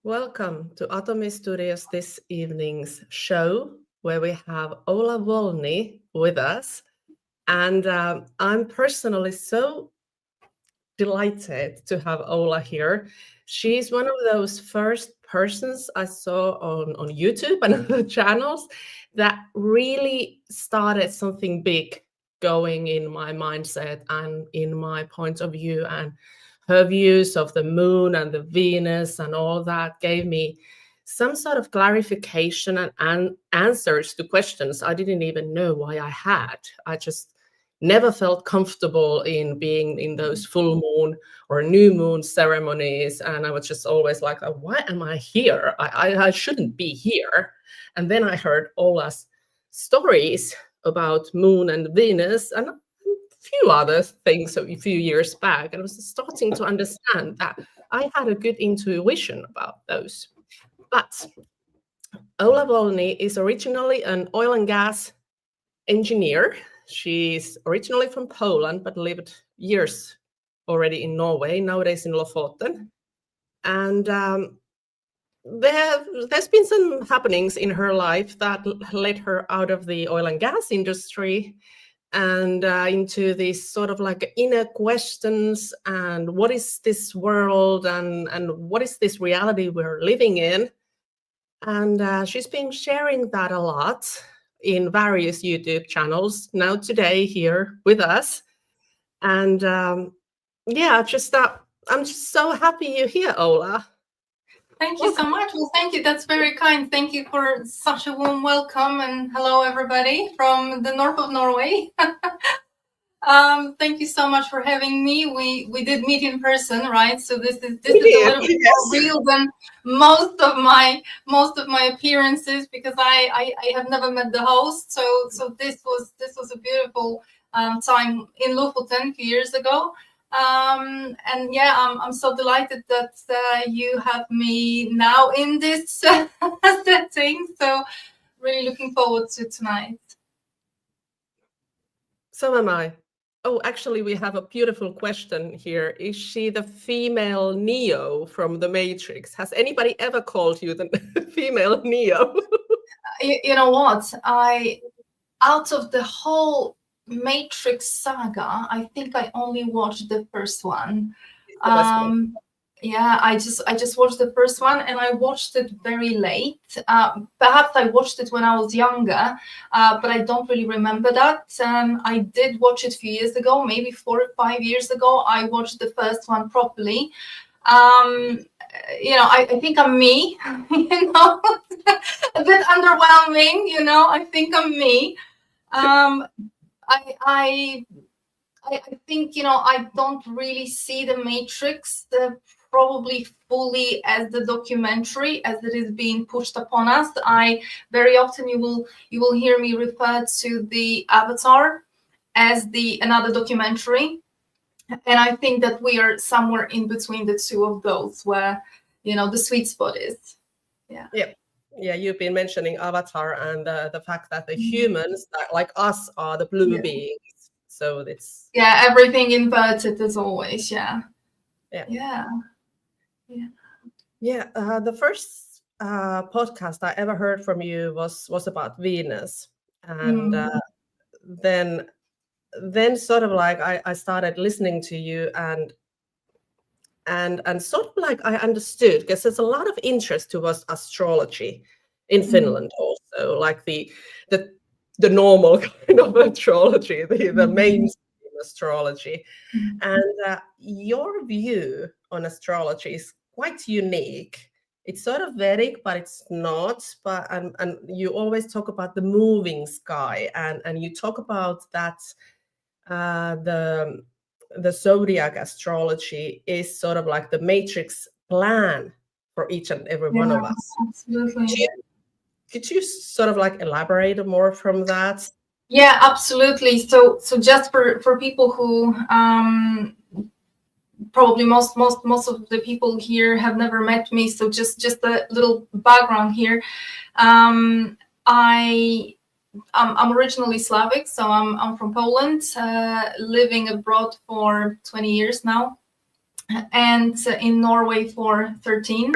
Welcome to ATOMIstudio's this evening's show, where we have Ola Wolny with us. And I'm personally so delighted to have Ola here. She's one of those first persons I saw on YouTube and other channels that really started something big going in my mindset and in my point of view. And her views of the moon and the Venus and all that gave me some sort of clarification and answers to questions I didn't even know why I had. I just never felt comfortable in being in those full moon or new moon ceremonies. And I was just always like, why am I here? I shouldn't be here. And then I heard Ola's stories about moon and Venus and few other things a few years back, and I was starting to understand that I had a good intuition about those. But Ola Wolny is originally an oil and gas engineer. She's originally from Poland, but lived years already in Norway, nowadays in Lofoten. And there's been some happenings in her life that led her out of the oil and gas industry and into these sort of like inner questions and what is this world and what is this reality we're living in. And she's been sharing that a lot in various YouTube channels, now today here with us. And yeah, just I'm just so happy you're here, Ola. Thank you so much. Well, thank you. That's very kind. Thank you for such a warm welcome. And hello, everybody from the north of Norway. Thank you so much for having me. We did meet in person, right? So this is a little bit more real than most of my appearances, because I have never met the host. So this was a beautiful time in Lofoten a few years ago. And yeah, I'm so delighted that you have me now in this setting. So really looking forward to tonight. So am I. Oh, actually, we have a beautiful question here. Is she the female Neo from the Matrix? Has anybody ever called you the female Neo? You know what? Out of the whole Matrix saga, I think I only watched the first one. Yeah, I just watched the first one, and I watched it very late. Perhaps I watched it when I was younger, but I don't really remember that. I did watch it a few years ago, maybe 4 or 5 years ago. I watched the first one properly. You know, I think I'm me, you know, a bit underwhelming, you know, I think I'm me. I think, you know, I don't really see the Matrix probably fully as the documentary as it is being pushed upon us. I very often you will hear me refer to the Avatar as another documentary, and I think that we are somewhere in between the two of those, where, you know, the sweet spot is. Yeah, you've been mentioning Avatar and the fact that the humans, like us, are the blue beings. So it's everything inverted as always. The first podcast I ever heard from you was about Venus, and then sort of like I started listening to you and sort of like I understood, because there's a lot of interest towards astrology in Finland also, like the normal kind of astrology, the mainstream astrology. And your view on astrology is quite unique. It's sort of Vedic, but it's not. But and you always talk about the moving sky, and you talk about that the zodiac astrology is sort of like the matrix plan for each and every one of us. Absolutely. Could you sort of like elaborate more from that? Yeah, absolutely. So just for people who probably most of the people here have never met me, so just a little background here. I'm originally Slavic, so I'm from Poland, living abroad for 20 years now, and in Norway for 13.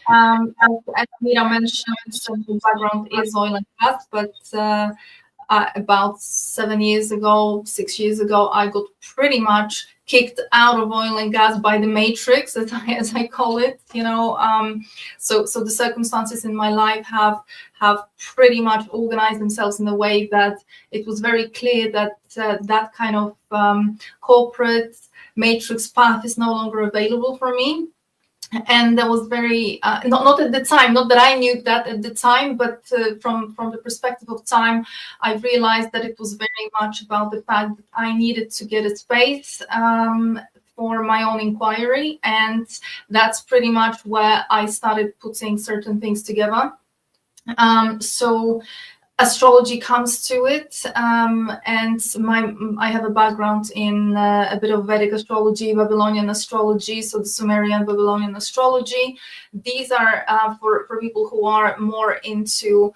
As Mira mentioned, so the background is oil and gas, but about 6 years ago, I got pretty much kicked out of oil and gas by the matrix, as I call it. So the circumstances in my life have pretty much organized themselves in a way that it was very clear that that kind of corporate matrix path is no longer available for me. And that was very not at the time, not that I knew that at the time, but from the perspective of time, I realized that it was very much about the fact that I needed to get a space for my own inquiry, and that's pretty much where I started putting certain things together. So astrology comes to it, and I have a background in a bit of Vedic astrology, Babylonian astrology, so the Sumerian Babylonian astrology. These are for people who are more into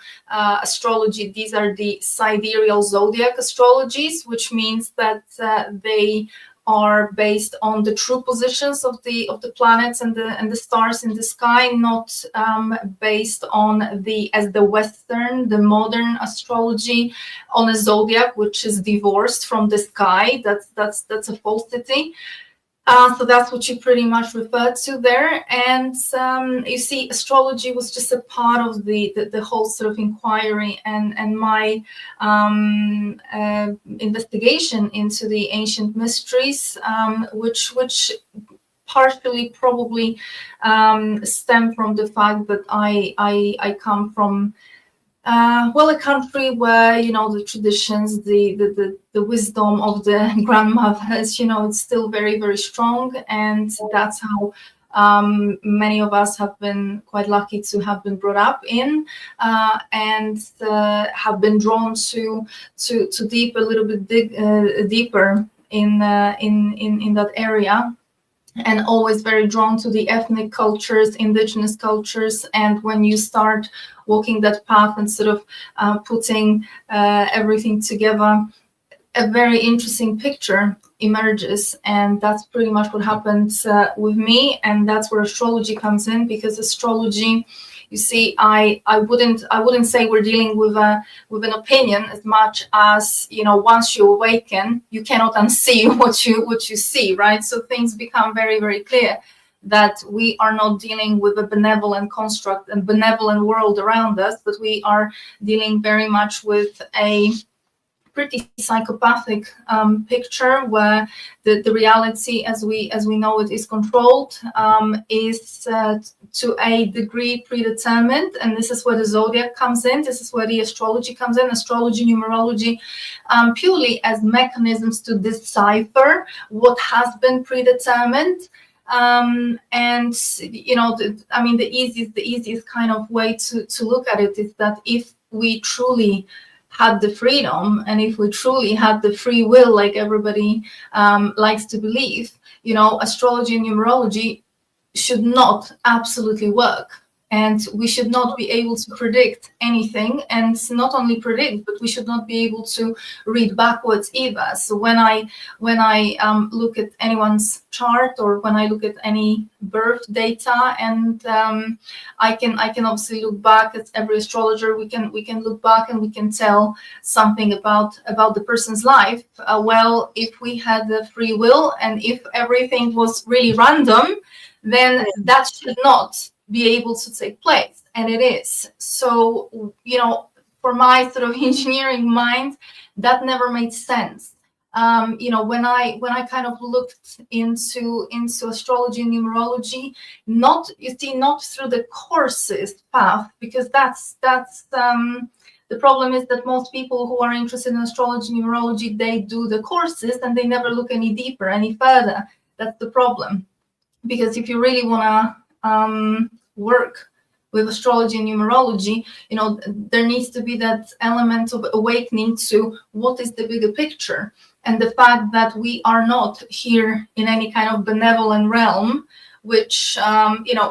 astrology. These are the sidereal zodiac astrologies, which means that they are based on the true positions of the planets and the stars in the sky, not based on the modern astrology on a zodiac, which is divorced from the sky. That's a falsity. So that's what you pretty much referred to there. And you see, astrology was just a part of the whole sort of inquiry and my investigation into the ancient mysteries, which partially probably stem from the fact that I come from a country where, the traditions, the wisdom of the grandmothers, it's still very, very strong. And that's how many of us have been quite lucky to have been brought up in and have been drawn to deep, a little bit deeper in that area. And always very drawn to the ethnic cultures, indigenous cultures. And when you start walking that path and sort of putting everything together, a very interesting picture emerges. And that's pretty much what happened with me. And that's where astrology comes in, because astrology, you see, I wouldn't say we're dealing with an opinion as much as, once you awaken, you cannot unsee what you see, right? So things become very, very clear that we are not dealing with a benevolent construct and benevolent world around us, but we are dealing very much with a pretty psychopathic picture where the reality as we know it is controlled, is to a degree predetermined. And this is where the zodiac comes in. This is where the astrology comes in. Astrology, numerology, purely as mechanisms to decipher what has been predetermined. And the easiest kind of way to look at it is that if we truly had the freedom, and if we truly had the free will, like everybody likes to believe, astrology and numerology should not absolutely work. And we should not be able to predict anything, and not only predict, but we should not be able to read backwards either. So when I look at anyone's chart, or when I look at any birth data, and I can obviously look back at every astrologer. We can look back and we can tell something about the person's life. Well, if we had the free will, and if everything was really random, then that should not be able to take place, and it is. So for my sort of engineering mind, that never made sense. When I kind of looked into astrology and numerology, not through the courses path, because that's the problem is that most people who are interested in astrology and numerology, they do the courses and they never look any deeper, any further. That's the problem, because if you really want to work with astrology and numerology, there needs to be that element of awakening to what is the bigger picture, and the fact that we are not here in any kind of benevolent realm, which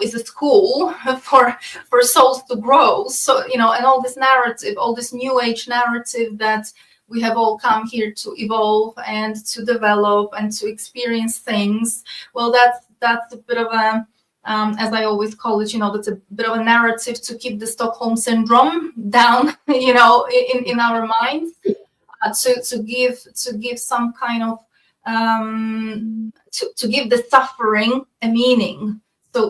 is a school for souls to grow. So and all this narrative, all this new age narrative that we have all come here to evolve and to develop and to experience things. Well, that's a bit of a as I always call it, that's a bit of a narrative to keep the Stockholm syndrome down, in our minds, to give some kind of to give the suffering a meaning.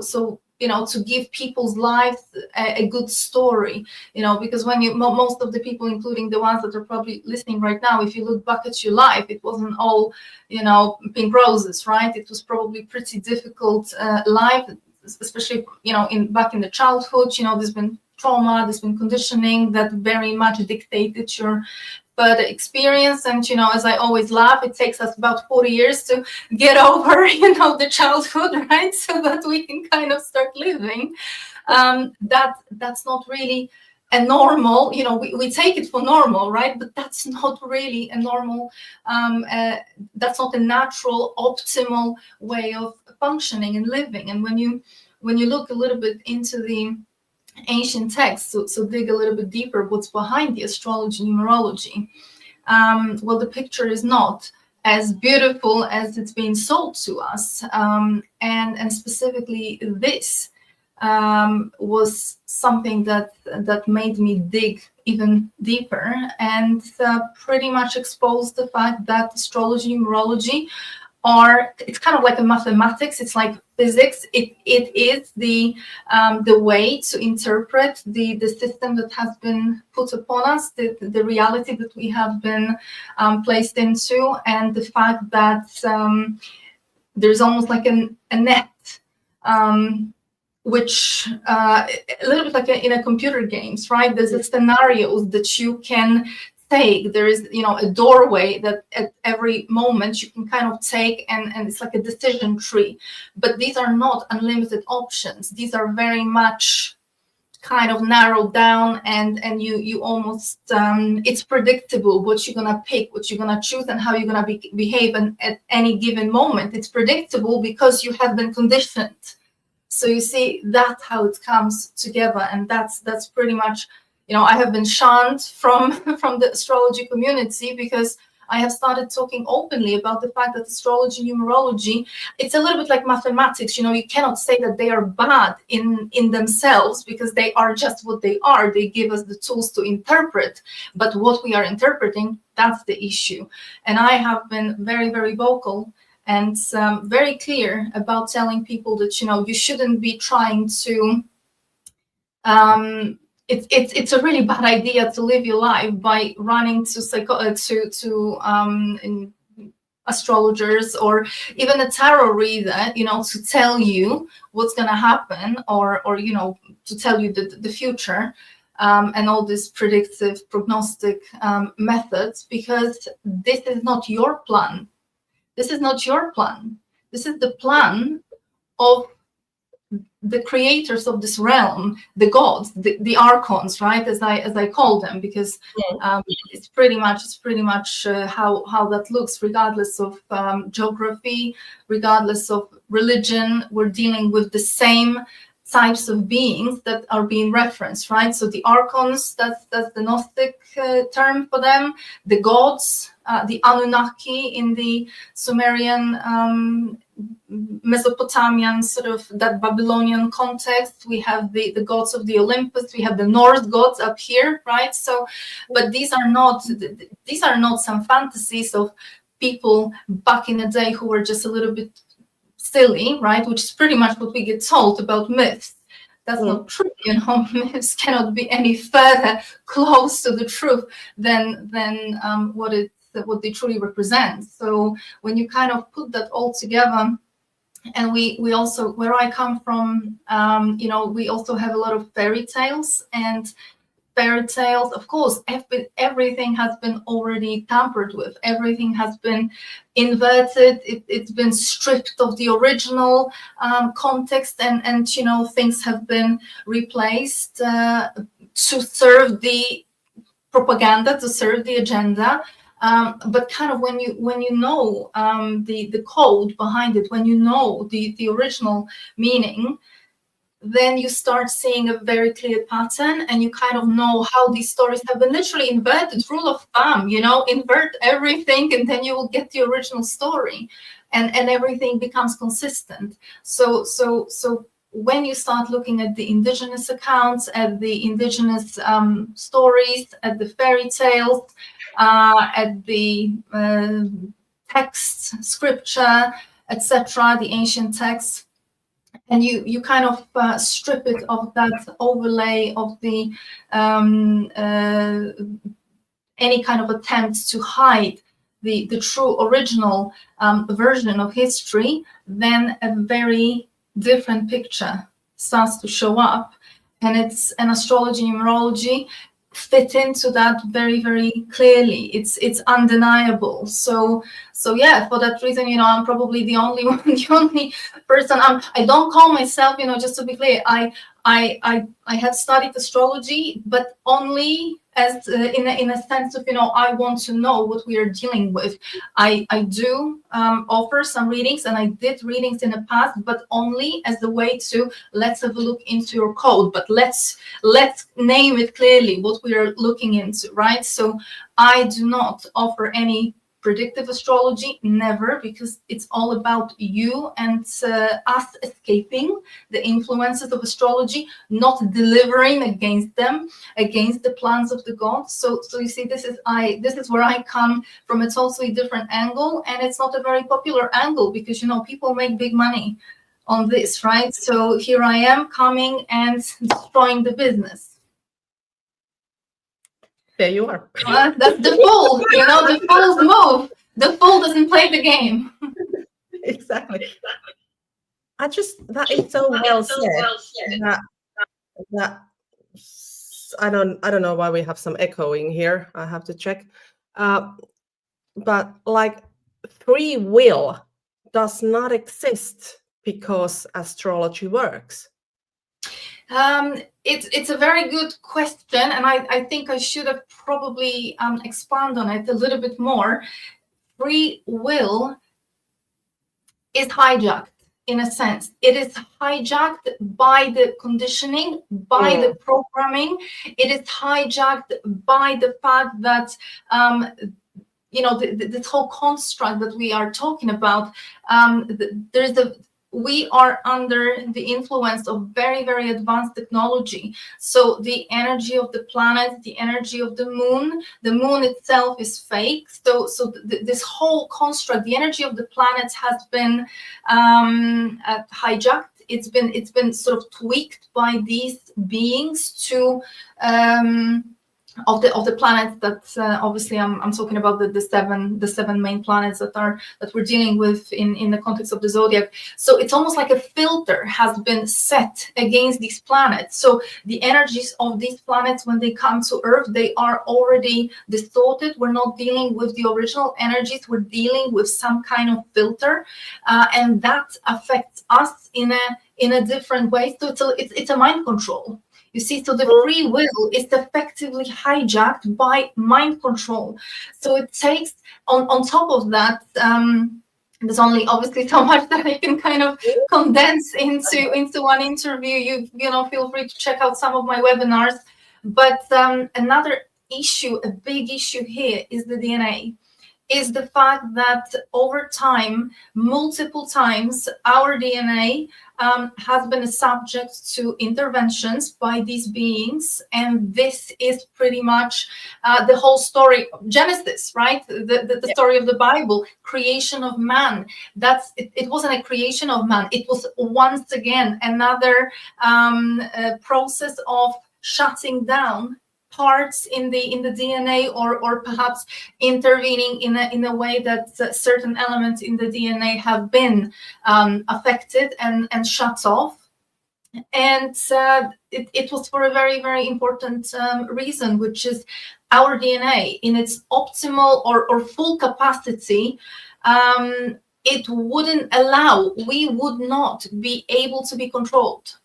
So to give people's lives a good story, because when most of the people, including the ones that are probably listening right now, if you look back at your life, it wasn't all, pink roses, right? It was probably pretty difficult life, especially, back in the childhood, there's been trauma, there's been conditioning that very much dictated your further experience. And, as I always laugh, it takes us about 40 years to get over, the childhood, right? So that we can kind of start living. That's not really a normal, we take it for normal, right? But that's not really a normal, that's not a natural, optimal way of functioning and living. And when you look a little bit into the ancient texts, so dig a little bit deeper what's behind the astrology, numerology, well, the picture is not as beautiful as it's being sold to us, and specifically this was something that made me dig even deeper and pretty much expose the fact that astrology, numerology it's kind of like a mathematics. It's like physics. It is the way to interpret the system that has been put upon us, the reality that we have been placed into, and the fact that there's almost like a net, which a little bit like in a computer games, right? There's a scenarios that you can take. There is, a doorway that at every moment you can kind of take, and it's like a decision tree. But these are not unlimited options. These are very much kind of narrowed down, and you almost it's predictable what you're gonna pick, what you're gonna choose, and how you're gonna behave. And at any given moment, it's predictable because you have been conditioned. So you see, that's how it comes together, and that's pretty much. I have been shunned from the astrology community because I have started talking openly about the fact that astrology, numerology, it's a little bit like mathematics. You cannot say that they are bad in themselves, because they are just what they are. They give us the tools to interpret, but what we are interpreting, that's the issue. And I have been very, very vocal and very clear about telling people that, you shouldn't be trying to it's a really bad idea to live your life by running to astrologers or even a tarot reader, to tell you what's going to happen, or to tell you the future, and all these predictive prognostic methods, because this is not your plan. This is not your plan. This is the plan of the creators of this realm, the gods, the archons, right? As I call them, because it's pretty much how that looks, regardless of geography, regardless of religion. We're dealing with the same types of beings that are being referenced, right? So the archons, that's the Gnostic term for them. The gods, the Anunnaki in the Sumerian, Mesopotamian, sort of that Babylonian context. We have the gods of the Olympus. We have the Norse gods up here, right? So, but these are not some fantasies of people back in the day who were just a little bit silly, right? Which is pretty much what we get told about myths. That's not true. Myths cannot be any further close to the truth than what they truly represent. So when you kind of put that all together, and we also, where I come from, we also have a lot of fairy tales, and fairy tales, of course, everything has been already tampered with. Everything has been inverted. It's been stripped of the original context, and things have been replaced to serve the propaganda, to serve the agenda. But kind of when you know the code behind it, when you know the original meaning, then you start seeing a very clear pattern, and you kind of know how these stories have been literally inverted. Rule of thumb, invert everything, and then you will get the original story, and everything becomes consistent. So when you start looking at the indigenous accounts, at the indigenous stories, at the fairy tales, at the texts, scripture, etc., the ancient texts, and you kind of strip it of that overlay of the any kind of attempts to hide the true original version of history, then a very different picture starts to show up, and it's an astrology, numerology fit into that very, very clearly. It's undeniable. So yeah, for that reason, I'm probably the only one, the only person. I don't call myself, just to be clear, I have studied astrology, but only as in a sense of, I want to know what we are dealing with. I do offer some readings, and I did readings in the past, but only as a way to, let's have a look into your code, but let's name it clearly what we are looking into, right? So I do not offer any predictive astrology, never, because it's all about you and us escaping the influences of astrology, not delivering against them, against the plans of the gods. So you see, this is where I come from a totally different angle, and it's not a very popular angle because people make big money on this, right? So here I am coming and destroying the business. There you are. That's the fool, the fool's move. The fool doesn't play the game. Exactly. That is so well said. That I don't know why we have some echoing here. I have to check. But like, free will does not exist because astrology works. It's a very good question, and I think I should have probably expand on it a little bit more. Free will is hijacked in a sense. It is hijacked by the conditioning, by the programming. It is hijacked by the fact that this whole construct that we are talking about. We are under the influence of very, very advanced technology. So the energy of the planet, the energy of the moon itself is fake. So this whole construct, the energy of the planet has been hijacked. It's been sort of tweaked by these beings to of the planets that obviously I'm talking about the seven main planets that we're dealing with in the context of the zodiac. So it's almost like a filter has been set against these planets. So the energies of these planets, when they come to Earth, they are already distorted. We're not dealing with the original energies. We're dealing with some kind of filter, and that affects us in a different way. So it's a mind control. You see, so the free will is effectively hijacked by mind control. So it takes, on top of that, there's only obviously so much that I can kind of condense into one interview. You feel free to check out some of my webinars. But another issue, a big issue here, is the DNA. Is the fact that over time, multiple times, our DNA has been subject to interventions by these beings, and this is pretty much the whole story of Genesis, right? The story of the Bible, creation of man. It wasn't a creation of man. It was once again another process of shutting down parts in the DNA, or perhaps intervening in a way that certain elements in the DNA have been affected and shut off. And it was for a very, very important reason, which is our DNA in its optimal or full capacity. It wouldn't allow, we would not be able to be controlled.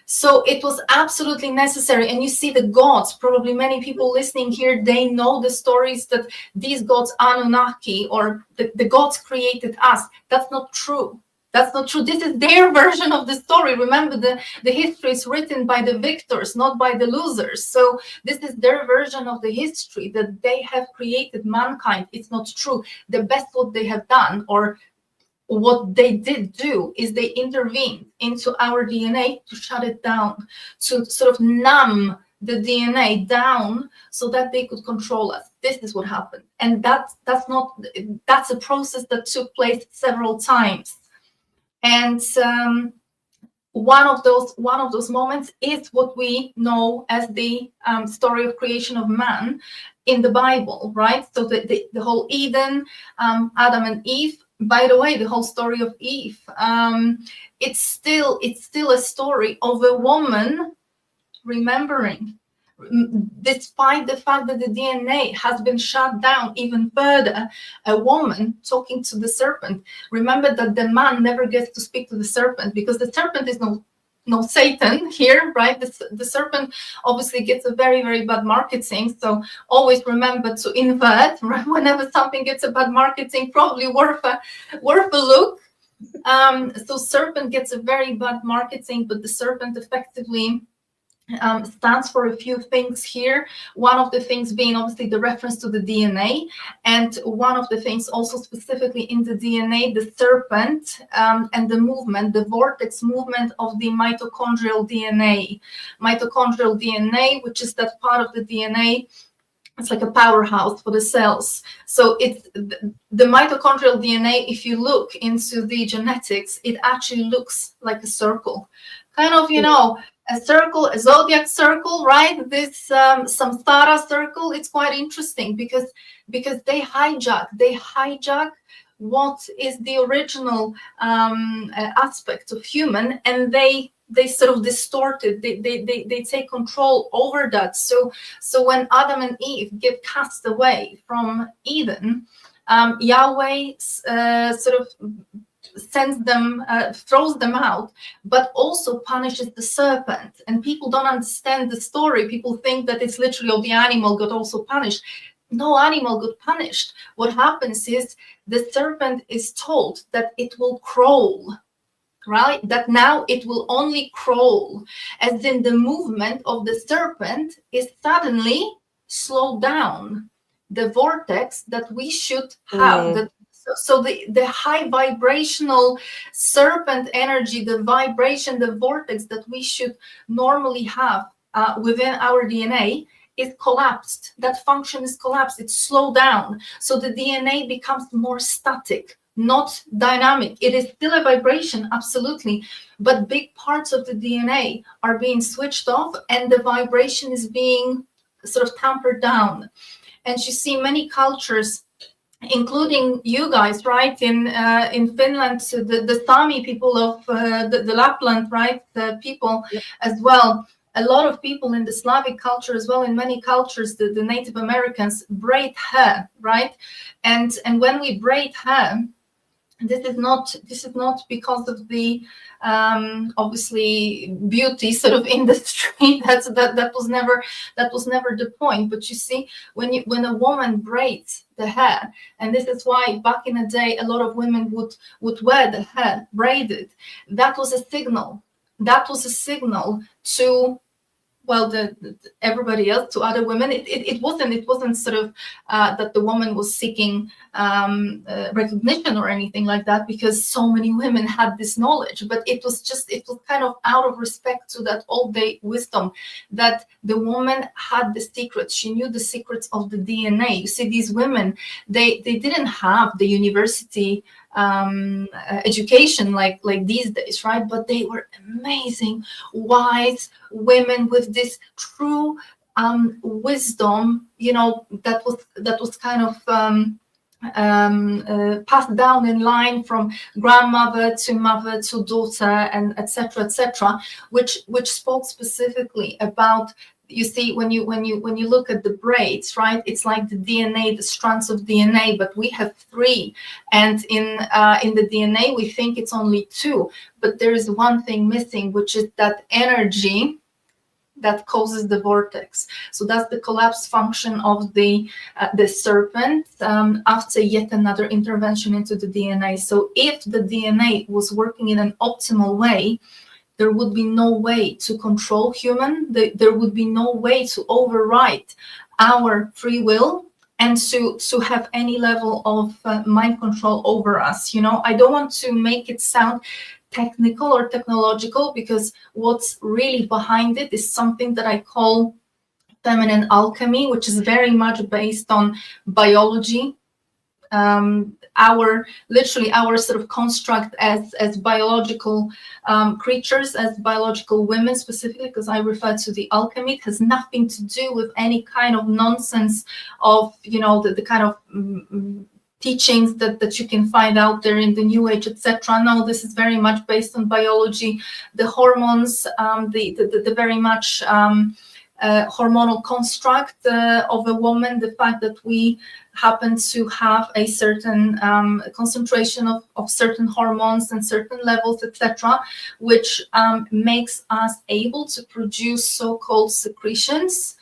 So it was absolutely necessary. And you see the gods, probably many people listening here, they know the stories that these gods, Anunnaki, or the gods created us. That's not true. That's not true. This is their version of the story. Remember, the history is written by the victors, not by the losers. So this is their version of the history, that they have created mankind. It's not true. The best what they have done, or what they did do is they intervened into our DNA to shut it down, to sort of numb the DNA down so that they could control us. This is what happened. And that's a process that took place several times. And one of those moments is what we know as the story of creation of man in the Bible, right? So the whole Eden, Adam and Eve. By the way, the whole story of Eve, it's still a story of a woman remembering, despite the fact that the DNA has been shut down even further. A woman talking to the serpent. Remember that the man never gets to speak to the serpent, because the serpent is no Satan here, right? The serpent obviously gets a very, very bad marketing. So always remember to invert, right? Whenever something gets a bad marketing, probably worth a look. So serpent gets a very bad marketing, but the serpent effectively stands for a few things here. One of the things being obviously the reference to the DNA, and one of the things also specifically in the DNA, the serpent and the movement, the vortex movement of the mitochondrial DNA. Mitochondrial DNA, which is that part of the DNA, it's like a powerhouse for the cells. So it's the mitochondrial DNA, if you look into the genetics, it actually looks like a circle. Kind of, a circle, a zodiac circle, right? This samsara circle. It's quite interesting because they hijack what is the original aspect of human, and they sort of distort it. They take control over that. So when Adam and Eve get cast away from Eden, Yahweh sort of sends them, throws them out, but also punishes the serpent. And people don't understand the story. People think that it's literally, the animal got also punished. No animal got punished. What happens is the serpent is told that it will crawl, right? That now it will only crawl, as in the movement of the serpent is suddenly slowed down. The vortex that we should have, so the high vibrational serpent energy, the vibration, the vortex that we should normally have within our DNA is collapsed. That function is collapsed. It's slowed down. So the DNA becomes more static, not dynamic. It is still a vibration, absolutely, but big parts of the DNA are being switched off, and the vibration is being sort of tampered down. And you see many cultures, including you guys, right? In Finland, the Sami people of the Lapland, right? The people as well. A lot of people in the Slavic culture as well, in many cultures, the Native Americans braid hair, right? And when we braid hair, this is not because of the obviously beauty sort of industry. That was never the point. But you see, when a woman braids the hair, and this is why back in the day a lot of women would wear the hair braided. That was a signal. That was a signal to, well, everybody else, to other women. It wasn't sort of that the woman was seeking recognition or anything like that, because so many women had this knowledge. But it was kind of out of respect to that old day wisdom, that the woman had the secrets. She knew the secrets of the DNA. You see, these women, they didn't have the university education like these days, right? But they were amazing, wise women with this true wisdom, that was kind of passed down in line from grandmother to mother to daughter, and etc., which spoke specifically about, you see, when you look at the braids, right? It's like the DNA, the strands of DNA, but we have 3, and in the DNA we think it's only 2, but there is one thing missing, which is that energy that causes the vortex. So that's the collapse function of the serpent after yet another intervention into the DNA. So if the DNA was working in an optimal way, there would be no way to control human. There would be no way to override our free will, and to have any level of mind control over us. You know, I don't want to make it sound technical or technological, because what's really behind it is something that I call feminine alchemy, which is very much based on biology. Our sort of construct as biological creatures, as biological women specifically, because I refer to the alchemy. It has nothing to do with any kind of nonsense of, you know, the kind of teachings that you can find out there in the New Age, etc. No, this is very much based on biology, the hormones, the very much hormonal construct of a woman, the fact that we happen to have a certain concentration of certain hormones and certain levels, etc., which makes us able to produce so-called secretions,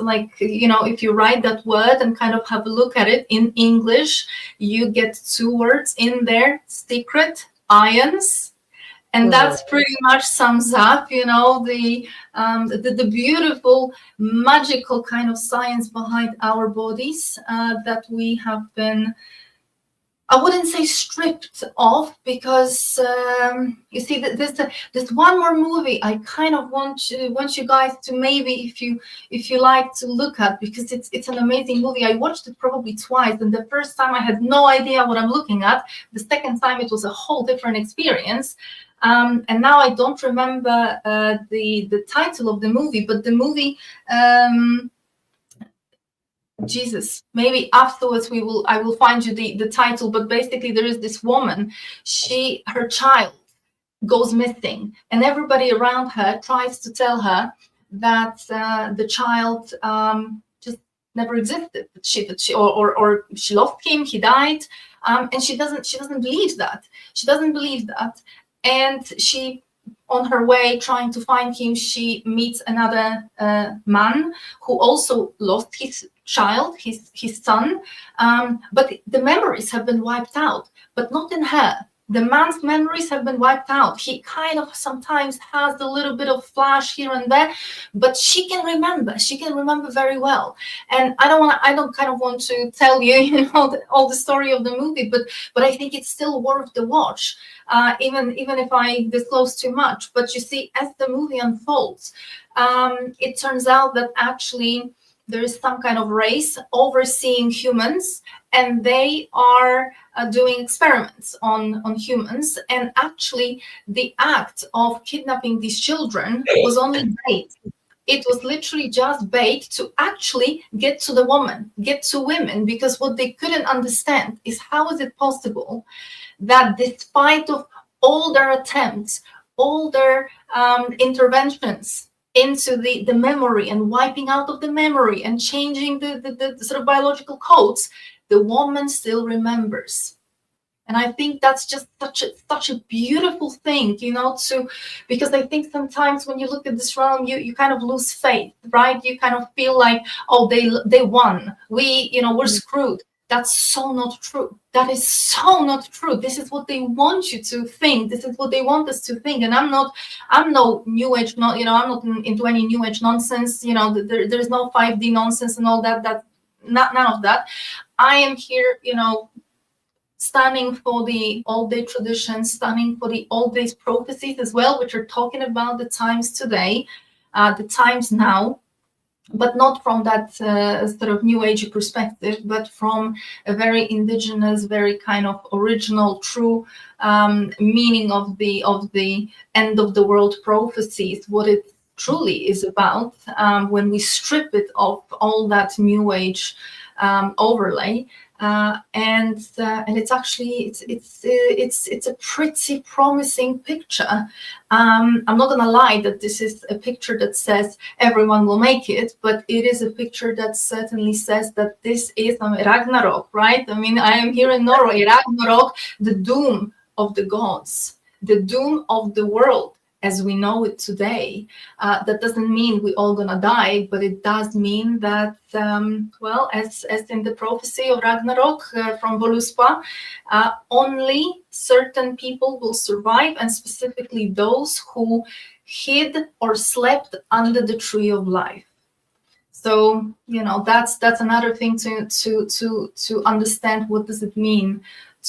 like, you know, if you write that word and kind of have a look at it in English, you get two words in there: secret ions. And that's pretty much sums up, you know, the beautiful, magical kind of science behind our bodies that we have been, I wouldn't say stripped off, because you see, there's one more movie I kind of want you guys to, maybe if you like to look at, because it's an amazing movie. I watched it probably twice, and the first time I had no idea what I'm looking at. The second time it was a whole different experience. And now I don't remember the title of the movie, but the movie, Jesus, maybe afterwards I will find you the title. But basically, there is this woman, her child goes missing, and everybody around her tries to tell her that the child just never existed, that she or she lost him, he died, and she doesn't believe that. She doesn't believe that. And she, on her way trying to find him, she meets another man who also lost his child, his son, but the memories have been wiped out, but not in her. The man's memories have been wiped out. He kind of sometimes has a little bit of flash here and there, but she can remember. She can remember very well. And I don't kind of want to tell you, you know, all the story of the movie, but I think it's still worth the watch, even if I disclose too much. But you see, as the movie unfolds, it turns out that actually there is some kind of race overseeing humans, and they are doing experiments on humans. And actually, the act of kidnapping these children was only bait. It was literally just bait to actually get to the woman, get to women, because what they couldn't understand is, how is it possible that despite of all their attempts, all their interventions into the memory and wiping out of the memory and changing the sort of biological codes, the woman still remembers. And I think that's just such a beautiful thing, you know, because I think sometimes when you look at this realm, you kind of lose faith, right? You kind of feel like, oh, they won. We're screwed. That's so not true. That is so not true. This is what they want you to think. This is what they want us to think. And I'm no New Age, I'm not into any New Age nonsense. You know, there is no 5D nonsense and all that. None of that. I am here, you know, standing for the old day traditions, standing for the old days prophecies as well, which are talking about the times today, the times now. But not from that sort of New Age perspective, but from a very indigenous, very kind of original, true meaning of the end of the world prophecies, what it truly is about, when we strip it of all that New Age overlay. And it's actually it's a pretty promising picture. I'm not gonna lie that this is a picture that says everyone will make it, but it is a picture that certainly says that this is Ragnarok, right? I mean, I am here in Norway. Ragnarok, the doom of the gods, the doom of the world as we know it today. That doesn't mean we all gonna die, but it does mean that, well, as in the prophecy of Ragnarok from Voluspa, only certain people will survive, and specifically those who hid or slept under the tree of life. So, you know, that's another thing to understand. What does it mean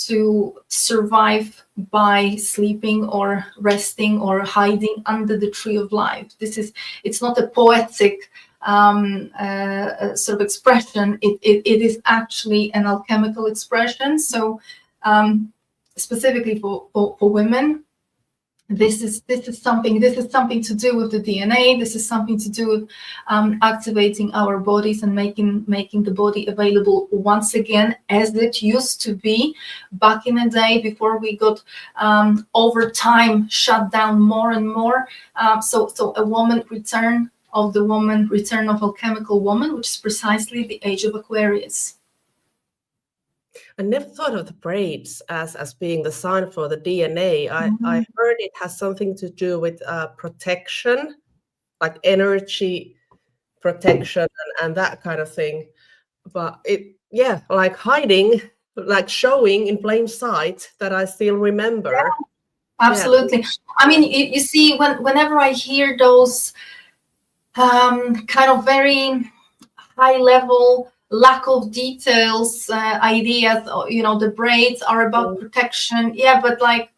to survive by sleeping or resting or hiding under the tree of life? It's not a poetic sort of expression. It is actually an alchemical expression. So specifically for women, this is something to do with the DNA. This is something to do with activating our bodies and making the body available once again as it used to be back in the day, before we got over time shut down more and more. So a return of alchemical woman, which is precisely the age of Aquarius. I never thought of the braids as being the sign for the DNA. I heard it has something to do with protection, like energy protection and that kind of thing. But like hiding, like showing in plain sight, that I still remember. Yeah, absolutely. Yeah. I mean, you see, whenever I hear those kind of very high level, lack of details ideas, you know, the braids are about protection. Yeah, but like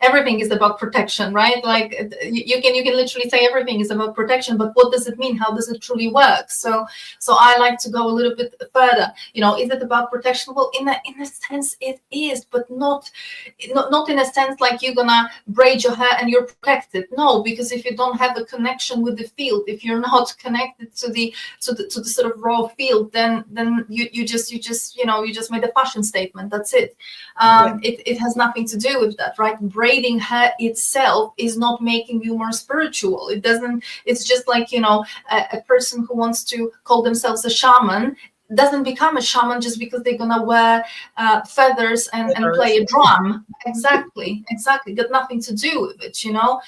everything is about protection, right? Like you can literally say everything is about protection, but what does it mean? How does it truly work? So I like to go a little bit further. You know, is it about protection? Well, in a sense it is, but not in a sense like you're gonna braid your hair and you're protected. No, because if you don't have a connection with the field, if you're not connected to the sort of raw field, then you just made a fashion statement. That's it. It has nothing to do with that, right? Braiding hair itself is not making you more spiritual. It doesn't. It's just like, you know, a person who wants to call themselves a shaman doesn't become a shaman just because they're gonna wear feathers and play a drum. Exactly. Got nothing to do with it. You know,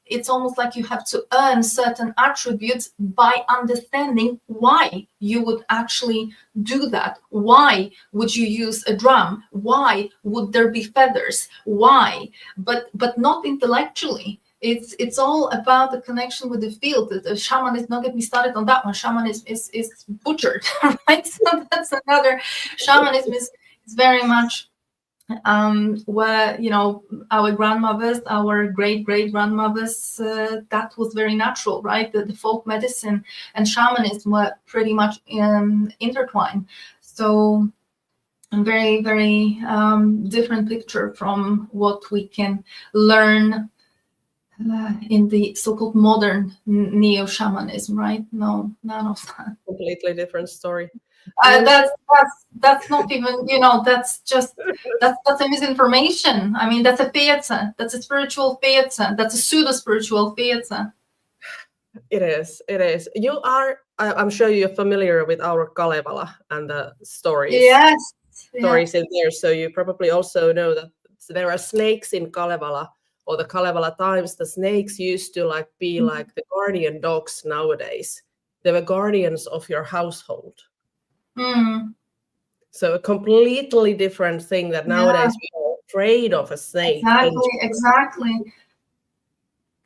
it's almost like you have to earn certain attributes by understanding why you would actually do that. Why would you use a drum? Why would there be feathers? Why? But not intellectually. It's all about the connection with the field. The shaman is not, get me started on that one. Shaman is butchered, right? So that's another. Shamanism is very much where, you know, our grandmothers, our great grandmothers, that was very natural, right? The folk medicine and shamanism were pretty much intertwined. So a very, very different picture from what we can learn in the so-called modern neo-shamanism, right? No, none of that. Completely different story. That's not even, you know, that's a misinformation. I mean, that's a theater. That's a spiritual theater. That's a pseudo-spiritual theater. It is. You are, I'm sure you're familiar with our Kalevala and the stories. Yes. Stories in there. So you probably also know that there are snakes in Kalevala, or the Kalevala times. The snakes used to like be like the guardian dogs nowadays. They were guardians of your household. So a completely different thing that nowadays we are afraid of a snake.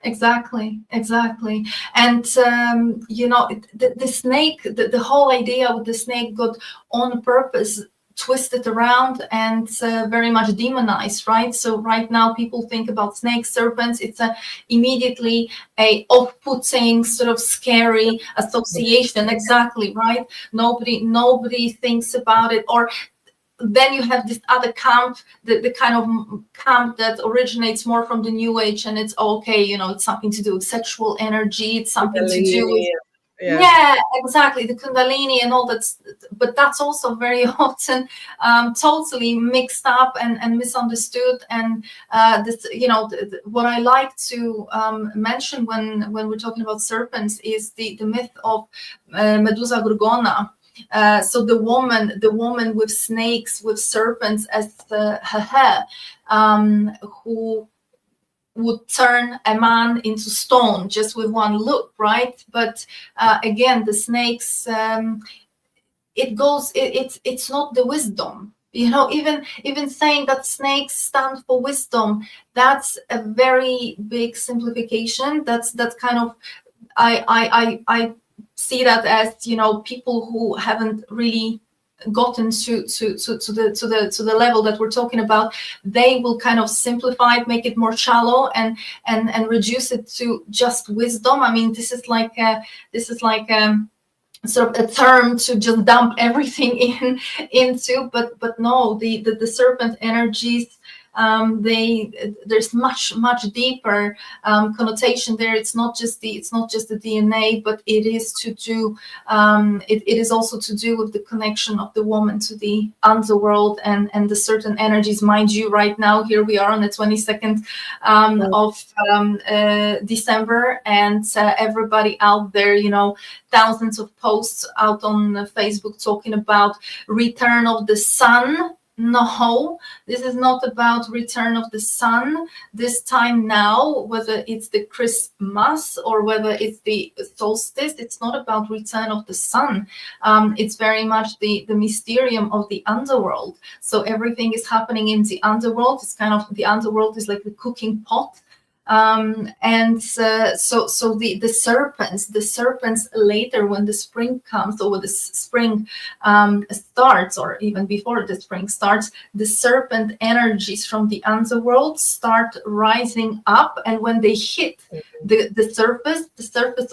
Exactly. And you know, the snake, the whole idea with the snake got on purpose twisted around and very much demonized, right? So right now people think about snakes, serpents, it's immediately a off-putting, sort of scary association. Exactly, right? Nobody thinks about it. Or then you have this other camp, the kind of camp that originates more from the New Age, and it's okay, you know, it's something to do with sexual energy, it's something to do with exactly, the Kundalini and all that. But that's also very often totally mixed up and misunderstood. And this, you know, what I like to mention when we're talking about serpents is the myth of Medusa Gorgona. So the woman with snakes, with serpents as her hair, who would turn a man into stone just with one look, right? But again, the snakes, it's not the wisdom. You know, even saying that snakes stand for wisdom, that's a very big simplification. That's kind of, I see that as, you know, people who haven't really gotten to the level that we're talking about, they will kind of simplify it, make it more shallow, and reduce it to just wisdom. I mean, this is like sort of a term to just dump everything into, but no, the serpent energies, there's much deeper connotation there. It's not just the DNA, but it is to do it is also to do with the connection of the woman to the underworld and the certain energies. Mind you, right now here we are on the 22nd of December, and everybody out there, you know, thousands of posts out on Facebook talking about return of the sun. No, this is not about return of the sun this time now, whether it's the Christmas or whether it's the solstice. It's not about return of the sun. It's very much the mysterium of the underworld. So everything is happening in the underworld. It's kind of, the underworld is like the cooking pot. So the serpents later, when the spring comes, or when the spring starts, or even before the spring starts, the serpent energies from the underworld start rising up, and when they hit the surface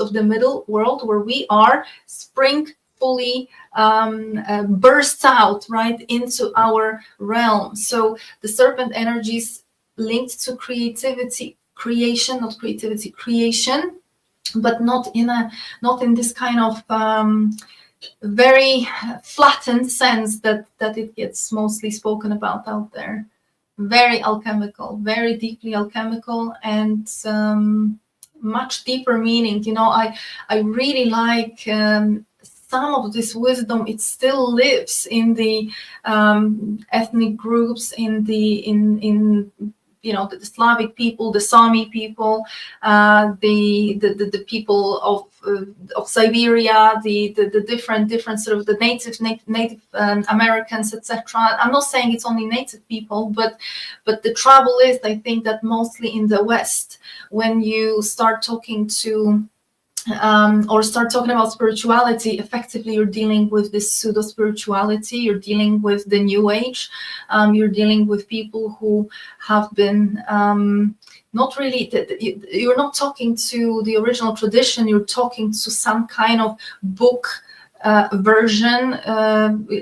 of the middle world where we are, spring fully bursts out right into our realm. So the serpent energies linked to creativity, creation, not creativity, creation, but not in this kind of very flattened sense that it gets mostly spoken about out there. Very alchemical, very deeply alchemical, and much deeper meaning. You know, I really like some of this wisdom. It still lives in the ethnic groups, in you know, the Slavic people, the Sami people, the people of Siberia, the different sort of the native Americans, etc. I'm not saying it's only native people, but the trouble is, I think that mostly in the West, when you start talking to or start talking about spirituality, effectively you're dealing with this pseudo spirituality, you're dealing with the new age, you're dealing with people who have been not really, you're not talking to the original tradition, you're talking to some kind of book version,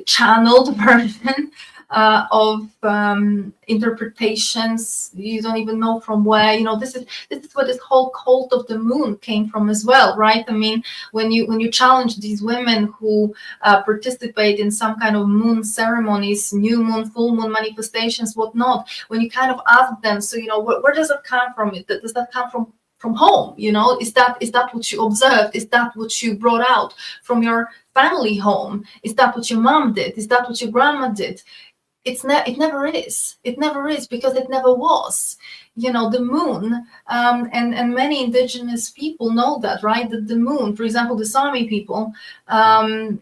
channeled version of interpretations. You don't even know from where. You know, this is where this whole cult of the moon came from as well, right? I mean, when you challenge these women who participate in some kind of moon ceremonies, new moon, full moon manifestations, whatnot, when you kind of ask them, so, you know, where does it come from? Does that come from home? You know, is that what you observed? Is that what you brought out from your family home? Is that what your mom did? Is that what your grandma did? It never is. It never is, because it never was. You know, the moon, and many indigenous people know that, right? That the moon, for example, the Sami people, and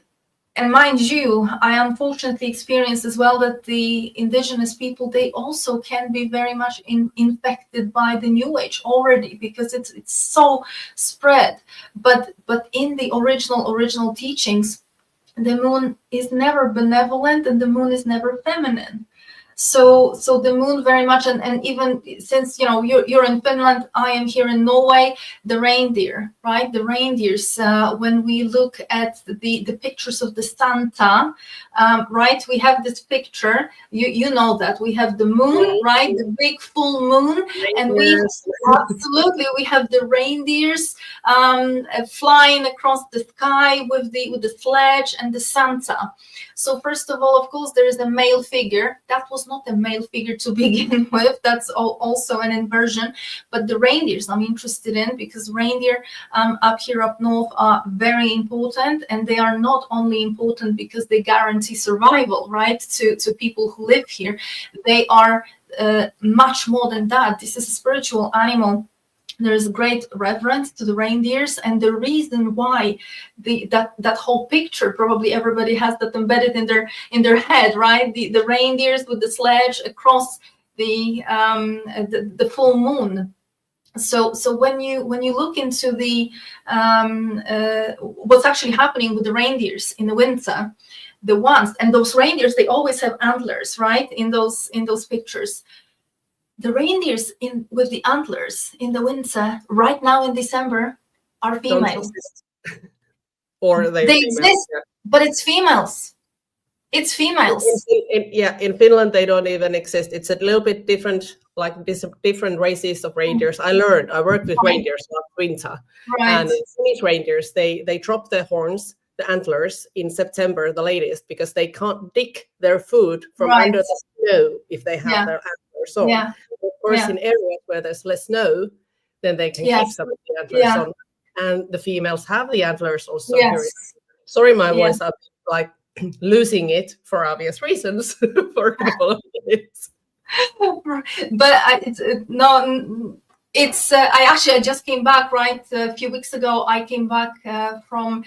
mind you, I unfortunately experienced as well that the indigenous people, they also can be very much infected by the new age already, because it's so spread. But in the original teachings, the moon is never benevolent and the moon is never feminine. So the moon very much, and even since, you know, you're in Finland, I am here in Norway, the reindeer, right? The reindeers, when we look at the pictures of the Santa, right? We have this picture, you know that we have the moon, right? The big full moon, and we have the reindeers flying across the sky with the sledge and the Santa. So first of all, of course, there is a male figure. That was not a male figure to begin with. That's also an inversion. But the reindeers I'm interested in, because reindeer up here up north are very important, and they are not only important because they guarantee survival, right, to people who live here. They are much more than that. This is a spiritual animal. There is great reverence to the reindeers, and the reason why that whole picture, probably everybody has that embedded in their head, right? The reindeers with the sledge across the full moon. So when you look into the what's actually happening with the reindeers in the winter, the ones, and those reindeers, they always have antlers, right? In those pictures, the reindeers with the antlers in the winter right now in December are females. Or they exist, yeah. But it's females. It's females. In Finland they don't even exist. It's a little bit different, like different races of reindeers. I worked with reindeers last winter, and Finnish reindeers, they drop their horns, the antlers, in September the latest, because they can't dig their food from under the snow if they have their antlers on. Of course, in areas where there's less snow, then they can keep some of the antlers on, and the females have the antlers also. Sorry, my voice up, like losing it for obvious reasons for a couple of minutes. But I just came back, right? A few weeks ago, I came back from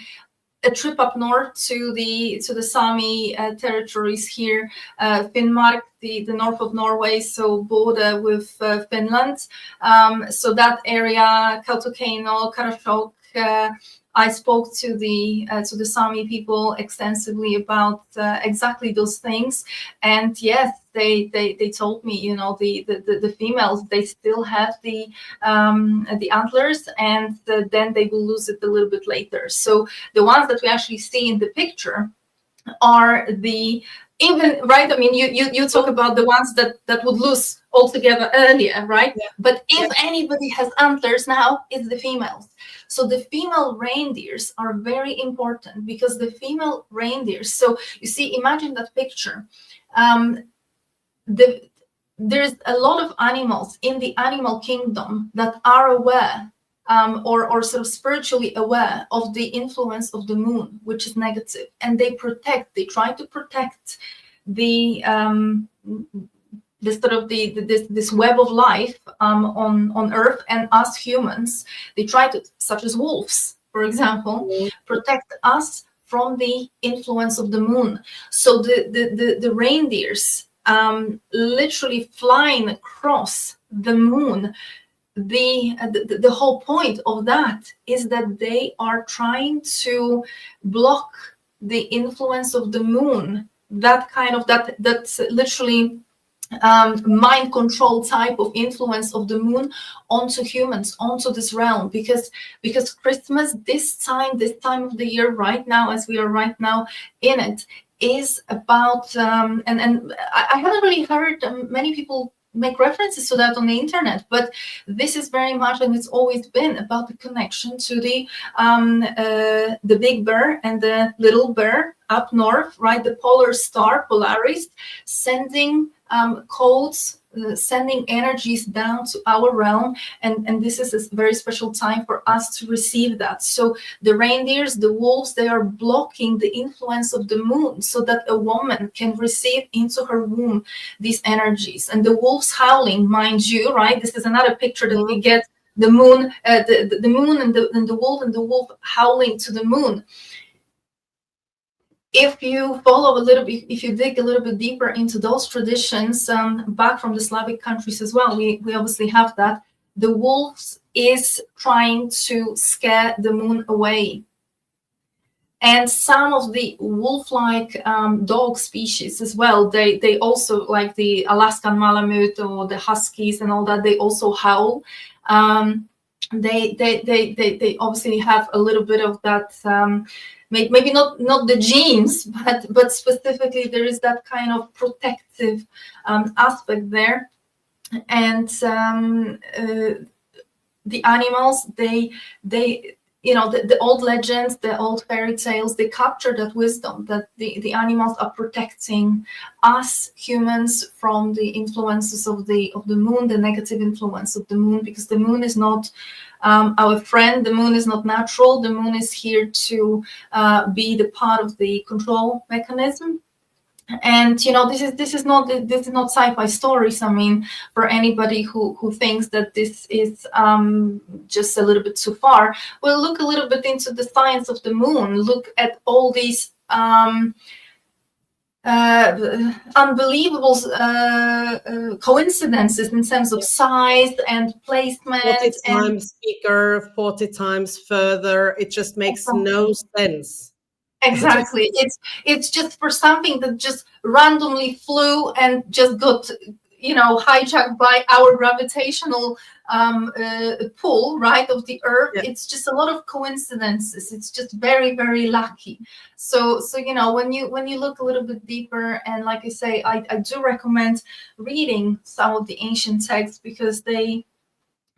a trip up north to the Sami territories here, Finnmark, the north of Norway, so border with Finland. So that area, Kautokeino, Karasjok. I spoke to the Sami people extensively about exactly those things, and yes, they told me, you know, the females, they still have the antlers, and then they will lose it a little bit later. So the ones that we actually see in the picture are right? I mean, you talk about the ones that would lose altogether earlier, right? Yeah. But if anybody has antlers now, it's the females. So the female reindeers are very important, because the female reindeers, so you see, imagine that picture. There's a lot of animals in the animal kingdom that are aware or sort of spiritually aware of the influence of the moon, which is negative, and they try to protect this web of life on Earth, and us humans. They try to, such as wolves, for example, protect us from the influence of the moon. So the reindeers literally flying across the moon. The whole point of that is that they are trying to block the influence of the moon, that's literally mind control type of influence of the moon onto humans, onto this realm, because Christmas, this time of the year, right now, as we are right now in it, is about and I haven't really heard many people make references to that on the internet, but this is very much, and it's always been, about the connection to the big bear and the little bear up north, right? The polar star, Polaris, sending codes, sending energies down to our realm, and this is a very special time for us to receive that. So the reindeers, the wolves, they are blocking the influence of the moon, so that a woman can receive into her womb these energies. And the wolves howling, mind you, right? This is another picture that we get, the moon, the moon and the wolf howling to the moon. If you follow a little bit, if you dig a little bit deeper into those traditions, back from the Slavic countries as well, we obviously have that. The wolves is trying to scare the moon away. And some of the wolf-like dog species as well, they also, like the Alaskan Malamute or the Huskies and all that, they also howl. They obviously have a little bit of that, maybe not the genes, but specifically there is that kind of protective aspect there. And the animals, they you know, the old legends, the old fairy tales, they capture that wisdom, that the animals are protecting us humans from the influences of the moon, the negative influence of the moon, because the moon is not our friend. The moon is not natural. The moon is here to be the part of the control mechanism. And you know, this is not sci-fi stories. I mean, for anybody who thinks that this is just a little bit too far, well, look a little bit into the science of the moon. Look at all these unbelievable coincidences in terms of size and 40 placement. times bigger, 40 times further. It just makes no sense. Exactly. It's just for something that just randomly flew and just got, hijacked by our gravitational pull, right, of the Earth. Yeah. It's just a lot of coincidences. It's just very, very lucky. So when you look a little bit deeper, and like I say, I do recommend reading some of the ancient texts, because they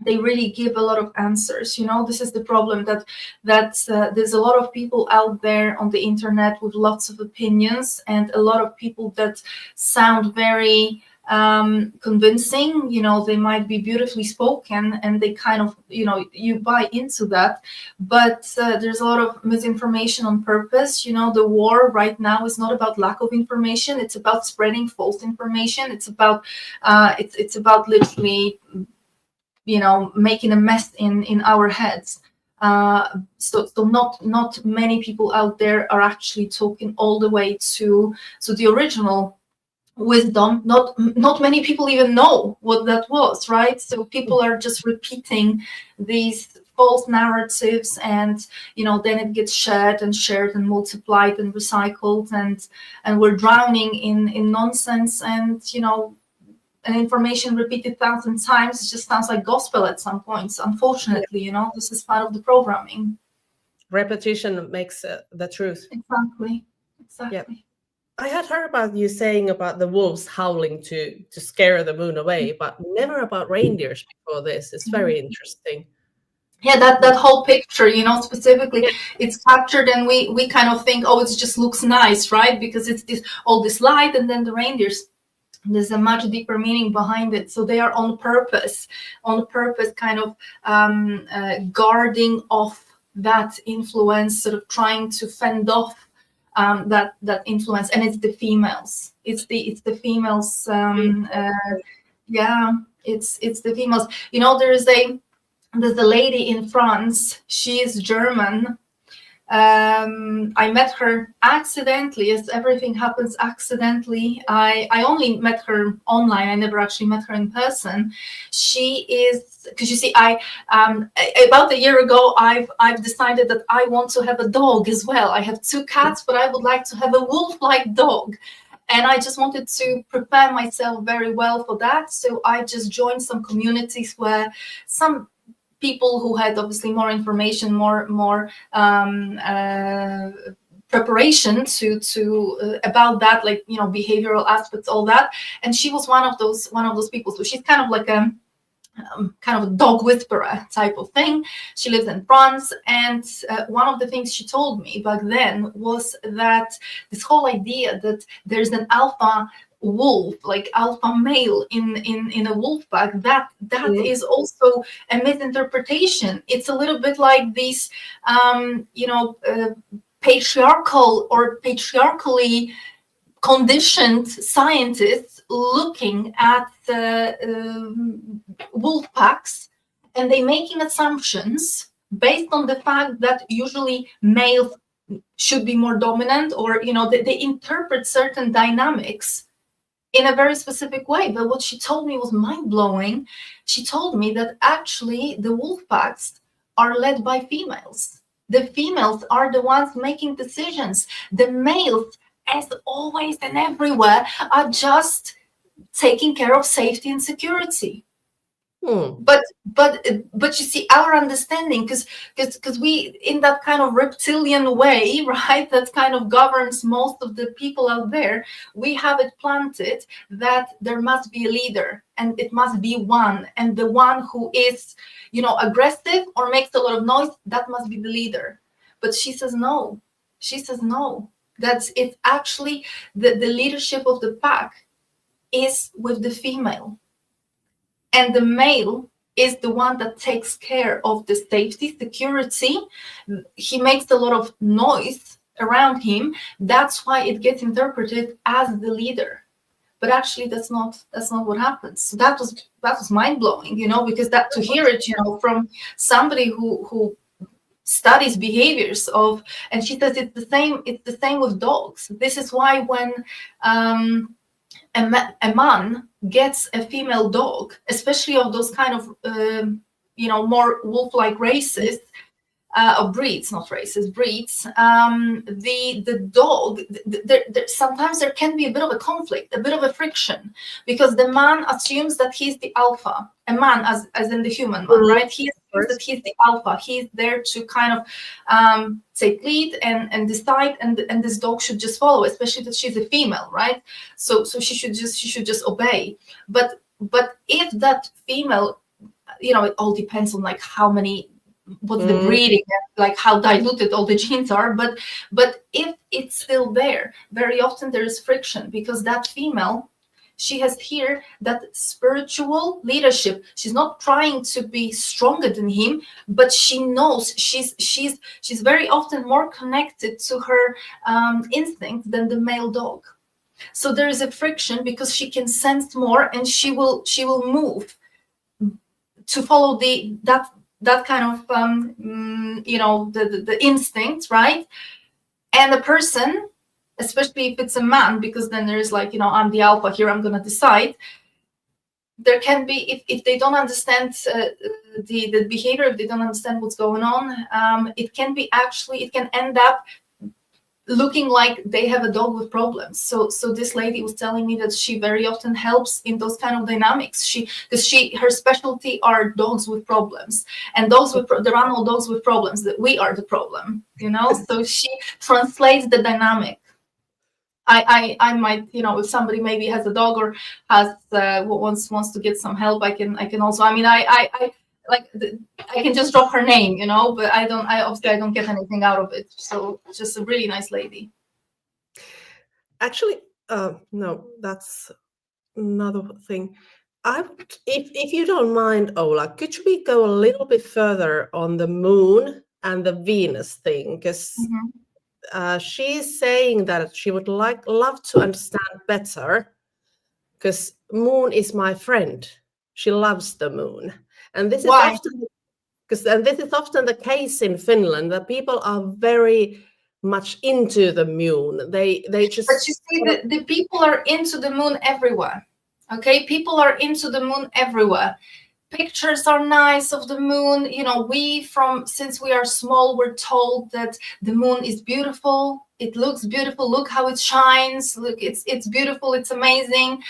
really give a lot of answers. This is the problem, that there's a lot of people out there on the internet with lots of opinions, and a lot of people that sound very convincing. They might be beautifully spoken, and they kind of, you buy into that. But there's a lot of misinformation on purpose. The war right now is not about lack of information. It's about spreading false information. It's about it's about literally making a mess in our heads. So not many people out there are actually talking all the way to the original wisdom. Not many people even know what that was, right? So people are just repeating these false narratives, and then it gets shared and multiplied and recycled, and we're drowning in nonsense, and and information repeated 1,000 times just sounds like gospel at some points. Unfortunately, this is part of the programming. Repetition makes the truth. Exactly. Yeah. I had heard about you saying about the wolves howling to scare the moon away, but never about reindeers before this. It's very interesting. Yeah, that whole picture, specifically, it's captured, and we kind of think, oh, it just looks nice, right? Because it's all this light, and then the reindeers. There's a much deeper meaning behind it. So they are on purpose kind of guarding off that influence, sort of trying to fend off that influence. And it's the females. It's the females. It's the females. There's a lady in France. She is German. I met her accidentally, as everything happens accidentally. I only met her online. I never actually met her in person. She is, because you see, I about a year ago, I've decided that I want to have a dog as well. I have 2 cats, but I would like to have a wolf-like dog. And I just wanted to prepare myself very well for that. So I just joined some communities where some people who had obviously more information, more preparation to about that, like behavioral aspects, all that. And she was one of those people. So she's kind of like a dog whisperer type of thing. She lives in France, and one of the things she told me back then was that this whole idea that there's an alpha wolf, like alpha male in a wolf pack, that is also a misinterpretation. It's a little bit like these patriarchal or patriarchally conditioned scientists looking at wolf packs, and they making assumptions based on the fact that usually males should be more dominant, or they interpret certain dynamics in a very specific way. But what she told me was mind-blowing. She told me that actually the wolf packs are led by females. The females are the ones making decisions. The males, as always and everywhere, are just taking care of safety and security. But you see, our understanding, because we, in that kind of reptilian way, right, that kind of governs most of the people out there, we have it planted that there must be a leader, and it must be one, and the one who is aggressive or makes a lot of noise, that must be the leader. But she says no. That's it. Actually, the leadership of the pack is with the female. And the male is the one that takes care of the safety, security. He makes a lot of noise around him. That's why it gets interpreted as the leader. But actually, that's not what happens. So that was mind blowing, because that to hear it, from somebody who studies behaviors of, and she says it's the same with dogs. This is why when a man gets a female dog, especially of those kind of more wolf-like races, or breeds, not races, breeds, the dog, sometimes there can be a bit of a conflict, a bit of a friction, because the man assumes that he's the alpha, a man as in the human man, right? He assumes that he's the alpha. He's there to kind of say lead and decide, and this dog should just follow, especially that she's a female, right? So she should just obey. But if that female, it all depends on like how many, what's the breeding, like how diluted all the genes are, but if it's still there, very often there is friction, because that female, she has here that spiritual leadership. She's not trying to be stronger than him, but she knows she's very often more connected to her instinct than the male dog. So there is a friction because she can sense more, and she will move to follow that kind of the instinct, right? And the person, especially if it's a man, because then there's like, I'm the alpha here, I'm gonna decide. There can be, if they don't understand the behavior, if they don't understand what's going on, it can end up looking like they have a dog with problems. So this lady was telling me that she very often helps in those kind of dynamics. Her specialty are dogs with problems, and there are no dogs with problems. That we are the problem, So she translates the dynamic. I might, if somebody maybe has a dog or has wants to get some help, I can also. I mean, I can just drop her name, but I don't get anything out of it. So just a really nice lady. Actually, no, that's another thing. If you don't mind, Ola, could we go a little bit further on the moon and the Venus thing? Because she's saying that she would love to understand better, because moon is my friend. She loves the moon. And this is often the case in Finland, that people are very much into the moon. They just. But you see, the people are into the moon everywhere. Okay, people are into the moon everywhere. Pictures are nice of the moon. Since we are small, we're told that the moon is beautiful. It looks beautiful. Look how it shines. Look, it's beautiful. It's amazing.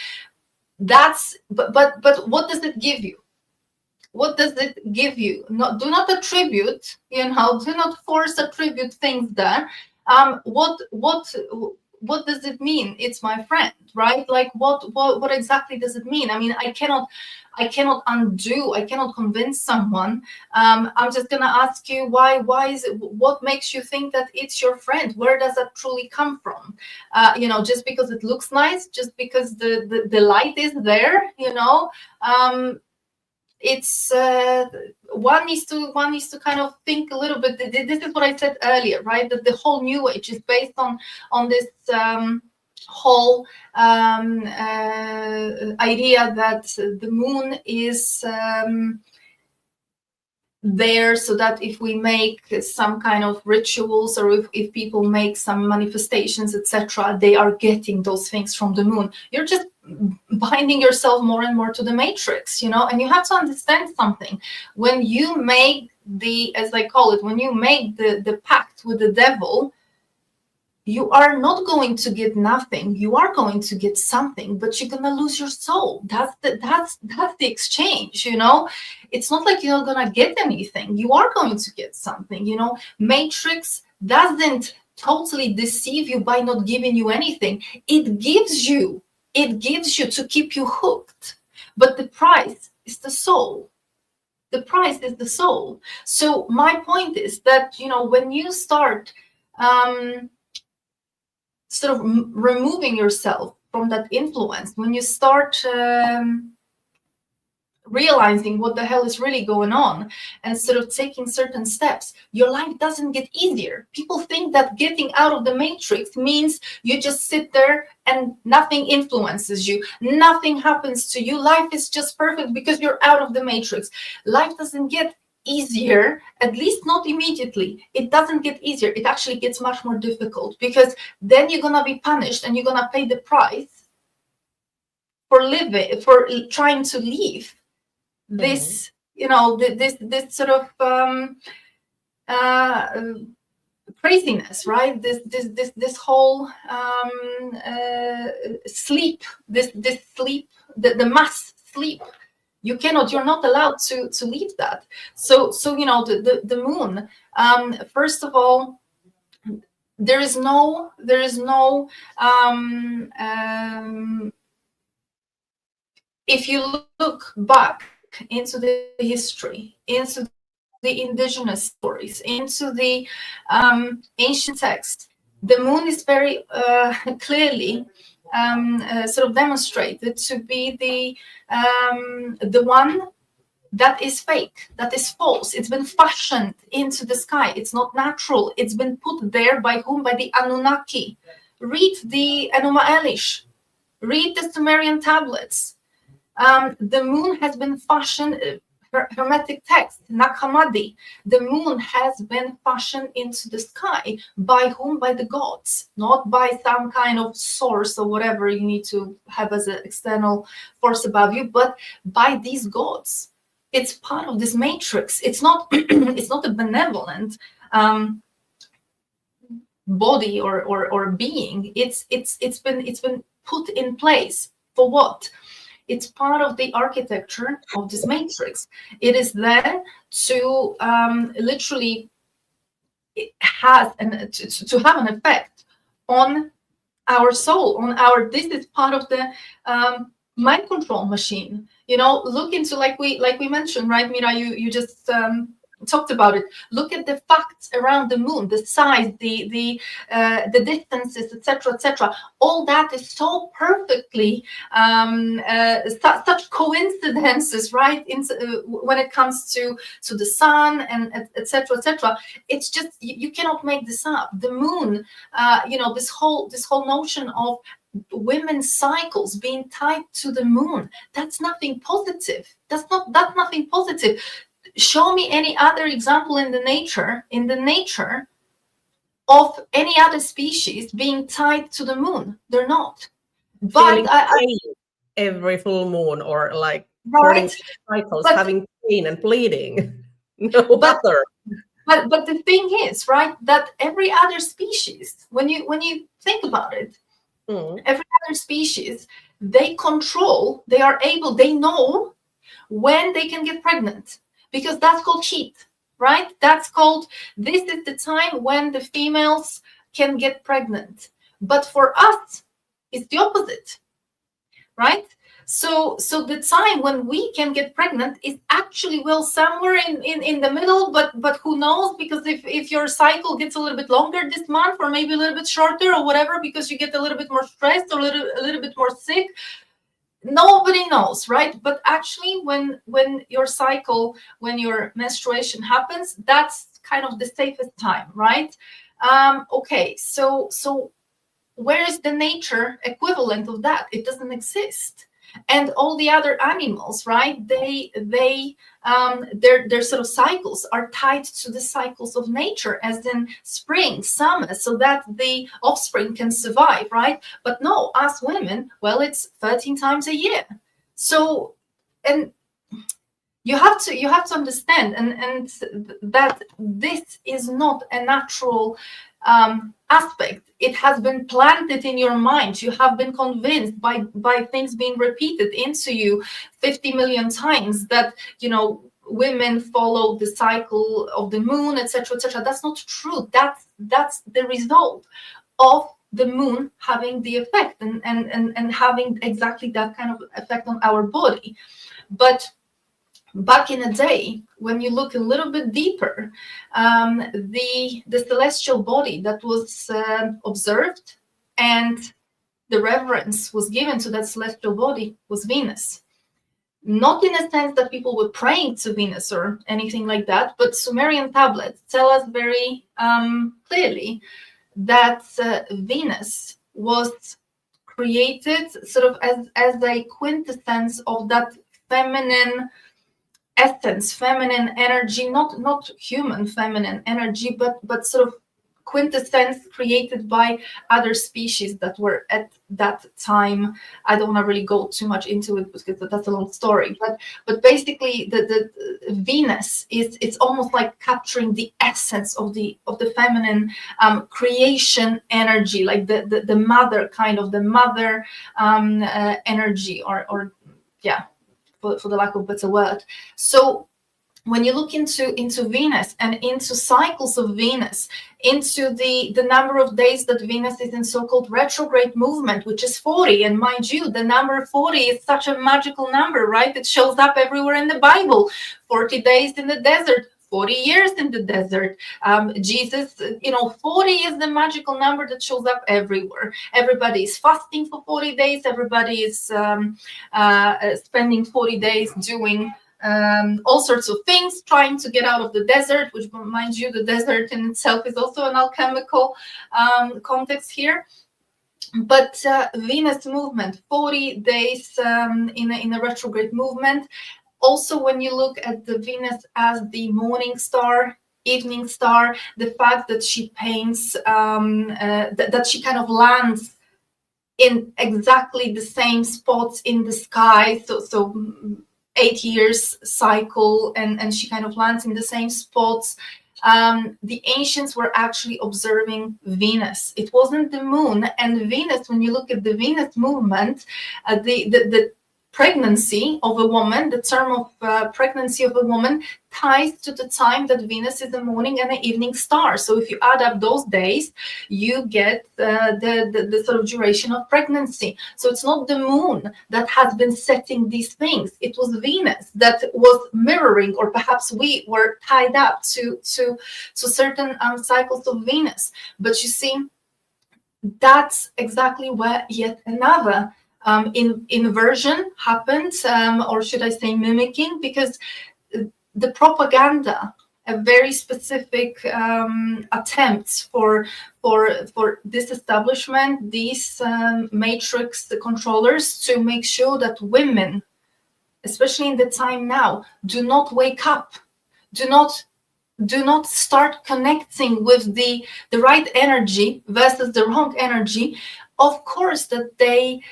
But what does it give you? What does it give you? Do not attribute, do not force attribute things there. What does it mean? It's my friend, right? Like what exactly does it mean? I mean, I cannot undo, I cannot convince someone. I'm just gonna ask you why is it, what makes you think that it's your friend? Where does that truly come from? Just because it looks nice, just because the light is there, it's one needs to kind of think a little bit. This is what I said earlier, right? That the whole New Age is based on this whole idea that the moon is there so that if we make some kind of rituals, or if people make some manifestations, etc., they are getting those things from the moon. You're just binding yourself more and more to the matrix, and you have to understand something. When you make as I call it, when you make the pact with the devil, you are not going to get nothing. You are going to get something, but you're gonna lose your soul. That's the exchange, It's not like you're gonna get anything. You are going to get something, Matrix doesn't totally deceive you by not giving you anything. It gives you to keep you hooked. But the price is the soul. The price is the soul. So my point is that, when you start sort of removing yourself from that influence, when you start realizing what the hell is really going on, and sort of taking certain steps, your life doesn't get easier. People think that getting out of the matrix means you just sit there and nothing influences you, nothing happens to you, life is just perfect because you're out of the matrix. Life doesn't get easier, at least not immediately. It doesn't get easier. It actually gets much more difficult, because then you're gonna be punished and you're gonna pay the price for trying to leave this, this sort of craziness, right? This whole sleep, this sleep, the mass sleep. You're not allowed to leave that. So the moon. First of all, there is no if you look back into the history, into the indigenous stories, into the ancient texts, the moon is very clearly sort of demonstrated to be the one that is fake, that is false. It's been fashioned into the sky. It's not natural. It's been put there by whom? By the Anunnaki. Read the Enuma Elish. Read the Sumerian tablets. The moon has been fashioned, Hermetic text, Nag Hammadi. The moon has been fashioned into the sky. By whom? By the gods, not by some kind of source or whatever you need to have as an external force above you, but by these gods. It's part of this matrix. It's not it's not a benevolent body or being. It's been put in place for what? It's part of the architecture of this matrix. It is there to literally to have an effect on our soul, on our. This is part of the mind control machine. Look into, like we mentioned, right, Mira? You just talked about it. Look at the facts around the moon, the size, the distances, etc. All that is so perfectly such coincidences, right? When it comes to the sun and etc. It's just you cannot make this up. The moon, this whole notion of women's cycles being tied to the moon, that's nothing positive. That's nothing positive. Show me any other example in the nature of any other species being tied to the moon. They're not. But every full moon, or like right, cycles, having pain and bleeding. But the thing is, right, that every other species, when you think about it, every other species, they know when they can get pregnant, because that's called heat, right? This is the time when the females can get pregnant. But for us, it's the opposite, right? So the time when we can get pregnant is actually, well, somewhere in the middle, but who knows? Because if your cycle gets a little bit longer this month, or maybe a little bit shorter or whatever, because you get a little bit more stressed or a little bit more sick, nobody knows, right? But actually, when your cycle, when your menstruation happens, that's kind of the safest time, right? Okay, so where is the nature equivalent of that? It doesn't exist. And all the other animals, right? Their sort of cycles are tied to the cycles of nature, as in spring, summer, so that the offspring can survive, right? But no, us women, well, it's 13 times a year. So, and you have to understand, and that this is not a natural aspect. It has been planted in your mind. You have been convinced by things being repeated into you 50 million times that women follow the cycle of the moon, etc. That's not true. That's the result of the moon having the effect and having exactly that kind of effect on our body. But back in the day, when you look a little bit deeper, the celestial body that was observed and the reverence was given to that celestial body was Venus. Not in a sense that people were praying to Venus or anything like that, but Sumerian tablets tell us very clearly that Venus was created sort of as a quintessence of that feminine essence, feminine energy, not human feminine energy, but sort of quintessence created by other species that were at that time. I don't want to really go too much into it because that's a long story, but basically the Venus it's almost like capturing the essence of the feminine creation energy, like the mother, kind of the mother energy, or yeah, for the lack of a better word. So when you look into Venus and into cycles of Venus, into the number of days that Venus is in so-called retrograde movement, which is 40, and mind you, the number 40 is such a magical number, right? It shows up everywhere in the Bible. 40 days in the desert, 40 years in the desert. Jesus, 40 is the magical number that shows up everywhere. Everybody is fasting for 40 days. Everybody is spending 40 days doing all sorts of things, trying to get out of the desert, which, mind you, the desert in itself is also an alchemical context here. But Venus movement, 40 days in a retrograde movement. Also, when you look at the Venus as the morning star, evening star, the fact that she paints, that she kind of lands in exactly the same spots in the sky, so 8 years cycle, and she kind of lands in the same spots. The ancients were actually observing Venus. It wasn't the moon. And Venus, when you look at the Venus movement, the pregnancy of a woman, the term of pregnancy of a woman ties to the time that Venus is a morning and an evening star. So if you add up those days, you get the sort of duration of pregnancy. So it's not the moon that has been setting these things. It was Venus that was mirroring, or perhaps we were tied up to certain cycles of Venus. But you see, that's exactly where yet another inversion happened, or should I say mimicking, because the propaganda, a very specific attempts for this establishment, these matrix controllers, to make sure that women, especially in the time now, do not wake up, do not start connecting with the right energy versus the wrong energy. Of course that they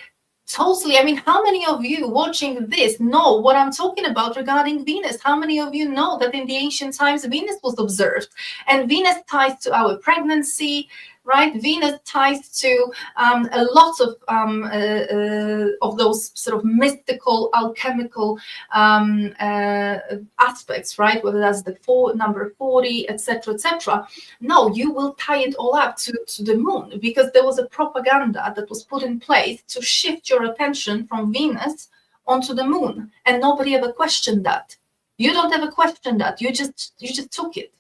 totally, I mean, how many of you watching this know what I'm talking about regarding Venus? How many of you know that in the ancient times Venus was observed? And Venus ties to our pregnancy, right? Venus ties to a lot of those sort of mystical, alchemical aspects, right? Whether that's the number 40, etc., etc. No, you will tie it all up to the moon, because there was a propaganda that was put in place to shift your attention from Venus onto the moon, and nobody ever questioned that. You don't ever question that. You just took it.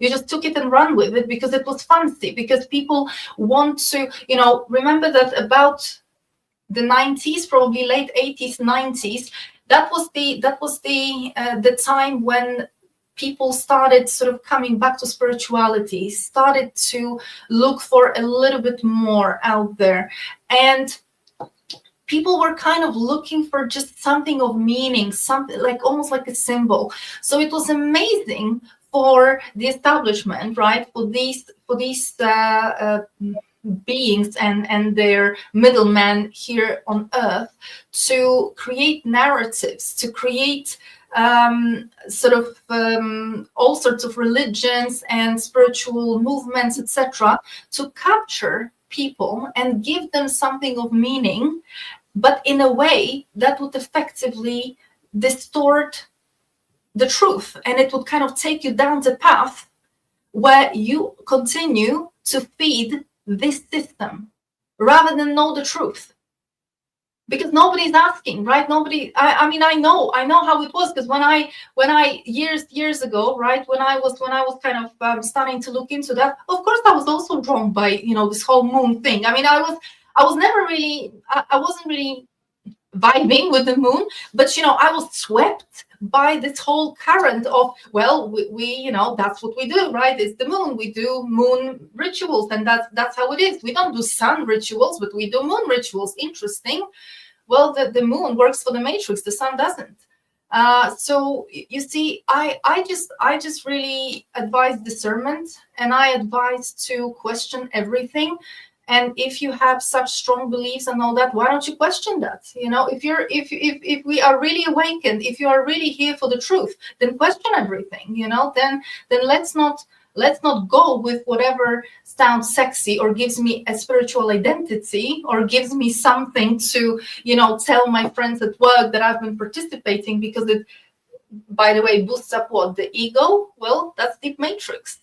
You just took it and run with it because it was fancy, because people want to, remember that about the 90s, probably late 80s, 90s, that was the time when people started sort of coming back to spirituality, started to look for a little bit more out there. And people were kind of looking for just something of meaning, something like almost like a symbol. So it was amazing for the establishment, right? For these beings and their middlemen here on Earth, to create narratives, to create all sorts of religions and spiritual movements, etc., to capture people and give them something of meaning, but in a way that would effectively distort the truth, and it would kind of take you down the path where you continue to feed this system rather than know the truth, because nobody's asking, right? Nobody. I mean, I know how it was, because when I years ago, right, when I was kind of starting to look into that, of course I was also drawn by this whole moon thing. I mean, I was never really, I wasn't really vibing with the moon, but I was swept by this whole current of, well, we that's what we do, right? It's the moon. We do moon rituals, and that's how it is. We don't do sun rituals, but we do moon rituals. Interesting. Well, the moon works for the matrix, the sun doesn't. So you see, I just really advise discernment, and I advise to question everything. And if you have such strong beliefs and all that, why don't you question that? You know, if we are really awakened, if you are really here for the truth, then question everything. You know, then let's not go with whatever sounds sexy or gives me a spiritual identity or gives me something to, you know, tell my friends at work that I've been participating, because it, by the way, boosts up what? The ego? Well, that's deep matrix.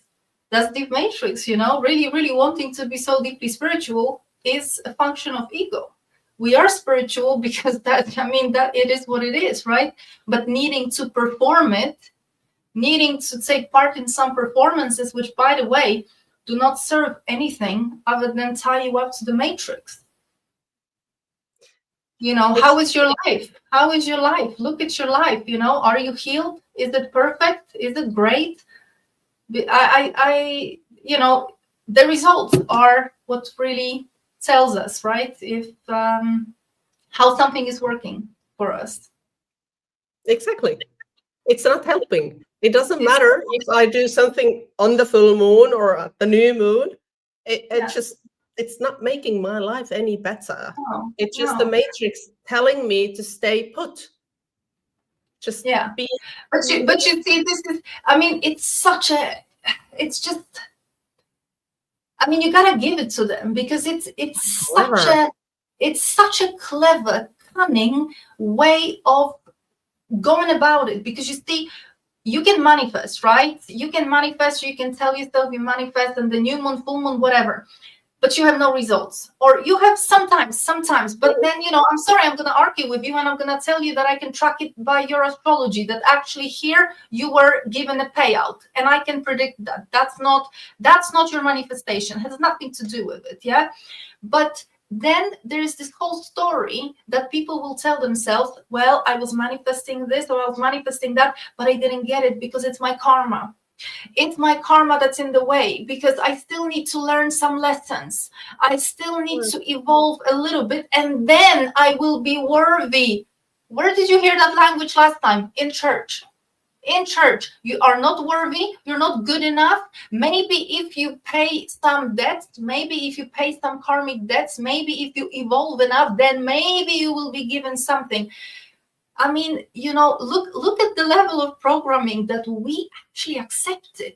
That's deep matrix, you know. Really, really wanting to be so deeply spiritual is a function of ego. We are spiritual because that, I mean, that it is what it is, right? But needing to perform it, needing to take part in some performances, which, by the way, do not serve anything other than tie you up to the matrix. You know, how is your life? How is your life? Look at your life. You know, are you healed? Is it perfect? Is it great? I you know, the results are what really tells us, right? If how something is working for us. Exactly. It's not helping. It doesn't matter if I do something on the full moon or at the new moon. It's not making my life any better. No, it's just the matrix telling me to stay put. Just be. But you see, this is, I mean, it's just, I mean, you gotta give it to them, because it's such a clever, cunning way of going about it. Because you see, you can manifest, right? You can manifest, you can tell yourself you manifest, and the new moon, full moon, whatever, but you have no results. Or you have sometimes, but then, you know, I'm sorry, I'm going to argue with you, and I'm going to tell you that I can track it by your astrology, that actually here you were given a payout, and I can predict that. That's not your manifestation. It has nothing to do with it. Yeah. But then there is this whole story that people will tell themselves, well, I was manifesting this or I was manifesting that, but I didn't get it because it's my karma. It's my karma that's in the way, because I still need to learn some lessons. I still need to evolve a little bit, and then I will be worthy. Where did you hear that language last time? In church. In church. You are not worthy. You're not good enough. Maybe if you pay some debts, maybe if you pay some karmic debts, maybe if you evolve enough, then maybe you will be given something. I mean, you know, look at the level of programming that we actually accepted.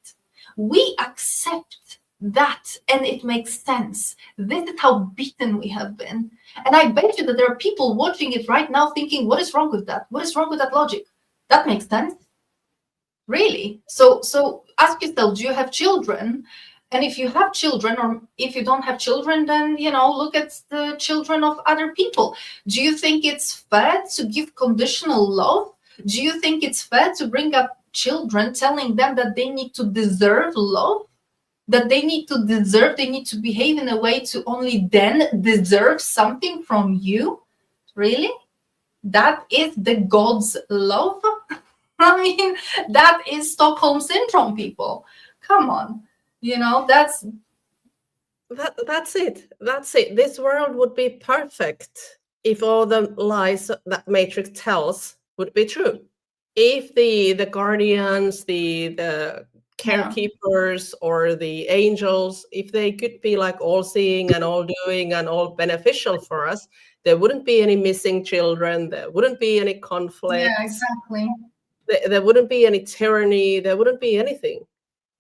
We accept that, and it makes sense. This is how beaten we have been. And I bet you that there are people watching it right now thinking, what is wrong with that? What is wrong with that logic? That makes sense. Really? So ask yourself, do you have children? And if you have children, or if you don't have children, then, you know, look at the children of other people. Do you think it's fair to give conditional love? Do you think it's fair to bring up children telling them that they need to deserve love? That they need to behave in a way to only then deserve something from you? Really? That is the God's love? I mean, that is Stockholm Syndrome, people. Come on. You know, that's it. That's it. This world would be perfect if all the lies that Matrix tells would be true. If the guardians, the carekeepers, or the angels, if they could be like all seeing and all doing and all beneficial for us, there wouldn't be any missing children. There wouldn't be any conflict. Yeah, exactly. There wouldn't be any tyranny. There wouldn't be anything.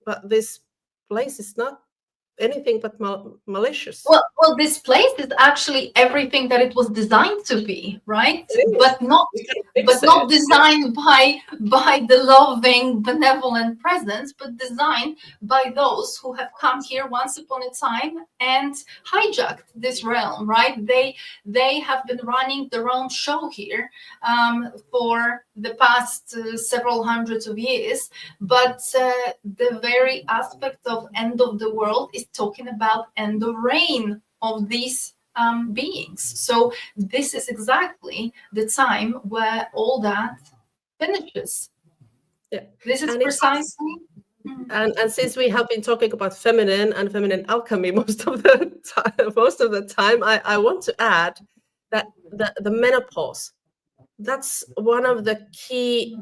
But this place is not anything but malicious. Well, this place is actually everything that it was designed to be, right? But not designed by the loving, benevolent presence, but designed by those who have come here once upon a time and hijacked this realm, right? They have been running their own show here for the past several hundreds of years, but the very aspect of end of the world is talking about end of reign of these beings. So this is exactly the time where all that finishes. Yeah, this is precisely. And since we have been talking about feminine and feminine alchemy most of the time, I want to add that the menopause, that's one of the key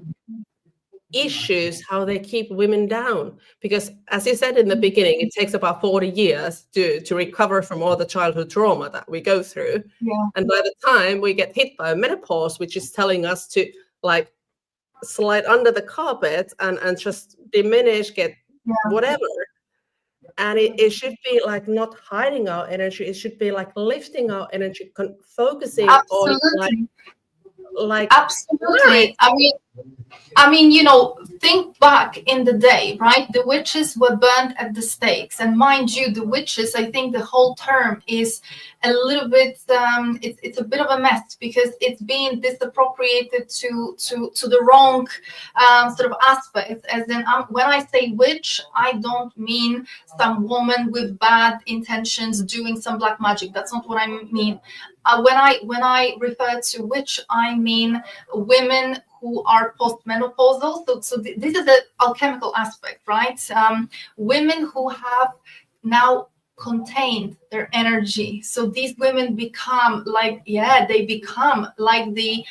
issues, how they keep women down, because as you said in the beginning, it takes about 40 years to recover from all the childhood trauma that we go through. And by the time we get hit by menopause, which is telling us to like slide under the carpet and just diminish, get whatever, and it should be like not hiding our energy, it should be like lifting our energy, focusing on like absolutely. I mean, you know, think back in the day, right? The witches were burnt at the stakes. And mind you, the witches, I think the whole term is a little bit, it's a bit of a mess, because it's being disappropriated to the wrong sort of aspect. As in, when I say witch, I don't mean some woman with bad intentions doing some black magic. That's not what I mean. When I refer to witch, I mean women who are postmenopausal. So this is the alchemical aspect, right? Women who have now contained their energy. So these women become like, they become like the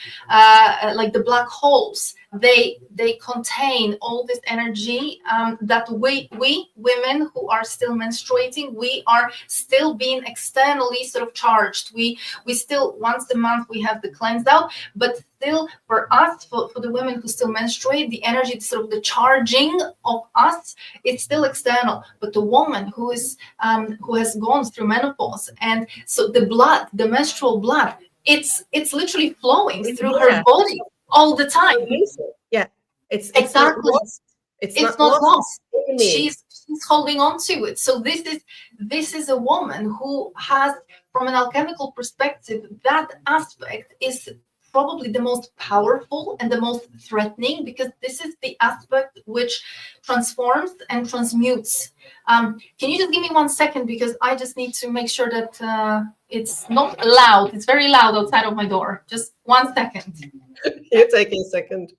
black holes. They contain all this energy that we women who are still menstruating, we are still being externally sort of charged. We still, once a month we have the cleanse out, but still for us, for the women who still menstruate, the energy, sort of the charging of us, it's still external. But the woman who is who has gone through menopause, and so the blood, the menstrual blood, it's literally flowing through her body all the time. It's exactly not lost. It's not lost. She's holding on to it. So this is a woman who has, from an alchemical perspective, that aspect is probably the most powerful and the most threatening, because this is the aspect which transforms and transmutes. Can you just give me 1 second, because I just need to make sure that it's not loud. It's very loud outside of my door. Just 1 second. You take a second.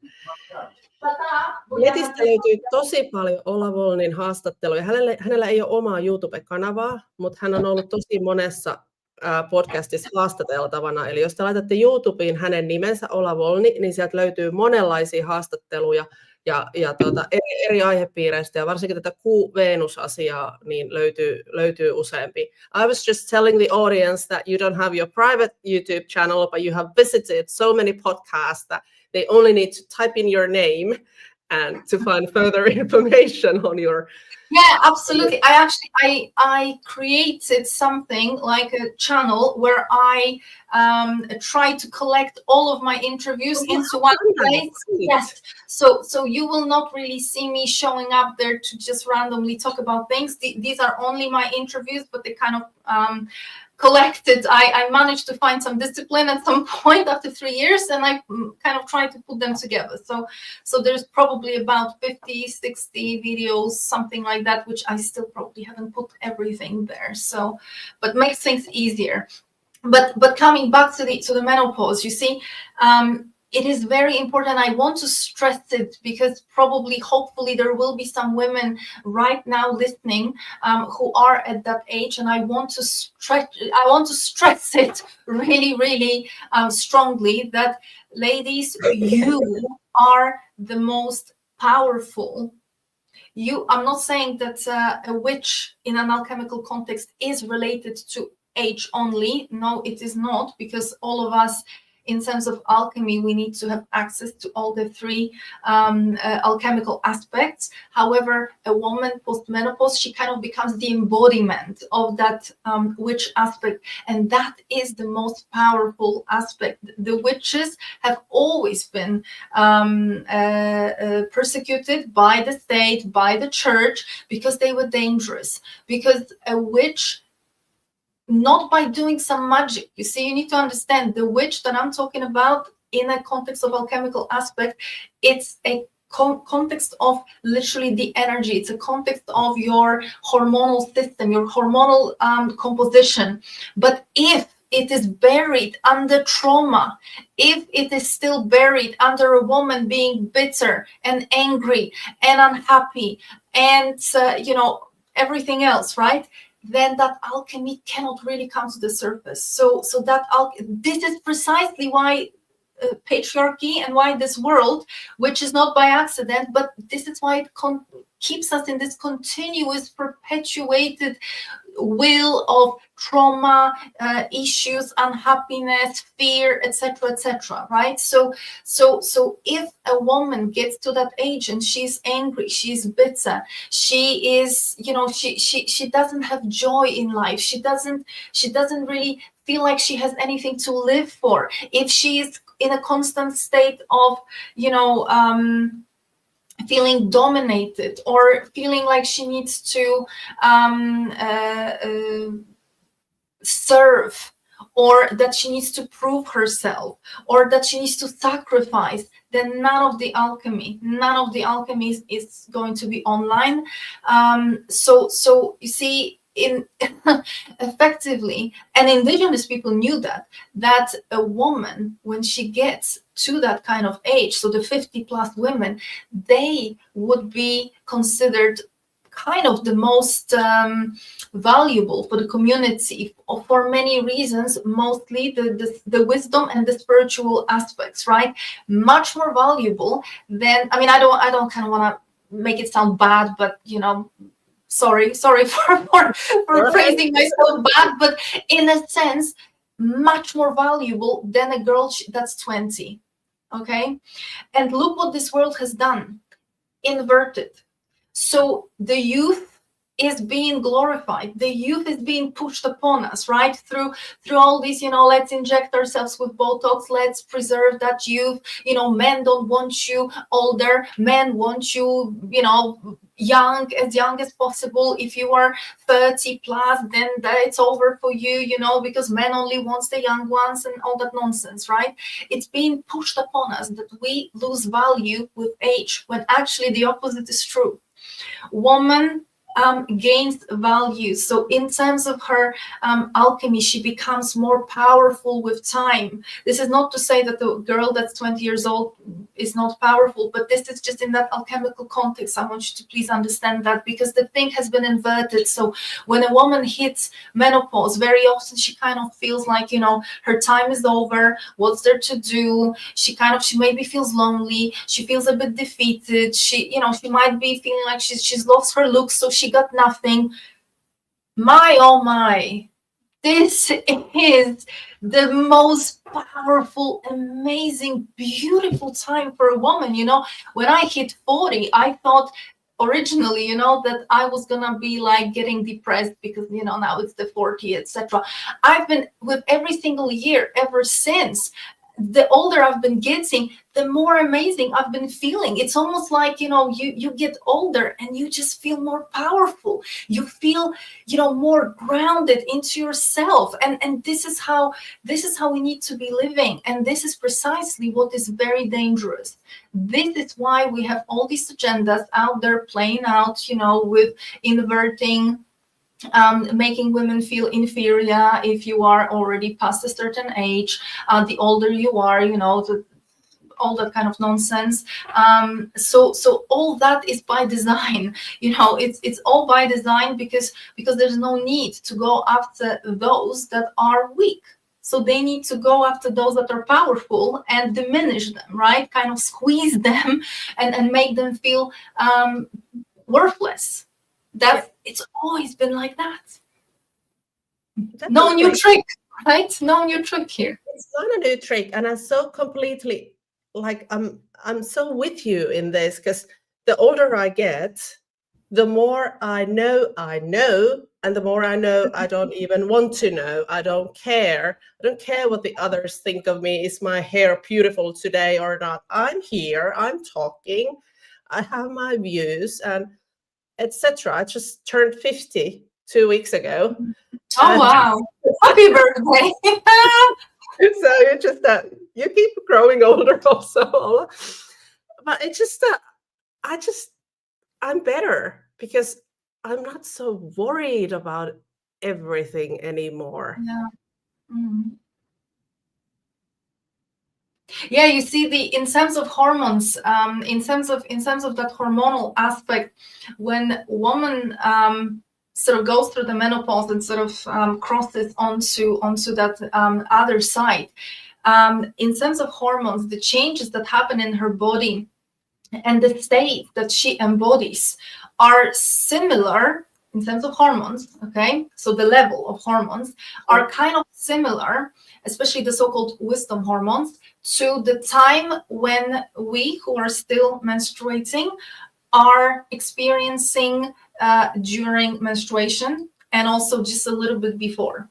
Netistä löytyy tosi paljon Ola Wolnyn haastatteluja. Hänellä ei ole omaa YouTube-kanavaa, mutta hän on ollut tosi monessa podcastissa haastateltavana. Eli jos te laitatte YouTubeen hänen nimensä Ola Wolny, niin sieltä löytyy monenlaisia haastatteluja ja eri aihepiireistä, ja varsinkin tätä Kuu-Venus-asiaa niin löytyy useampi. I was just telling the audience that you don't have your private YouTube channel, but you have visited so many podcasts that they only need to type in your name and to find further information on your... Yeah, absolutely. I created something like a channel where I try to collect all of my interviews into one place. Yes. So you will not really see me showing up there to just randomly talk about things. These are only my interviews, but they kind of collected. I managed to find some discipline at some point after 3 years, and I kind of tried to put them together. So there's probably about 50, 60 videos, something like that, which I still probably haven't put everything there. So, but makes things easier. But coming back to the menopause, you see, it is very important. I want to stress it, because probably, hopefully, there will be some women right now listening who are at that age, and I want to stress it really, really strongly, that ladies, you are the most powerful. I'm not saying that a witch in an alchemical context is related to age only. No, it is not, because all of us, in terms of alchemy, we need to have access to all the three alchemical aspects. However, a woman post-menopause, she kind of becomes the embodiment of that witch aspect, and that is the most powerful aspect. The witches have always been persecuted by the state, by the church, because they were dangerous. Because a witch, not by doing some magic. You see, you need to understand, the witch that I'm talking about in a context of alchemical aspect, it's a context of literally the energy. It's a context of your hormonal system, your hormonal composition. But if it is buried under trauma, if it is still buried under a woman being bitter and angry and unhappy and, everything else, right? Then that alchemy cannot really come to the surface. So that this is precisely why patriarchy and why this world, which is not by accident, but this is why it keeps us in this continuous perpetuated wheel of trauma, issues, unhappiness, fear, etc., right? So if a woman gets to that age and she's angry, she's bitter, she is, you know, she doesn't have joy in life, she doesn't really feel like she has anything to live for, if she is in a constant state of, you know, feeling dominated, or feeling like she needs to serve, or that she needs to prove herself, or that she needs to sacrifice, then none of the alchemy is going to be online. So you see, in effectively, and indigenous people knew that a woman, when she gets to that kind of age, so the 50+ women, they would be considered kind of the most valuable for the community, for many reasons, mostly the wisdom and the spiritual aspects, right? Much more valuable than, I mean, I don't kind of want to make it sound bad, but you know, sorry for phrasing myself bad, but in a sense, much more valuable than a girl that's 20. Okay, and look what this world has done, inverted. So the youth is being glorified, the youth is being pushed upon us, right, through all these, you know, let's inject ourselves with Botox, let's preserve that youth, you know, men don't want you older, men want you, you know, young as possible. If you are 30+, then it's over for you, you know, because men only wants the young ones and all that nonsense, right? It's being pushed upon us that we lose value with age, when actually the opposite is true. Woman gains value. So in terms of her alchemy, she becomes more powerful with time. This is not to say that the girl that's 20 years old is not powerful, but this is just in that alchemical context. I want you to please understand that, because the thing has been inverted. So when a woman hits menopause, very often she kind of feels like, you know, her time is over. What's there to do? She maybe feels lonely. She feels a bit defeated. She might be feeling like she's lost her looks, so she got nothing. My oh my, this is the most powerful, amazing, beautiful time for a woman. You know, when I hit 40, I thought originally, you know, that I was gonna be like getting depressed because, you know, now it's the 40, etc. I've been, with every single year ever since, the older I've been getting, the more amazing I've been feeling. It's almost like, you know, you get older and you just feel more powerful. You feel, you know, more grounded into yourself. And this is how we need to be living. And this is precisely what is very dangerous. This is why we have all these agendas out there playing out, you know, with inverting, making women feel inferior if you are already past a certain age. The older you are, you know, all that kind of nonsense. So all that is by design. You know, it's all by design, because there's no need to go after those that are weak. So they need to go after those that are powerful and diminish them, right? Kind of squeeze them and make them feel worthless. It's always been like that. No new trick, right? No new trick here. It's not a new trick, and I'm so completely, like, I'm so with you in this, because the older I get, the more I know, and the more I know, I don't even want to know. I don't care. I don't care what the others think of me. Is my hair beautiful today or not? I'm here. I'm talking. I have my views, and etc. I just turned 50 2 weeks ago. Oh, wow. Happy birthday. So it's just that you keep growing older also. But it's just that I'm better, because I'm not so worried about everything anymore. Yeah. Mm-hmm. Yeah, you see, in terms of hormones, in terms of that hormonal aspect, when woman sort of goes through the menopause and sort of crosses onto that other side, in terms of hormones, the changes that happen in her body and the state that she embodies are similar in terms of hormones, okay? So the level of hormones are kind of similar, especially the so-called wisdom hormones, to the time when we who are still menstruating are experiencing during menstruation, and also just a little bit before,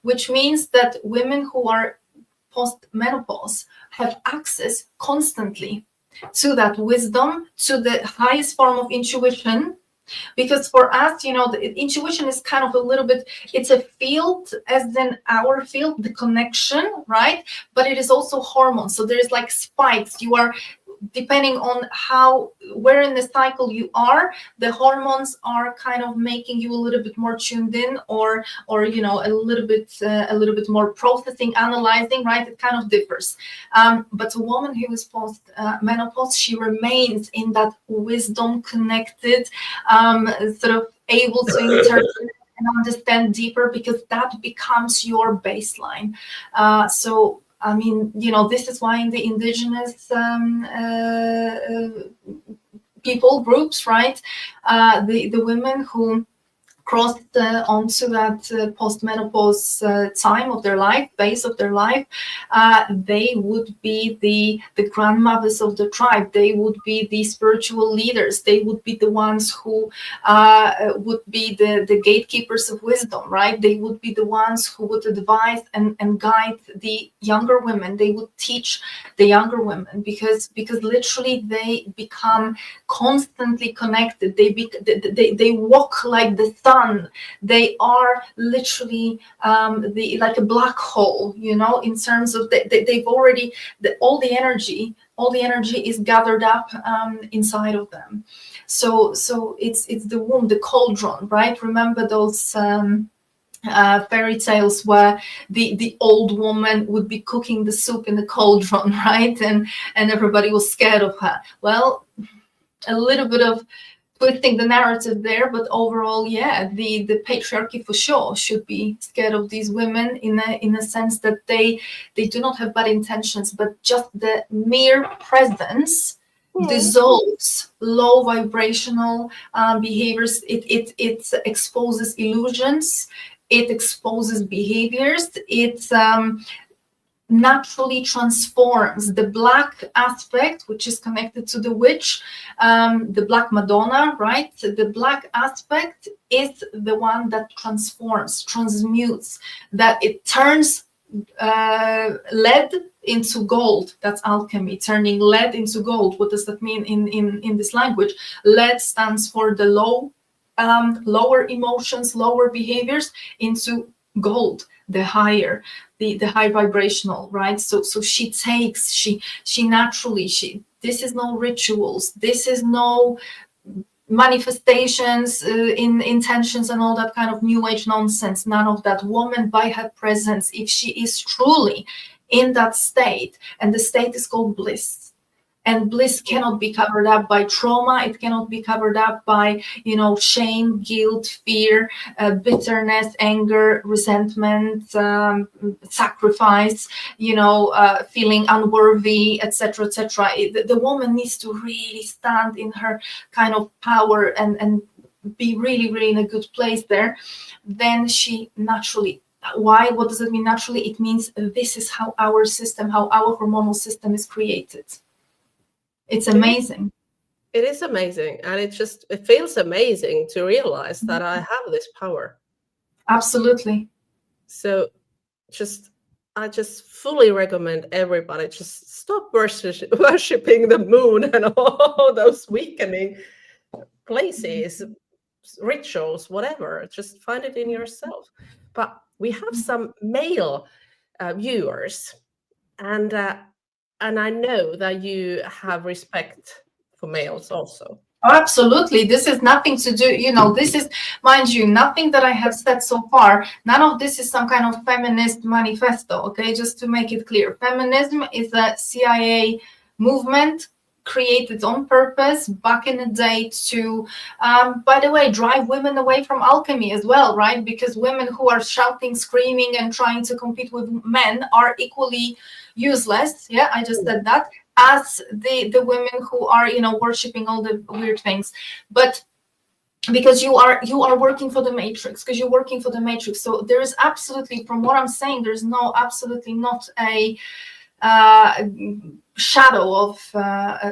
which means that women who are post-menopause have access constantly to that wisdom, to the highest form of intuition. Because for us, you know, the intuition is kind of a little bit, it's a field, as in our field, the connection, right? But it is also hormones. So there's like spikes. You are, depending on where in the cycle you are, the hormones are kind of making you a little bit more tuned in, or you know, a little bit more processing, analyzing, right? It kind of differs. But a woman who is post menopause, she remains in that wisdom connected, sort of able to interpret and understand deeper, because that becomes your baseline. So I mean, you know, this is why in the indigenous people groups, right, the women who crossed onto that post-menopause time of their life, phase of their life, they would be the grandmothers of the tribe. They would be the spiritual leaders. They would be the ones who would be the gatekeepers of wisdom, right? They would be the ones who would advise and guide the younger women. They would teach the younger women, because literally they become constantly connected. They walk like the sun. They are literally like a black hole, you know, in terms of they've already, all the energy is gathered up inside of them. So it's the womb, the cauldron, right? Remember those fairy tales where the old woman would be cooking the soup in the cauldron, right? And everybody was scared of her. Well, a little bit of twisting the narrative there, but overall, yeah, the patriarchy for sure should be scared of these women, in a sense that they do not have bad intentions, but just the mere presence dissolves low vibrational behaviors. It exposes illusions, it exposes behaviors, it naturally transforms the black aspect, which is connected to the witch, the black Madonna, right? The black aspect is the one that transforms, transmutes, that it turns lead into gold. That's alchemy, turning lead into gold. What does that mean in this language? Lead stands for the lower emotions, lower behaviors, into gold, the higher, the high vibrational, right? So she takes, she naturally, this is no rituals, this is no manifestations in intentions and all that kind of new age nonsense. None of that. Woman, by her presence, if she is truly in that state, and the state is called bliss, and bliss cannot be covered up by trauma. It cannot be covered up by, you know, shame, guilt, fear, bitterness, anger, resentment, sacrifice, you know, feeling unworthy, etc., etc. The woman needs to really stand in her kind of power and be really, really in a good place there. Then she naturally. Why? What does it mean naturally? It means this is how our system, how our hormonal system is created. It's amazing. It is amazing. And it feels amazing to realize that I have this power. Absolutely. So I just fully recommend everybody just stop worshiping the moon and all those weakening places, rituals, whatever. Just find it in yourself. But we have some male viewers, and I know that you have respect for males also. Oh, absolutely. This is nothing to do, you know, this is, mind you, nothing that I have said so far. None of this is some kind of feminist manifesto, okay? Just to make it clear. Feminism is a CIA movement created on purpose back in the day to, by the way, drive women away from alchemy as well, right? Because women who are shouting, screaming, and trying to compete with men are equally useless. Yeah, I just said that, as the women who are, you know, worshiping all the weird things. But because you are working for the matrix, because you're working for the matrix. So there is absolutely, from what I'm saying, there's no, absolutely not a shadow of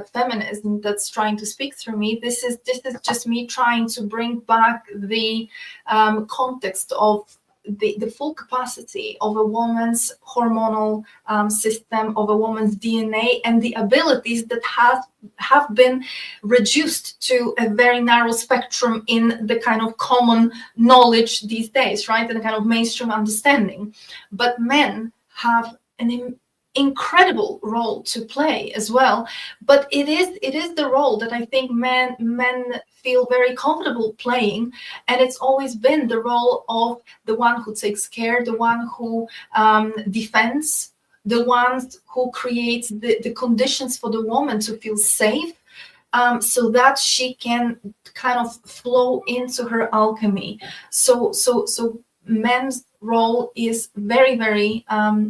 feminism that's trying to speak through me. This is just me trying to bring back the context of the full capacity of a woman's hormonal system, of a woman's DNA, and the abilities that have been reduced to a very narrow spectrum in the kind of common knowledge these days, right? And the kind of mainstream understanding. But men have an incredible role to play as well. But it is the role that I think men feel very comfortable playing, and it's always been the role of the one who takes care, the one who defends, the one who creates the conditions for the woman to feel safe, so that she can kind of flow into her alchemy. So men's role is very, very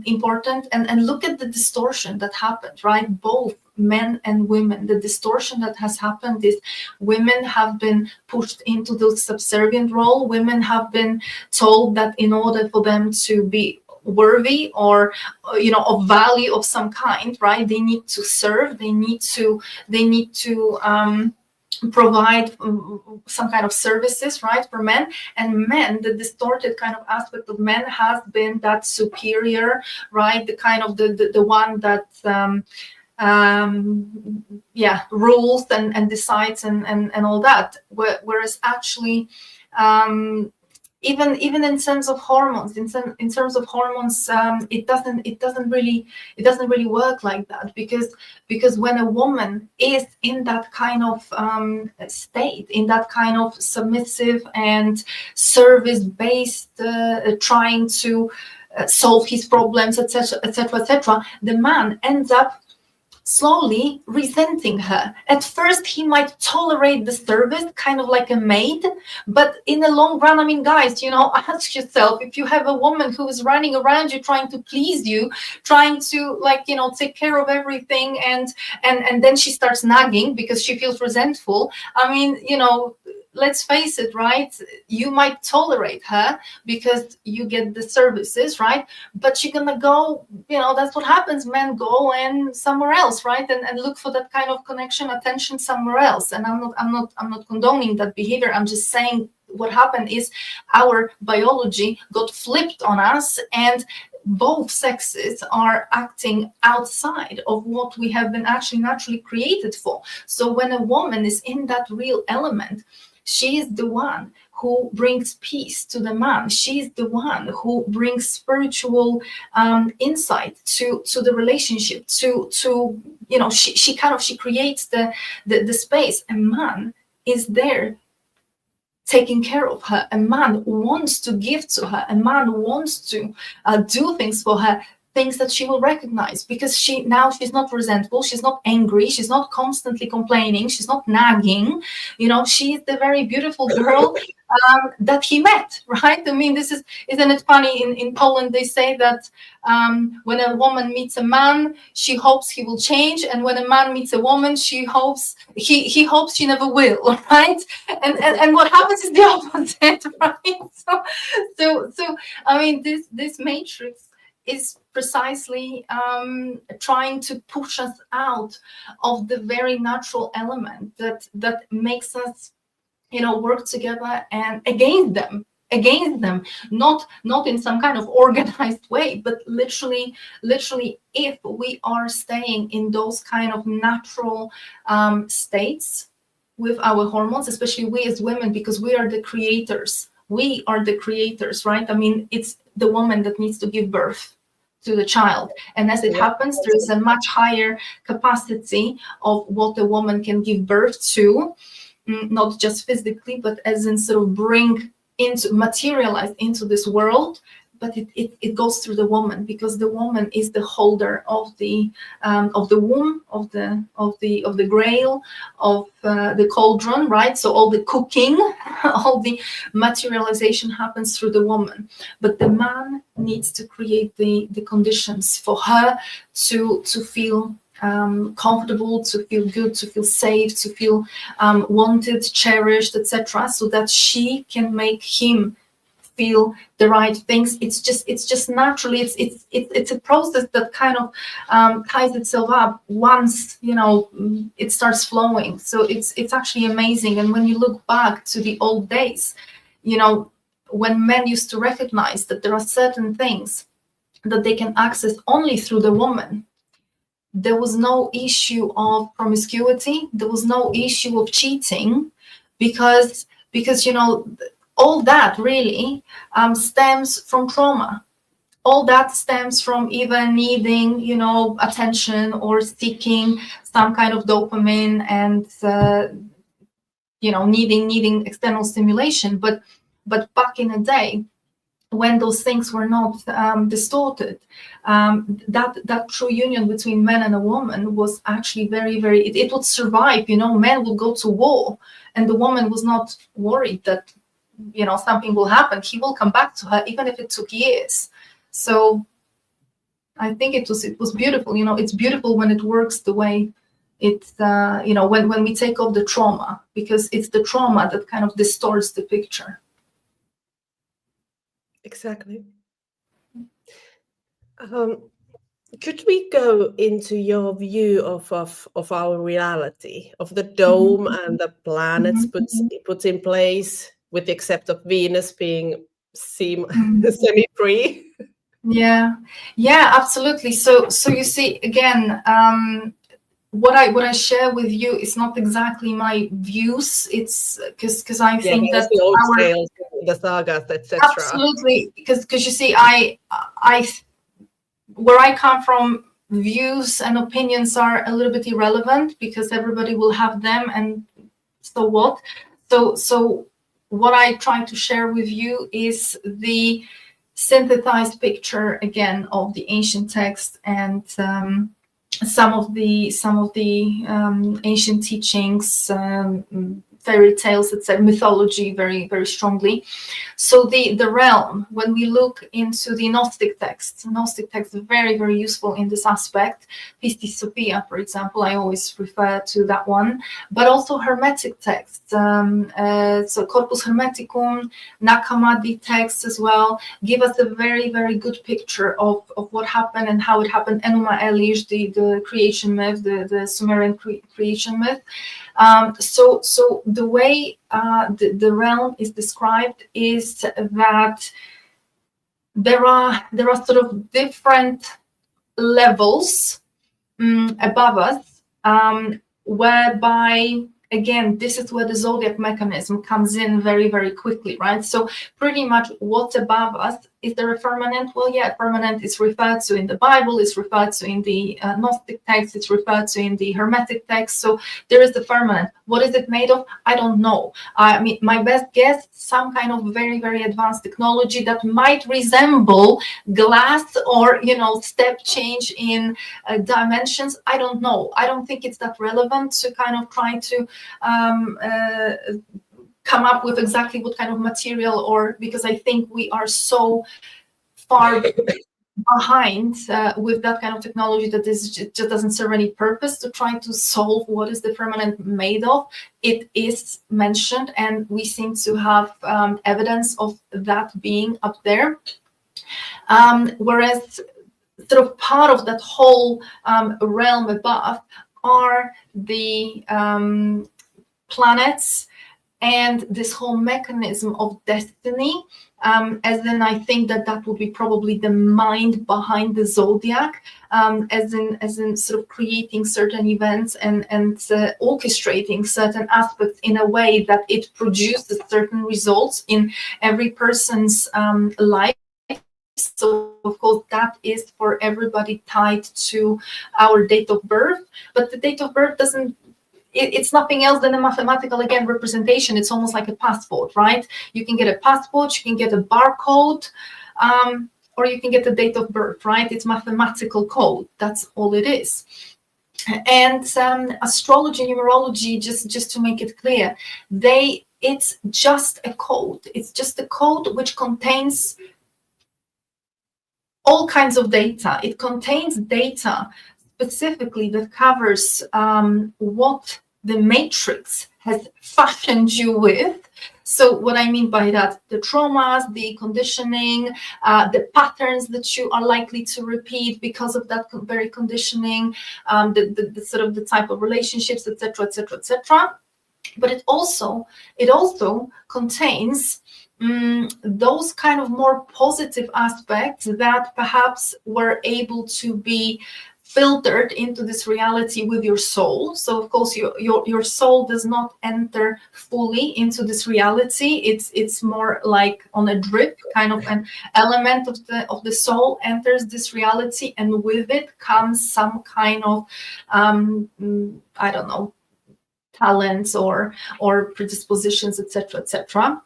important. And look at the distortion that happened, right? Both men and women. The distortion that has happened is women have been pushed into the subservient role. Women have been told that in order for them to be worthy or, you know, of value of some kind, right, they need to serve, they need to provide some kind of services, right, for men. And men, the distorted kind of aspect of men has been that superior, right, the kind of the one that rules and decides and all that, whereas actually even in terms of hormones, it doesn't really work like that, because when a woman is in that kind of state, in that kind of submissive and service-based, trying to solve his problems, etc., etc., etc., the man ends up slowly resenting her. At first, he might tolerate the service, kind of like a maid, but in the long run, I mean, guys, you know, ask yourself, if you have a woman who is running around you, trying to please you, trying to, like, you know, take care of everything, and then she starts nagging because she feels resentful. I mean, you know, let's face it, right? You might tolerate her because you get the services, right? But you're gonna go, you know, that's what happens. Men go and somewhere else, right? And look for that kind of connection, attention somewhere else. And I'm not condoning that behavior. I'm just saying what happened is our biology got flipped on us, and both sexes are acting outside of what we have been actually naturally created for. So when a woman is in that real element, she is the one who brings peace to the man. She's the one who brings spiritual insight to the relationship. To you know, she creates the space. A man is there taking care of her. A man wants to give to her. A man wants to do things for her, things that she will recognize, because she's not resentful, she's not angry, she's not constantly complaining, she's not nagging. You know, she's the very beautiful girl that he met, right? I mean, isn't it funny? In Poland, they say that when a woman meets a man, she hopes he will change, and when a man meets a woman, he hopes she never will, right? And what happens is the opposite, right? So I mean, this matrix is precisely trying to push us out of the very natural element that makes us, you know, work together and against them, not in some kind of organized way, but literally, if we are staying in those kind of natural states with our hormones, especially we as women, because we are the creators. We are the creators, right? I mean, it's the woman that needs to give birth to the child. And as it happens, there is a much higher capacity of what a woman can give birth to, not just physically, but as in sort of materialize into this world. it goes through the woman, because the woman is the holder of the womb, of the grail, of the cauldron, right? So all the cooking, all the materialization happens through the woman, but the man needs to create the conditions for her to feel comfortable, to feel good, to feel safe, to feel wanted, cherished, etc., so that she can make him feel the right things. It's just naturally, it's a process that kind of ties itself up once, you know, it starts flowing. So it's actually amazing. And when you look back to the old days, you know, when men used to recognize that there are certain things that they can access only through the woman, there was no issue of promiscuity, there was no issue of cheating, because you know, all that really stems from trauma. All that stems from even needing, you know, attention or seeking some kind of dopamine and you know, needing external stimulation. But back in the day, when those things were not distorted, that true union between man and a woman was actually very, very, it would survive. You know, men would go to war and the woman was not worried that, you know, something will happen. He will come back to her, even if it took years. So I think it was beautiful. You know, it's beautiful when it works the way it's, you know, when we take off the trauma, because it's the trauma that kind of distorts the picture. Exactly. Could we go into your view of our reality, of the dome and the planets put in place, with the except of Venus being semi-free? Yeah, absolutely. So you see, again, what I share with you is not exactly my views. It's because I think that the old tales, the sagas, etc. Absolutely, because you see, I where I come from, views and opinions are a little bit irrelevant, because everybody will have them, and so what? So what I try to share with you is the synthesized picture, again, of the ancient text and some of the ancient teachings, fairy tales, etc., mythology, very, very strongly. So the realm, when we look into the Gnostic texts are very, very useful in this aspect. Pistis Sophia, for example, I always refer to that one, but also Hermetic texts. So Corpus Hermeticum, Nag Hammadi texts as well, give us a very, very good picture of what happened and how it happened. Enuma Elish, the creation myth, the Sumerian creation myth. So the way the realm is described is that there are sort of different levels above us, whereby, again, this is where the zodiac mechanism comes in very, very quickly, right? So pretty much what's above us, is there a firmament? Well, yeah, firmament is referred to in the Bible, it's referred to in the Gnostic text, it's referred to in the Hermetic text. So there is the firmament. What is it made of? I don't know. I mean, my best guess, some kind of very, very advanced technology that might resemble glass, or, you know, step change in dimensions. I don't know. I don't think it's that relevant to kind of try to come up with exactly what kind of material, or because I think we are so far behind with that kind of technology that this just doesn't serve any purpose to try to solve what is the firmament made of. It is mentioned, and we seem to have evidence of that being up there. Whereas sort of part of that whole realm above are the planets and this whole mechanism of destiny, as in, I think that would be probably the mind behind the zodiac, as in sort of creating certain events and orchestrating certain aspects in a way that it produces certain results in every person's life. So of course that is for everybody tied to our date of birth, but the date of birth doesn't, it's nothing else than a mathematical, again, representation. It's almost like a passport, right? You can get a passport, you can get a barcode, or you can get the date of birth, right? It's mathematical code. That's all it is. And astrology, numerology, just to make it clear, it's just a code. It's just a code which contains all kinds of data. It contains data specifically that covers what the matrix has fashioned you with. So what I mean by that, the traumas, the conditioning, the patterns that you are likely to repeat because of that very conditioning, the sort of the type of relationships, etc., etc., etc. But it also contains those kind of more positive aspects that perhaps were able to be filtered into this reality with your soul. So of course your soul does not enter fully into this reality. It's more like on a drip, kind of an element of the soul enters this reality, and with it comes some kind of I don't know, talents or predispositions, etc., etc.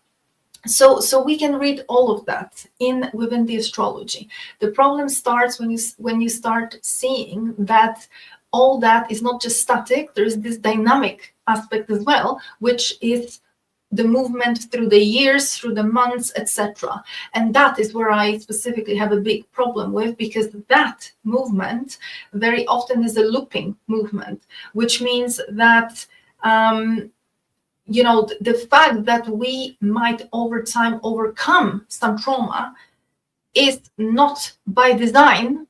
So we can read all of that within the astrology. The problem starts when you start seeing that all that is not just static. There is this dynamic aspect as well, which is the movement through the years, through the months, etc. And that is where I specifically have a big problem with, because that movement very often is a looping movement, which means that the fact that we might over time overcome some trauma is not by design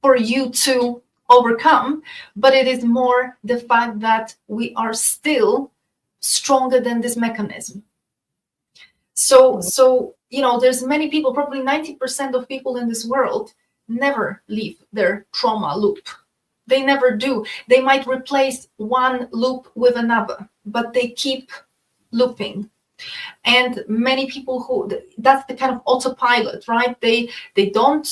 for you to overcome, but it is more the fact that we are still stronger than this mechanism. So there's many people, probably 90% of people in this world never leave their trauma loop. They never do. They might replace one loop with another, but they keep looping. And many people that's the kind of autopilot, right? They don't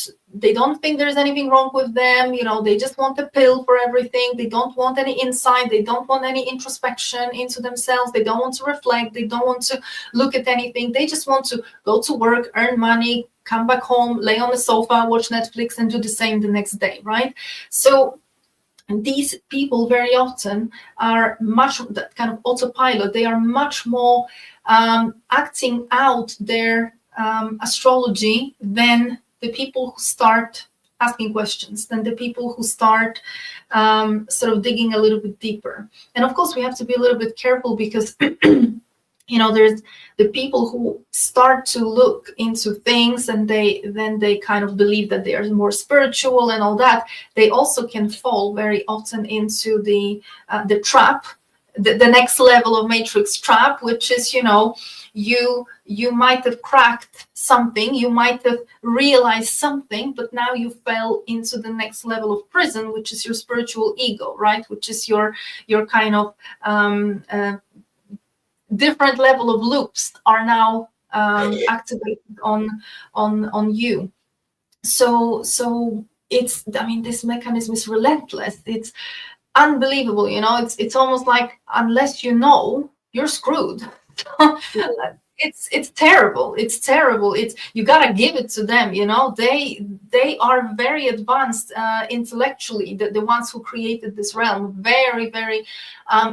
think there's anything wrong with them. They just want a pill for everything. They don't want any insight. They don't want any introspection into themselves. They don't want to reflect. They don't want to look at anything. They just want to go to work, earn money, come back home, lay on the sofa, watch Netflix, and do the same the next day, right? So these people very often are that kind of autopilot. They are much more acting out their astrology than the people who start asking questions, than the people who start sort of digging a little bit deeper. And of course, we have to be a little bit careful, because there's the people who start to look into things and they kind of believe that they are more spiritual and all that. They also can fall very often into the trap, the next level of matrix trap, which is, you might have cracked something, you might have realized something, but now you fell into the next level of prison, which is your spiritual ego, right? Which is your kind of different level of loops are now activated on you. So it's, this mechanism is relentless. It's unbelievable. It's almost like, unless you know, you're screwed. It's terrible. It's terrible. You gotta give it to them. They are very advanced intellectually. The ones who created this realm, very, very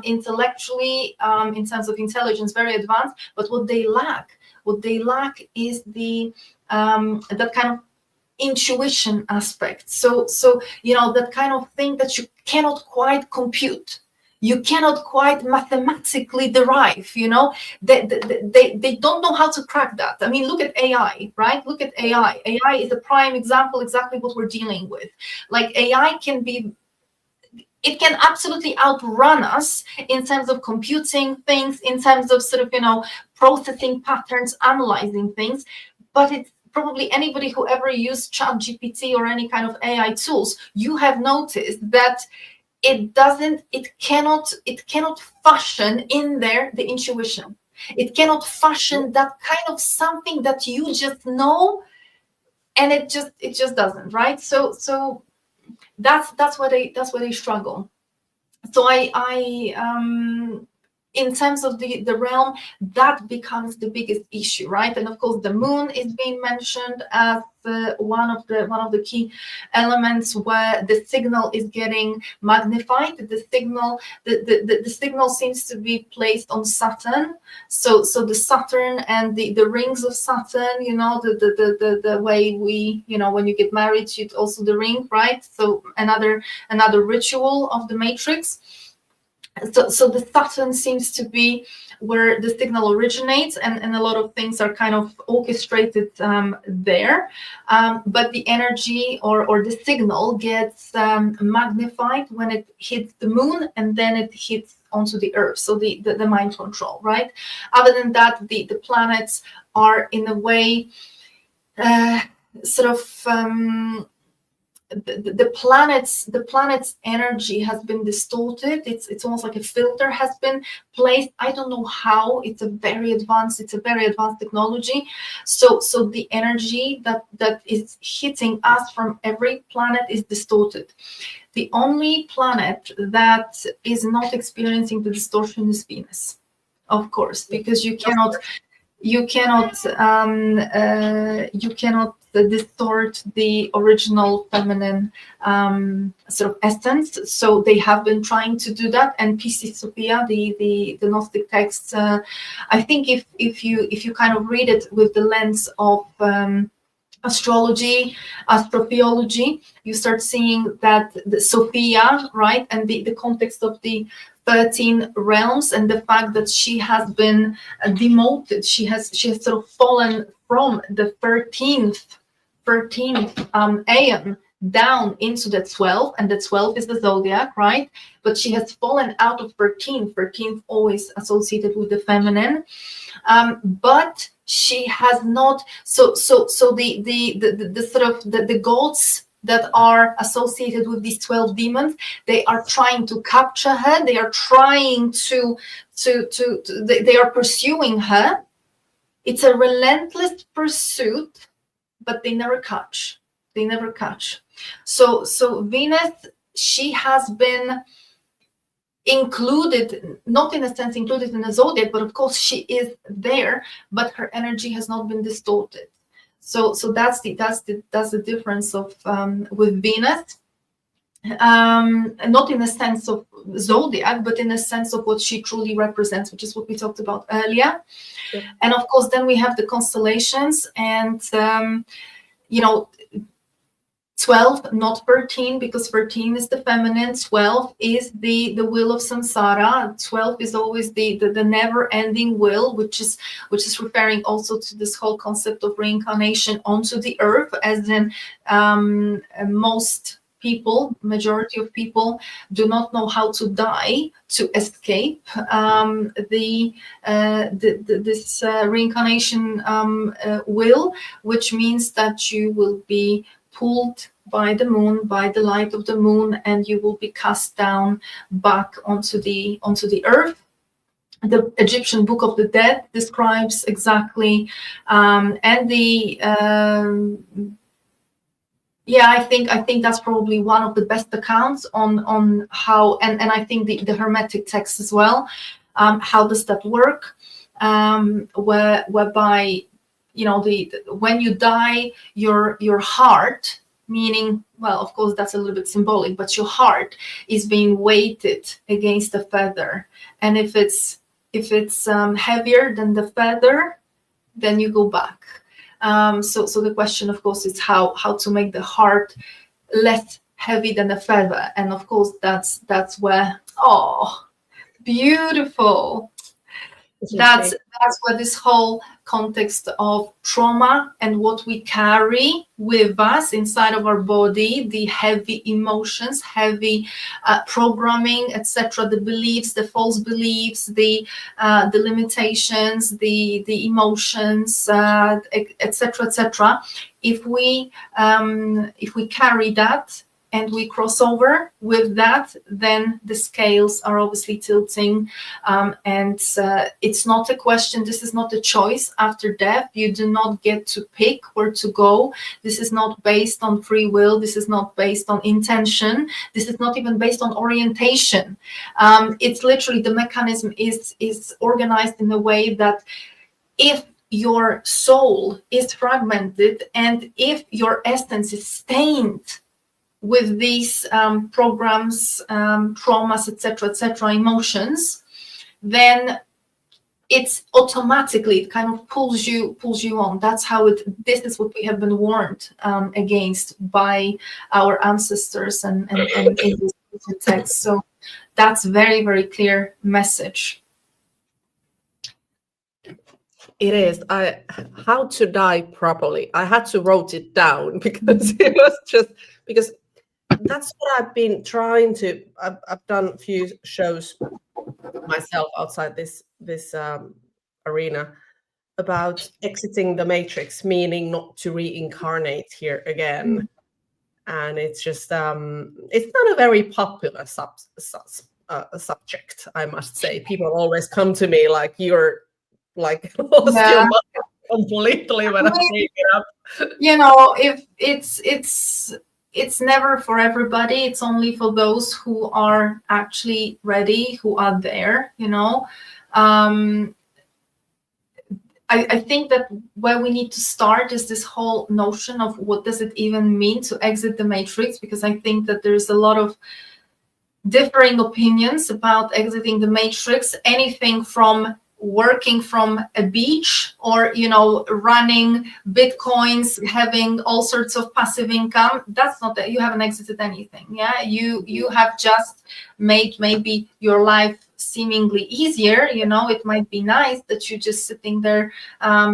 intellectually, in terms of intelligence, very advanced. But what they lack is the that kind of intuition aspect. So that kind of thing that you cannot quite compute. You cannot quite mathematically derive, they don't know how to crack that. Look at AI, right? Look at AI. AI is a prime example, exactly what we're dealing with. Like, AI it can absolutely outrun us in terms of computing things, in terms of sort of, processing patterns, analyzing things. But it's probably anybody who ever used ChatGPT or any kind of AI tools, you have noticed that it cannot fashion in there the intuition. It cannot fashion that kind of something that you just know, and it just doesn't, right? So that's where they struggle. So in terms of the realm, that becomes the biggest issue, right? And of course, the moon is being mentioned as one of the key elements where the signal is getting magnified. The signal seems to be placed on Saturn. So the Saturn and the rings of Saturn, you know, the way we, you know, when you get married, you also the ring, right? So another ritual of the matrix. So the Saturn seems to be where the signal originates, and a lot of things are kind of orchestrated there. But the energy or the signal gets magnified when it hits the moon, and then it hits onto the earth. So the mind control, right? Other than that, the planets are in a way sort of the planet's energy has been distorted. It's almost like a filter has been placed. I don't know how. It's a very advanced technology. So the energy that is hitting us from every planet is distorted. The only planet that is not experiencing the distortion is Venus, of course, because you cannot distort the original feminine sort of essence. So they have been trying to do that. And PC Sophia, the Gnostic texts, I think if you kind of read it with the lens of astrology, astrotheology, you start seeing that the Sophia, right, and the context of the 13 realms, and the fact that she has been demoted, she has sort of fallen from the 13th aeon down into the 12th, and the 12th is the zodiac, right? But she has fallen out of 13th always associated with the feminine, but she has not. So the sort of the gods that are associated with these 12 demons, they are trying to capture her. They are trying they are pursuing her. It's a relentless pursuit, but they never catch. So Venus, she has been included, not in a sense included in the zodiac, but of course she is there, but her energy has not been distorted. So that's the difference of with Venus, not in a sense of zodiac, but in a sense of what she truly represents, which is what we talked about earlier. Yeah. And of course, then we have the constellations, and 12, not 13, because 13 is the feminine. 12 is the wheel of samsara. 12 is always the never-ending will, which is referring also to this whole concept of reincarnation onto the earth, as in majority of people do not know how to die to escape this reincarnation will, which means that you will be pulled by the moon, by the light of the moon, and you will be cast down back onto the earth. The Egyptian Book of the Dead describes exactly, and the I think that's probably one of the best accounts on how, and I think the Hermetic text as well. How does that work? Whereby, when you die, your heart, meaning, well, of course that's a little bit symbolic, but your heart is being weighted against a feather, and if it's heavier than the feather, then you go back. So the question, of course, is how to make the heart less heavy than a feather, and of course that's where, oh, beautiful. That's where this whole context of trauma and what we carry with us inside of our body, the heavy emotions, heavy programming, etc., the beliefs, the false beliefs, the limitations, the emotions, etc., etc. If we carry that, and we cross over with that, then the scales are obviously tilting. And it's not a question, this is not a choice after death. You do not get to pick where to go. This is not based on free will. This is not based on intention. This is not even based on orientation. It's literally, the mechanism is organized in a way that if your soul is fragmented and if your essence is stained with these programs, traumas, etc., emotions, then it's automatically, it kind of pulls you on. That's how this is what we have been warned against by our ancestors and in this text. So that's very, very clear message. It is. How to die properly. I had to wrote it down because it was just because that's what I've been trying to. I've done a few shows myself outside this arena about exiting the matrix, meaning not to reincarnate here again. And it's just it's not a very popular subject, I must say. People always come to me like, you're like lost your mind completely when I take it up. You know, if it's never for everybody. It's only for those who are actually ready, who are there, you know. I think that where we need to start is this whole notion of what does it even mean to exit the matrix, because I think that there's a lot of differing opinions about exiting the matrix. Anything from working from a beach, or, you know, running bitcoins, having all sorts of passive income. That's not that you haven't exited anything. Yeah, you have just made maybe your life seemingly easier. You know, it might be nice that you're just sitting there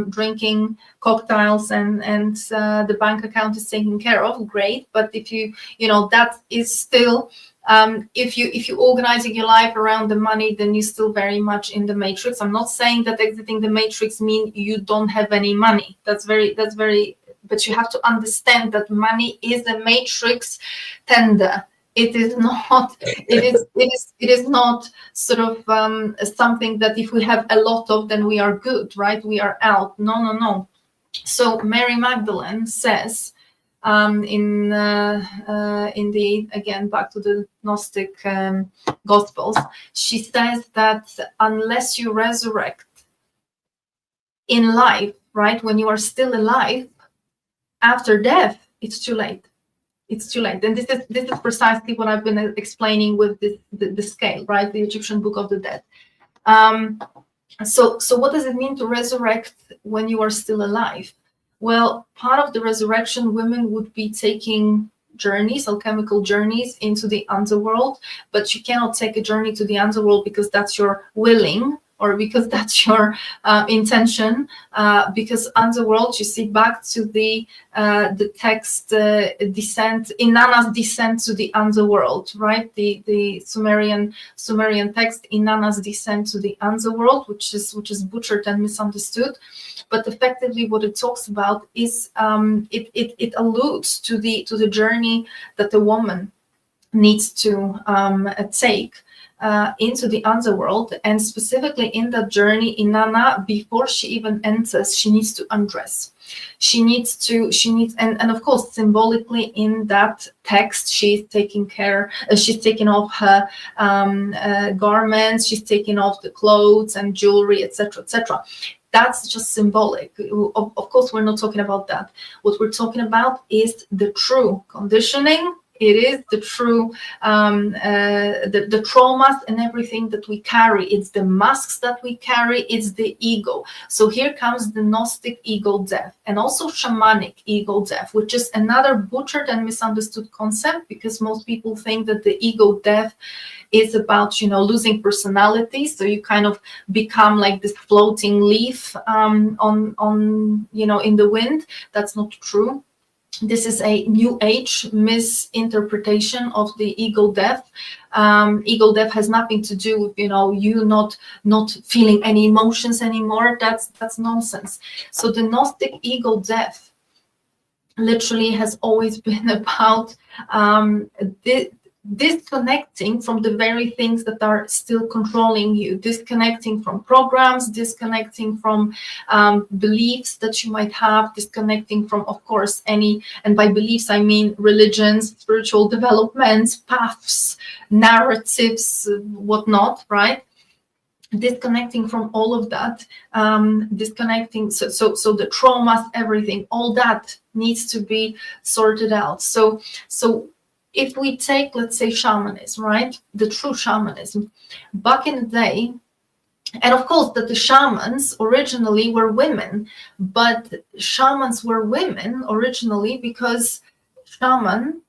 drinking cocktails and the bank account is taken care of. Great. But if you know, that is still if you organizing your life around the money, then you're still very much in the matrix. I'm not saying that exiting the matrix means you don't have any money. That's very, but you have to understand that money is a matrix tender. It is not. It is not sort of something that if we have a lot of, then we are good, right? We are out. No. So Mary Magdalene says, in the, again, back to the Gnostic Gospels, she says that unless you resurrect in life, right, when you are still alive, after death, it's too late. It's too late. And this is precisely what I've been explaining with the scale, right, the Egyptian Book of the Dead. So what does it mean to resurrect when you are still alive? Well, part of the resurrection, women would be taking journeys, alchemical journeys into the underworld, but you cannot take a journey to the underworld because that's your willing, or because that's your intention, because underworld, you see, back to the text, descent, Inanna's descent to the underworld, right? The Sumerian text, Inanna's descent to the underworld, which is butchered and misunderstood. But effectively, what it talks about is it alludes to the journey that a woman needs to take into the underworld, and specifically in that journey, Inanna, before she even enters, she needs to undress. She needs, and of course, symbolically in that text, she's taking off her garments, she's taking off the clothes and jewelry, etc., etc. That's just symbolic. Of course, we're not talking about that. What we're talking about is the true conditioning. It is the true, the traumas and everything that we carry. It's the masks that we carry. It's the ego. So here comes the Gnostic ego death, and also shamanic ego death, which is another butchered and misunderstood concept, because most people think that the ego death is about, you know, losing personality. So you kind of become like this floating leaf on you know, in the wind. That's not true. This is a new age misinterpretation of the ego death. Ego death has nothing to do with, you know, you not feeling any emotions anymore. That's nonsense. So the Gnostic ego death literally has always been about disconnecting from the very things that are still controlling you, disconnecting from programs, disconnecting from beliefs that you might have, disconnecting from, of course, any, and by beliefs I mean religions, spiritual developments, paths, narratives, whatnot, right? Disconnecting from all of that, disconnecting, so the traumas, everything, all that needs to be sorted out. So if we take, let's say, shamanism, right, the true shamanism back in the day, and of course that the shamans originally were women, but shamans were women originally because shaman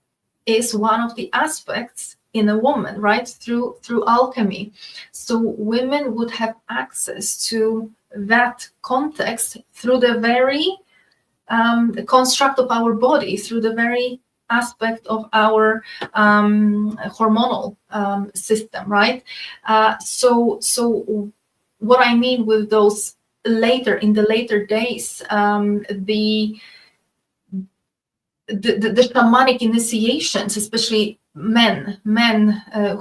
is one of the aspects in a woman, right, through alchemy. So women would have access to that context through the very construct of our body, through the very aspect of our hormonal system, right? So what I mean with those in the later days, the shamanic initiations, especially men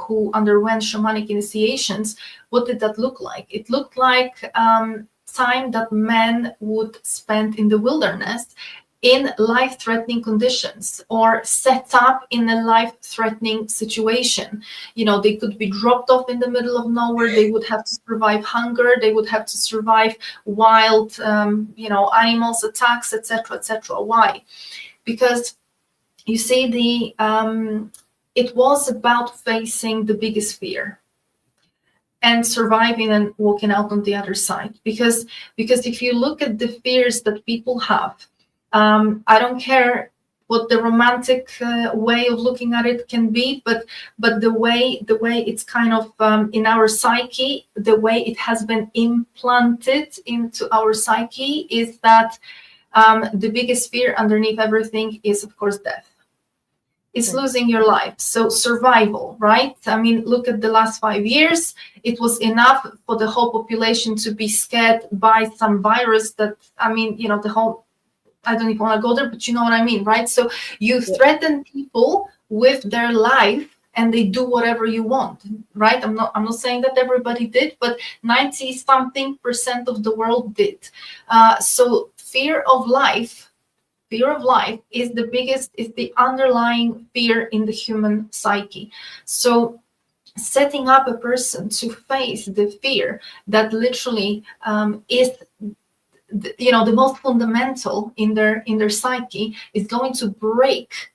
who underwent shamanic initiations, what did that look like? It looked like time that men would spend in the wilderness in life-threatening conditions, or set up in a life-threatening situation. You know, they could be dropped off in the middle of nowhere. They would have to survive hunger. They would have to survive wild, animals, attacks, etc., etc. Why? Because you see, it was about facing the biggest fear and surviving and walking out on the other side. Because if you look at the fears that people have, I don't care what the romantic way of looking at it can be, but the way it's kind of in our psyche, the way it has been implanted into our psyche is that the biggest fear underneath everything is, of course, death. It's losing your life. So survival, right? I mean, look at the last 5 years. It was enough for the whole population to be scared by some virus that, I mean, the whole, I don't even want to go there, but you know what I mean, right? So you threaten people with their life and they do whatever you want, right? I'm not saying that everybody did, but 90-something% of the world did. So fear of life is the underlying fear in the human psyche. So setting up a person to face the fear that literally is the most fundamental in their psyche is going to break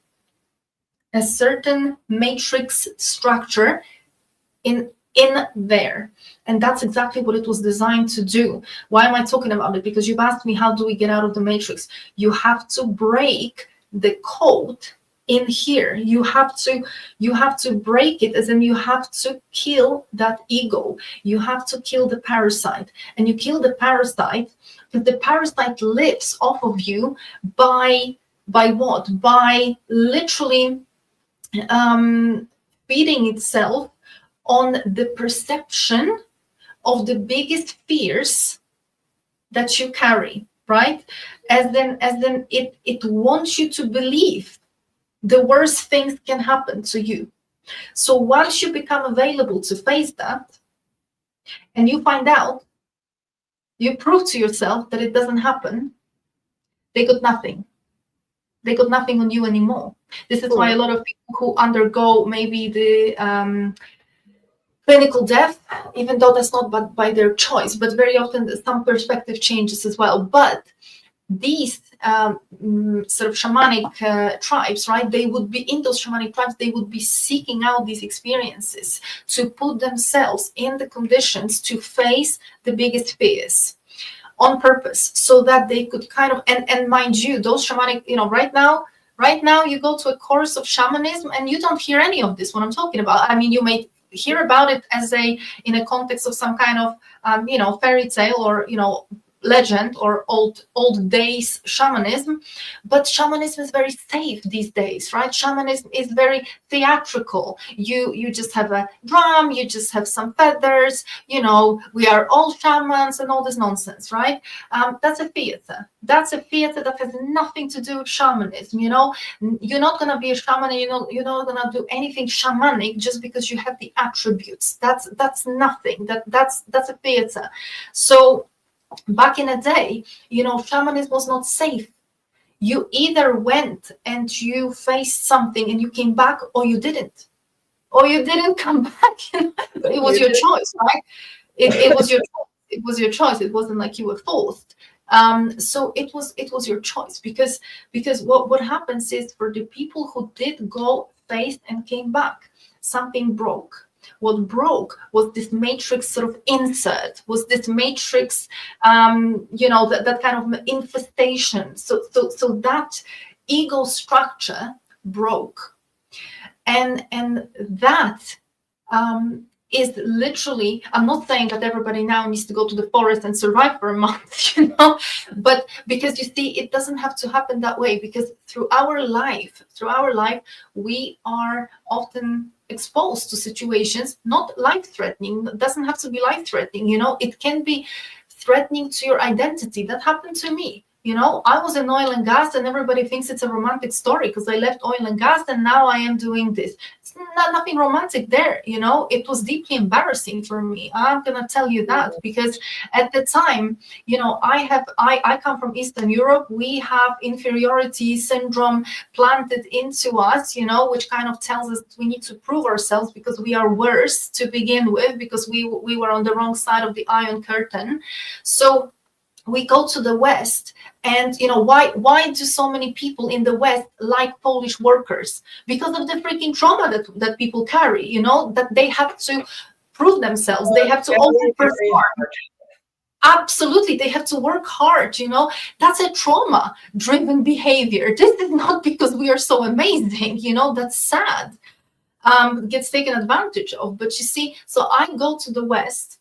a certain matrix structure in there. And that's exactly what it was designed to do. Why am I talking about it? Because you've asked me, how do we get out of the matrix? You have to break the code in here. You have to break it, as in you have to kill that ego. You have to kill the parasite. And you kill the parasite because the parasite lives off of you by what? By literally feeding itself on the perception of the biggest fears that you carry, right? As then it wants you to believe the worst things can happen to you. So once you become available to face that, and you find out, you prove to yourself that it doesn't happen, they got nothing. They got nothing on you anymore. This is why a lot of people who undergo maybe the clinical death, even though that's not by their choice, but very often some perspective changes as well. But these sort of shamanic tribes, right? They would be in those shamanic tribes. They would be seeking out these experiences to put themselves in the conditions to face the biggest fears on purpose, so that they could kind of and mind you, those shamanic, right now you go to a course of shamanism and you don't hear any of this. What I'm talking about. I mean, you may hear about it in a context of some kind of fairy tale or legend or old days shamanism, but shamanism is very safe these days, right? Shamanism is very theatrical. You just have a drum, you just have some feathers, you know, we are all shamans and all this nonsense, right? That's a theater. That's a theater that has nothing to do with shamanism. You know, you're not gonna be a shaman, and you're not gonna do anything shamanic just because you have the attributes. That's nothing. That's a theater. So back in the day, you know, shamanism was not safe. You either went and you faced something and you came back, or you didn't. Or you didn't come back. It was your choice, right? It was your choice. It was your choice. It wasn't like you were forced. So it was your choice, because what happens is, for the people who did go, faced, and came back, something broke. What broke was this matrix sort of insert, was this matrix, you know, that kind of infestation. So that ego structure broke, and that is literally, I'm not saying that everybody now needs to go to the forest and survive for a month, you know, but because you see, it doesn't have to happen that way, because through our life, we are often exposed to situations, not life-threatening. It doesn't have to be life-threatening, you know, it can be threatening to your identity. That happened to me. You know, I was in oil and gas, and everybody thinks it's a romantic story because I left oil and gas and now I am doing this. It's nothing romantic there, you know. It was deeply embarrassing for me. I'm gonna tell you that, because at the time, you know, I come from Eastern Europe. We have inferiority syndrome planted into us, you know, which kind of tells us we need to prove ourselves because we are worse to begin with, because we were on the wrong side of the Iron Curtain. So we go to the West, and you know, why do so many people in the West like Polish workers? Because of the freaking trauma that people carry, you know, that they have to prove themselves, they have to overperform. Absolutely, they have to work hard, you know. That's a trauma driven behavior. This is not because we are so amazing, you know. That's sad. Gets taken advantage of. But you see, so I go to the West,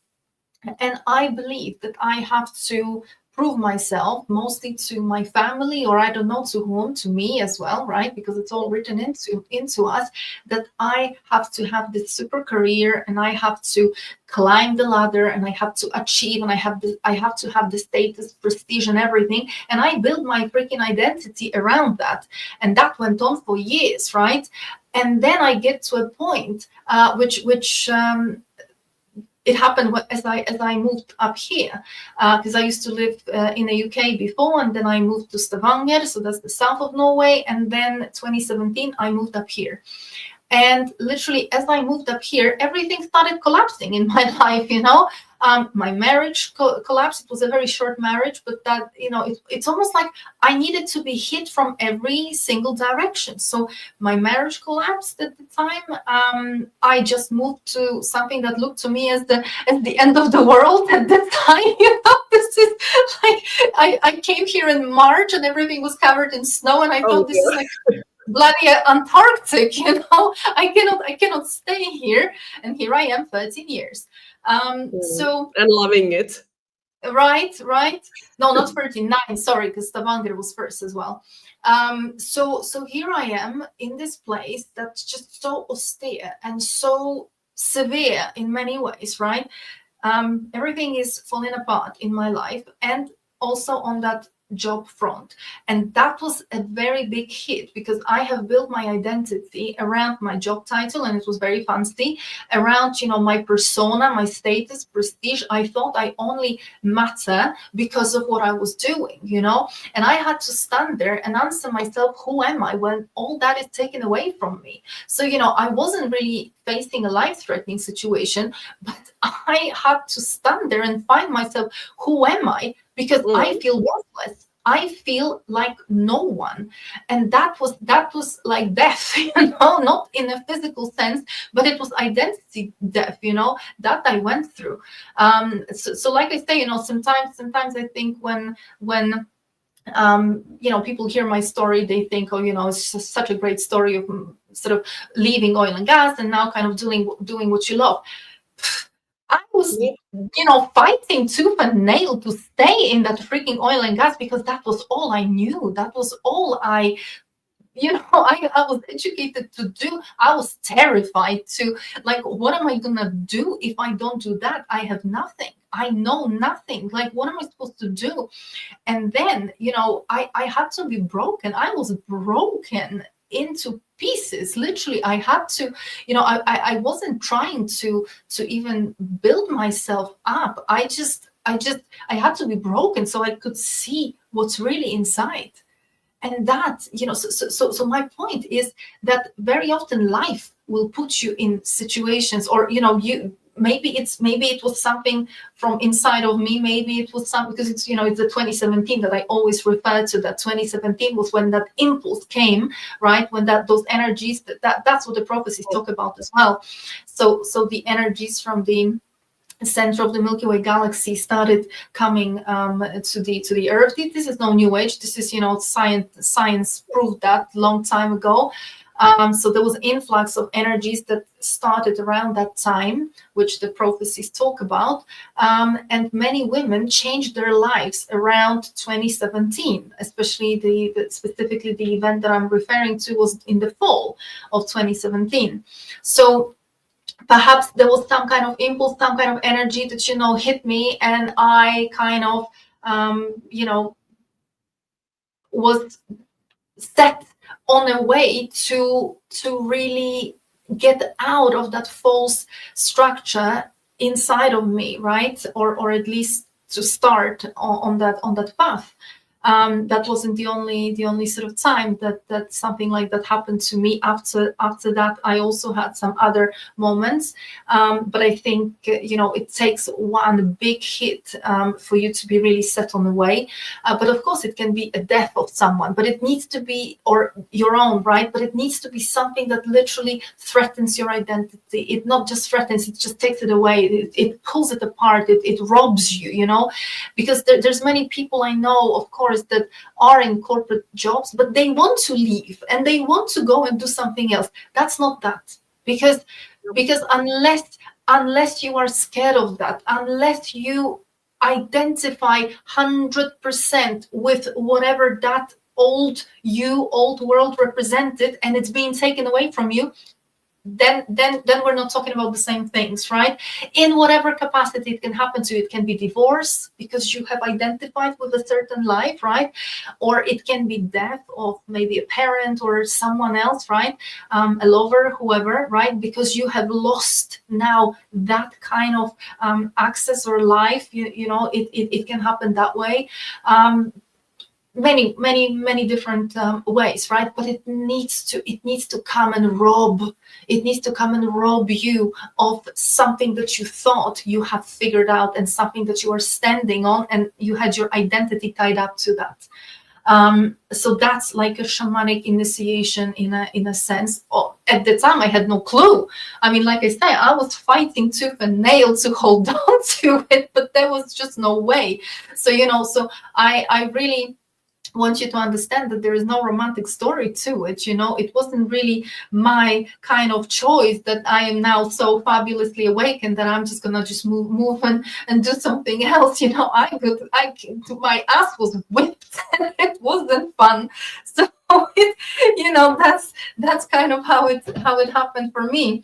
and I believe that I have to prove myself, mostly to my family, or I don't know to whom, to me as well, right? Because it's all written into us, that I have to have this super career, and I have to climb the ladder, and I have to achieve, and I have to have the status, prestige, and everything. And I built my freaking identity around that. And that went on for years, right? And then I get to a point, which it happened as I moved up here, because I used to live in the UK before, and then I moved to Stavanger, so that's the south of Norway, and then 2017 I moved up here. And literally, as I moved up here, everything started collapsing in my life, you know. My marriage collapsed. It was a very short marriage, but that, you know, it's almost like I needed to be hit from every single direction. So my marriage collapsed at the time. I just moved to something that looked to me as the end of the world at the time. You know, this is like I came here in March and everything was covered in snow, and I thought this is like bloody Antarctic, you know. I cannot stay here, and here I am 13 years. So, and loving it. Right. No, not 39, sorry, because Stavanger was first as well. So here I am in this place that's just so austere and so severe in many ways, right? Everything is falling apart in my life, and also on that job front. And that was a very big hit, because I have built my identity around my job title, and it was very fancy, around, you know, my persona, my status, prestige. I thought I only matter because of what I was doing, you know. And I had to stand there and answer myself, who am I, when all that is taken away from me? So, you know, I wasn't really facing a life-threatening situation, but I had to stand there and find myself, who am I? Because I feel worthless. I feel like no one. And that was like death, you know, not in a physical sense, but it was identity death, you know, that I went through. So like I say, you know, sometimes I think when you know, people hear my story, they think, oh, you know, it's just such a great story of sort of leaving oil and gas and now kind of doing what you love. I was, fighting tooth and nail to stay in that freaking oil and gas, because that was all I knew. That was all I was educated to do. I was terrified to, like, what am I gonna do if I don't do that? I have nothing. I know nothing. Like, what am I supposed to do? And then, I had to be broken. I was broken into pieces. Literally, I had to, I wasn't trying to even build myself up. I had to be broken so I could see what's really inside. And that, so my point is that very often life will put you in situations, or maybe it was something from inside of me. Maybe it was something, because it's the 2017 that I always refer to. That 2017 was when that impulse came, right? When those energies, that's what the prophecies talk about as well. So the energies from the center of the Milky Way galaxy started coming to the Earth. This is no new age. This is science proved that long time ago. So there was influx of energies that started around that time, which the prophecies talk about, and many women changed their lives around 2017. Especially specifically the event that I'm referring to was in the fall of 2017. So perhaps there was some kind of impulse, some kind of energy that hit me, and I kind of was set on a way to really get out of that false structure inside of me, right? Or at least to start on that path. That wasn't the only sort of time that something like that happened to me. After that, I also had some other moments, but I think it takes one big hit for you to be really set on the way. But of course, it can be a death of someone, but it needs to be, or your own, right? But it needs to be something that literally threatens your identity. It not just threatens; it just takes it away. It pulls it apart. It robs you, because there's many people I know, of course, that are in corporate jobs, but they want to leave and they want to go and do something else. That's not that, because unless you are scared of that, unless you identify 100% with whatever that old world represented, and it's being taken away from you, then we're not talking about the same things, right? In whatever capacity it can happen to you. It can be divorce because you have identified with a certain life, right? Or it can be death of maybe a parent or someone else, right? A lover, whoever, right? Because you have lost now that kind of access or life. It can happen that way. Many different ways, right? But it needs to come and rob. It needs to come and rob you of something that you thought you have figured out, and something that you are standing on, and you had your identity tied up to that. So that's like a shamanic initiation in a sense. At the time, I had no clue. I mean, like I say, I was fighting tooth and nail to hold on to it, but there was just no way. So so I really want you to understand that there is no romantic story to it. It wasn't really my kind of choice that I am now so fabulously awakened that I'm just gonna just move and do something else. My ass was whipped and it wasn't fun. So that's kind of how it happened for me.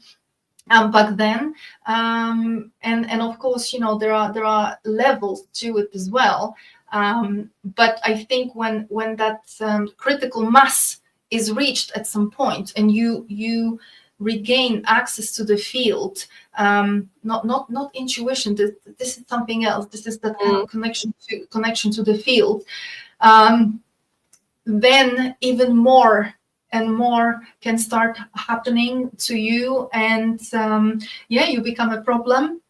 Back then, and of course, there are levels to it as well. But I think when that critical mass is reached at some point, and you regain access to the field, not intuition. This is something else. This is the kind of connection to the field. Then even more and more can start happening to you, and you become a problem.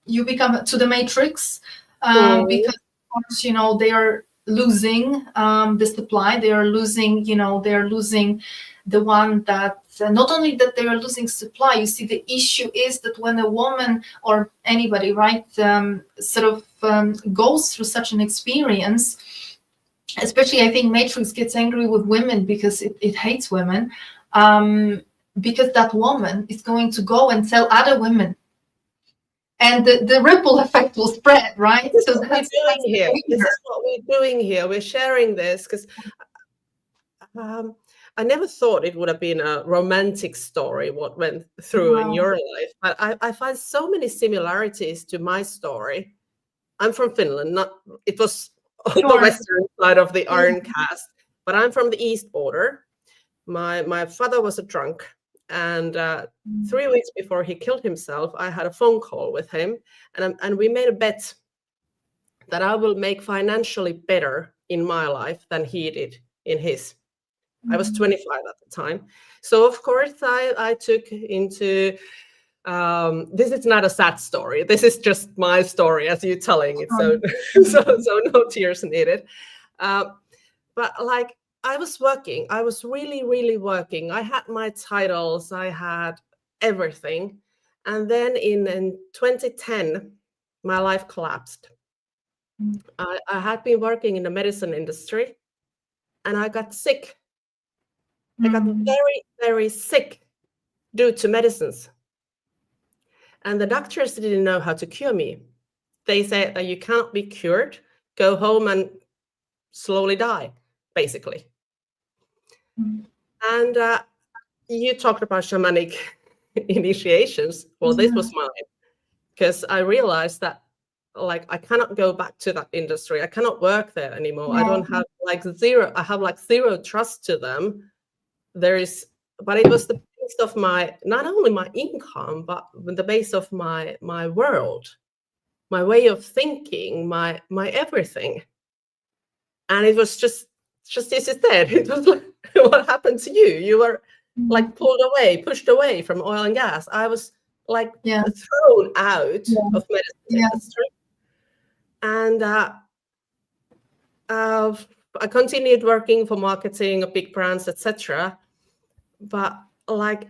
You become to the matrix, because of course, they are losing the supply. They are losing, they are losing the one that not only that they are losing supply. You see, the issue is that when a woman or anybody, right, goes through such an experience, especially I think Matrix gets angry with women because it hates women, because that woman is going to go and tell other women. and the ripple effect will spread, right? This So is what we're doing here. This is what we're doing here. We're sharing this because I never thought it would have been a romantic story what went through in your life, but I find so many similarities to my story. I'm from Finland. It was on the western side of the Iron Cast, but I'm from the east border. My father was a drunk, and 3 weeks before he killed himself, I had a phone call with him, and we made a bet that I will make financially better in my life than he did in his. I was 25 at the time. So, of course, I took into, this is not a sad story. This is just my story as you telling it. So, so no tears needed. But like, I was working. I was really, really working. I had my titles. I had everything. And then in 2010, my life collapsed. I had been working in the medicine industry, and I got sick. I got very, very sick due to medicines. And the doctors didn't know how to cure me. They said that you can't be cured, go home and slowly die, basically. And you talked about shamanic initiations. Well, this was mine, because I realized that like I cannot go back to that industry. I cannot work there anymore. I don't have I have like zero trust to them. But it was the base of my, not only my income, but the base of my world, my way of thinking, my everything. And it was just as you said, it was like, what happened to you? You were like pulled away, pushed away from oil and gas. I was like thrown out of medicine industry. And I continued working for marketing of big brands, etc. But like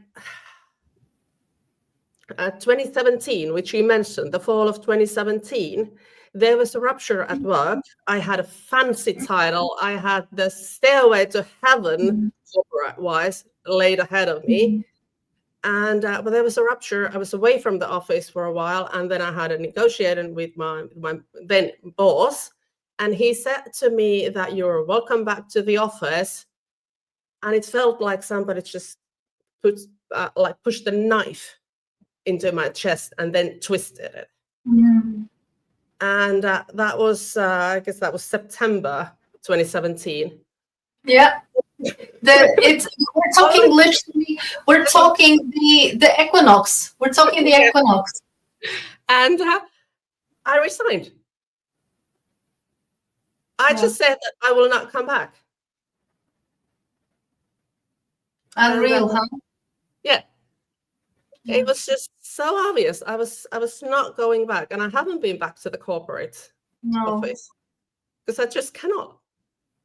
2017, which you mentioned, the fall of 2017, there was a rupture at work. I had a fancy title. I had the stairway to heaven, corporate-wise, laid ahead of me. And but there was a rupture. I was away from the office for a while, and then I had a negotiation with my then boss, and he said to me that you're welcome back to the office. And it felt like somebody just pushed the knife into my chest and then twisted it. And that was, I guess that was September 2017. Yeah. We're talking literally, we're talking the equinox. We're talking the equinox. And I resigned. I just said that I will not come back. Unreal, huh? Yeah. It was just so obvious. I was not going back, and I haven't been back to the corporate office because I just cannot.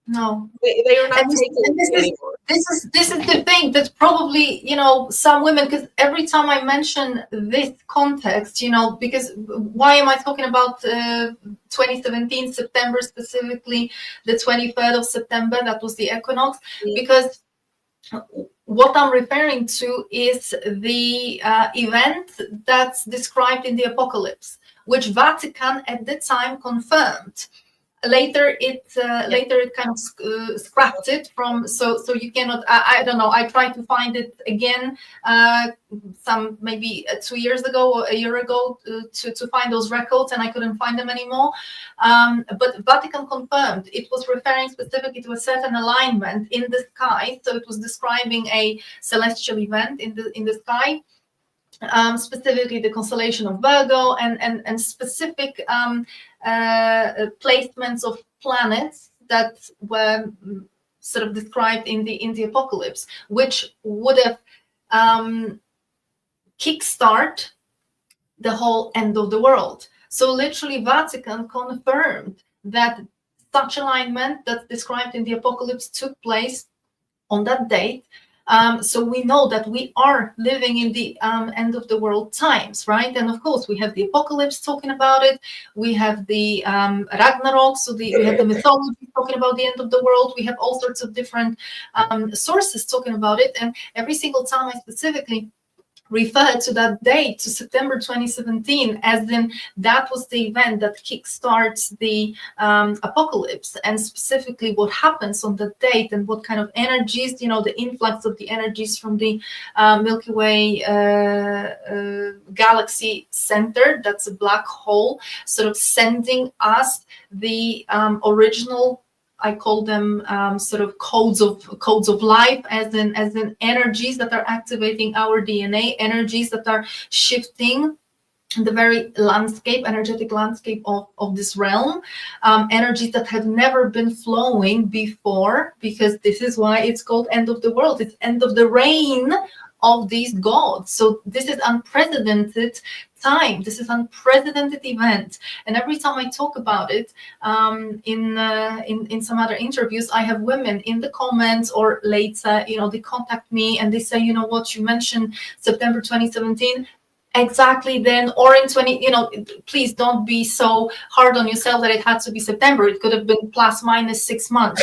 No, they are not taking it anymore. This is the thing that probably, you know, some women, because every time I mention this context, you know, because why am I talking about 2017 September, specifically the 23rd of September? That was the equinox. Because what I'm referring to is the event that's described in the Apocalypse, which Vatican at the time confirmed. Later it kind of scrapped it from, so you cannot, I don't know, I tried to find it again some maybe 2 years ago or a year ago to find those records, and I couldn't find them anymore. But Vatican confirmed it was referring specifically to a certain alignment in the sky, so it was describing a celestial event in the sky. Specifically the constellation of Virgo and specific placements of planets that were sort of described in the Apocalypse, which would have kickstart the whole end of the world. So literally Vatican confirmed that such alignment that's described in the Apocalypse took place on that date. So we know that we are living in the end of the world times, right? And of course, we have the Apocalypse talking about it. We have the Ragnarok, so we have the mythology talking about the end of the world. We have all sorts of different sources talking about it. And every single time I specifically refer to that date, to September 2017, as in that was the event that kickstarts the apocalypse, and specifically what happens on that date and what kind of energies, the influx of the energies from the Milky Way galaxy center, that's a black hole, sort of sending us the original, I call them sort of codes of life, as in energies that are activating our DNA, energies that are shifting the very energetic landscape of this realm, energies that have never been flowing before, because this is why it's called end of the world. It's end of the reign of these gods. So this is unprecedented time. This is unprecedented event. And every time I talk about it in some other interviews, I have women in the comments or later, they contact me and they say, you know what, you mentioned September 2017. Exactly then, or in 20, please don't be so hard on yourself that it had to be September. It could have been plus minus 6 months,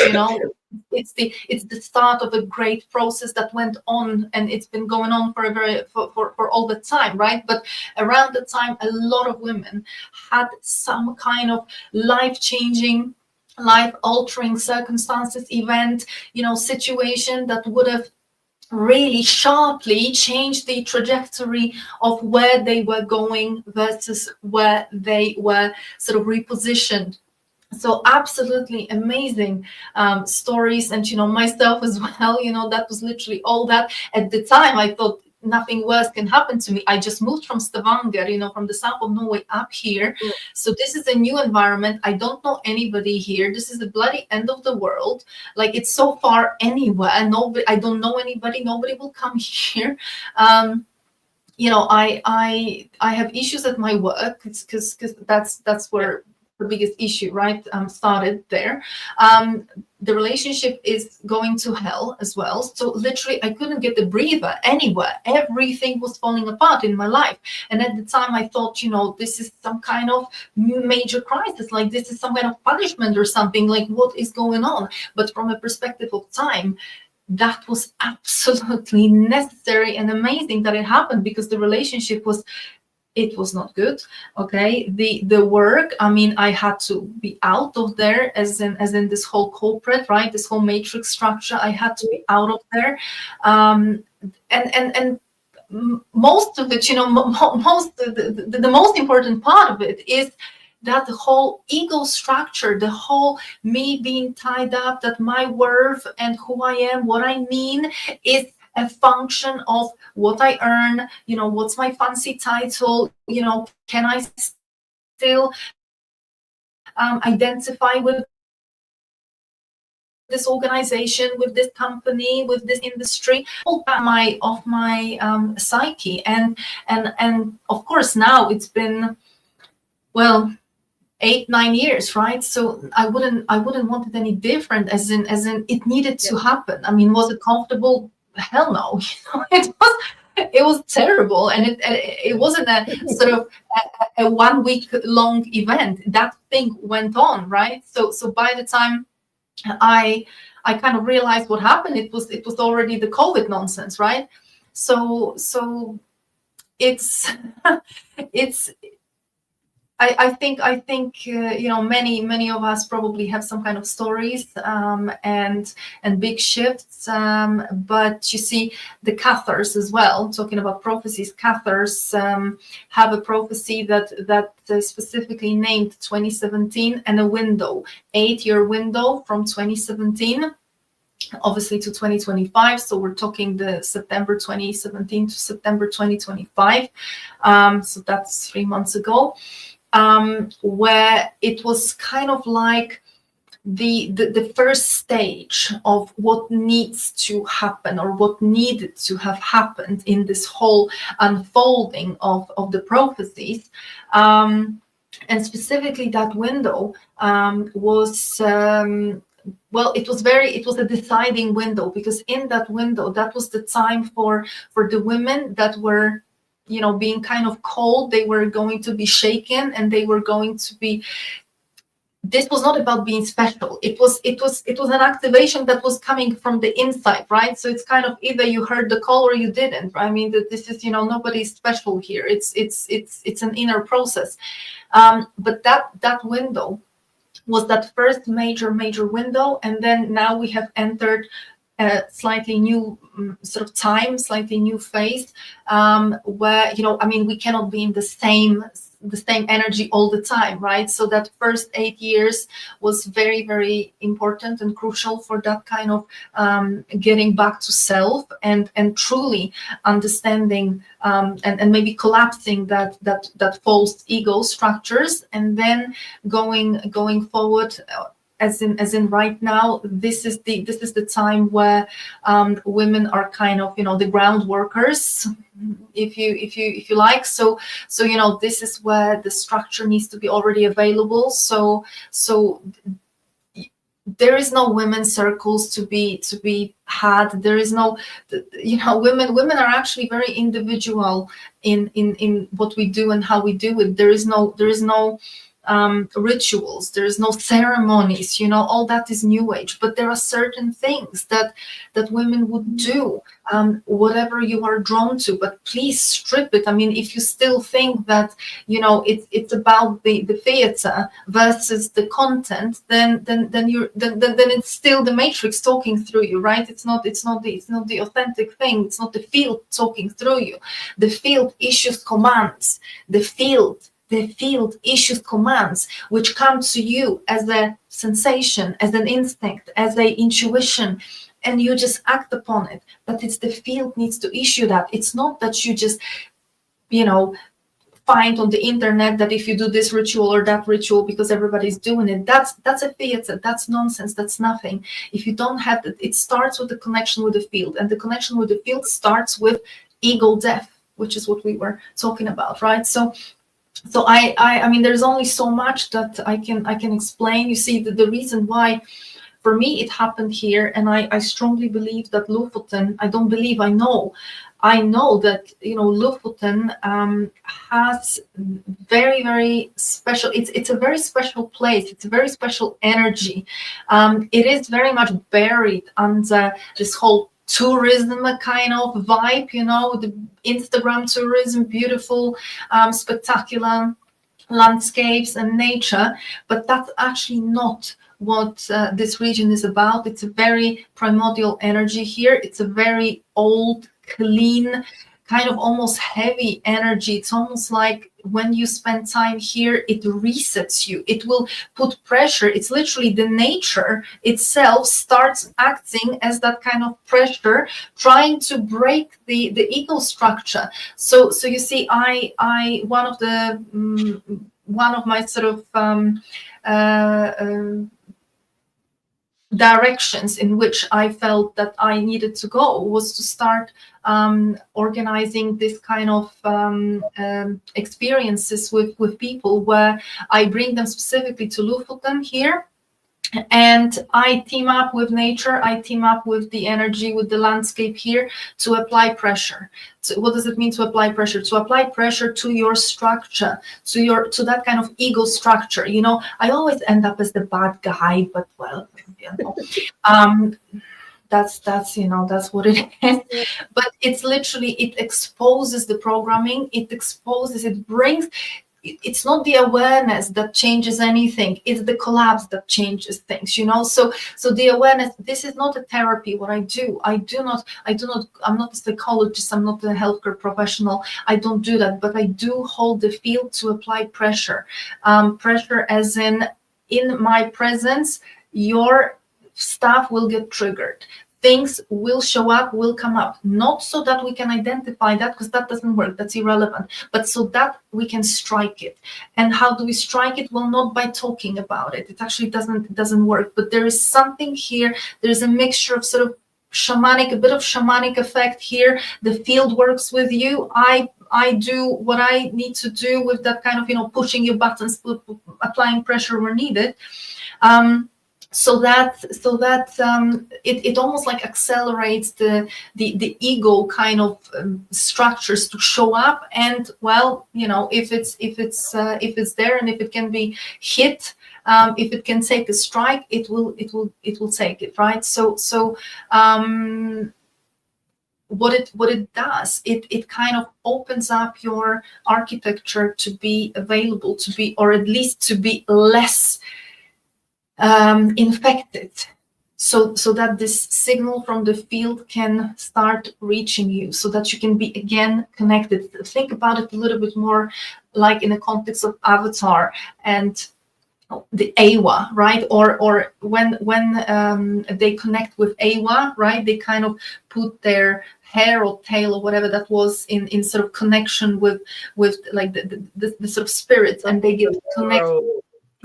It's the start of a great process that went on, and it's been going on for all the time, right? But around the time, a lot of women had some kind of life-changing, life-altering circumstances, event, situation that would have really sharply changed the trajectory of where they were going versus where they were sort of repositioned. So absolutely amazing stories, and myself as well, that was literally all that. At the time I thought nothing worse can happen to me. I just moved from Stavanger, from the south of Norway up here. So this is a new environment. I don't know anybody here. This is the bloody end of the world. Like, it's so far anywhere. Nobody, I don't know anybody. Nobody will come here. I have issues at my work, because that's where the biggest issue, right, started there. The relationship is going to hell as well. So literally I couldn't get the breather anywhere. Everything was falling apart in my life. And at the time I thought, this is some kind of major crisis, like this is some kind of punishment or something, like what is going on? But from a perspective of time, that was absolutely necessary and amazing that it happened, because the relationship was not good. Okay, the work, I had to be out of there, as in this whole corporate, right, this whole matrix structure. I had to be out of there, and most of it, the most important part of it is that the whole ego structure, the whole me being tied up, that my worth and who I am, what I mean, is a function of what I earn, what's my fancy title, can I still identify with this organization, with this company, with this industry, all of my psyche. And of course now it's been, 8-9 years, right? So I wouldn't want it any different, as in it needed to happen. Was it comfortable? Hell no. It was terrible, and it wasn't a sort of a 1 week long event. That thing went on, right? So by the time I kind of realized what happened, it was already the COVID nonsense, right? So it's I think many of us probably have some kind of stories and big shifts, but you see the Cathars as well, talking about prophecies. Cathars have a prophecy that specifically named 2017 and a window, 8-year window from 2017 obviously to 2025. So we're talking the September 2017 to September 2025. So that's 3 months ago. Where it was kind of like the first stage of what needs to happen, or what needed to have happened in this whole unfolding of the prophecies. And specifically that window was it was a deciding window, because in that window, that was the time for the women that were being kind of cold. They were going to be shaken, and they were going to be this was not about being special. It was an activation that was coming from the inside, right? So it's kind of either you heard the call or you didn't. Right? I mean, that this is, nobody's special here. It's an inner process. But that window was that first major window, and then now we have entered a slightly new sort of time, slightly new phase, where we cannot be in the same energy all the time, right? So that first 8 years was very, very important and crucial for that kind of getting back to self and truly understanding and maybe collapsing that false ego structures, and then going forward. As in right now, this is the time where women are kind of the ground workers, if you like. So this is where the structure needs to be already available. So there is no women's circles to be had. There is no, women are actually very individual in what we do and how we do it. There is no rituals, there is no ceremonies, all that is new age, but there are certain things that women would do, whatever you are drawn to, but please strip it. I mean, if you still think that it's about the theater versus the content, then it's still the matrix talking through you, right? It's not the authentic thing. It's not the field talking through you. The field issues commands. The field issues commands which come to you as a sensation, as an instinct, as an intuition, and you just act upon it. But it's the field needs to issue that. It's not that you just, find on the internet that if you do this ritual or that ritual because everybody's doing it, that's a theater, that's nonsense, that's nothing. If you don't have that, it starts with the connection with the field, and the connection with the field starts with ego death, which is what we were talking about, right? So I mean, there's only so much that I can explain. You see, the reason why for me it happened here, and I strongly believe that Lofoten, I know that Lofoten has very, very special. It's a very special place. It's a very special energy. It is very much buried under this whole tourism kind of vibe, the Instagram tourism, beautiful, spectacular landscapes and nature, but that's actually not what this region is about. It's a very primordial energy here. It's a very old, clean, kind of almost heavy energy. It's almost like when you spend time here, it resets you. It will put pressure. It's literally the nature itself starts acting as that kind of pressure, trying to break the ego structure. So you see, I one of my sort of directions in which I felt that I needed to go was to start organizing this kind of experiences with people, where I bring them specifically to Lofoten here, and I team up with nature, I team up with the energy, with the landscape here, to apply pressure. So what does it mean to apply pressure? To apply pressure to your structure, to that kind of ego structure. I always end up as the bad guy, but well, that's what it is. But it's literally, it exposes the programming, it brings. It's not the awareness that changes anything, it's the collapse that changes things, so the awareness. This is not a therapy. What I do not, I'm not a psychologist, I'm not a healthcare professional, I don't do that, but I do hold the field to apply pressure, pressure as in my presence, your stuff will get triggered. Things will show up, will come up, not so that we can identify that, because that doesn't work, that's irrelevant, but so that we can strike it. And how do we strike it? Well, not by talking about it. It actually doesn't work, but there is something here. There's a mixture of sort of a bit of shamanic effect here. The field works with you. I do what I need to do with that kind of, pushing your buttons, applying pressure where needed. so that it almost like accelerates the ego kind of structures to show up. And well, you know, if it's there, and if it can be hit, if it can take a strike, it will take it, right? So what it does, it kind of opens up your architecture to be available, to be, or at least to be less infected, so that this signal from the field can start reaching you, so that you can be again connected. Think about it a little bit more like in the context of Avatar and the Awa, right? Or when they connect with Awa, right? They kind of put their hair or tail or whatever that was in sort of connection with like the sort of spirits, and they get connected.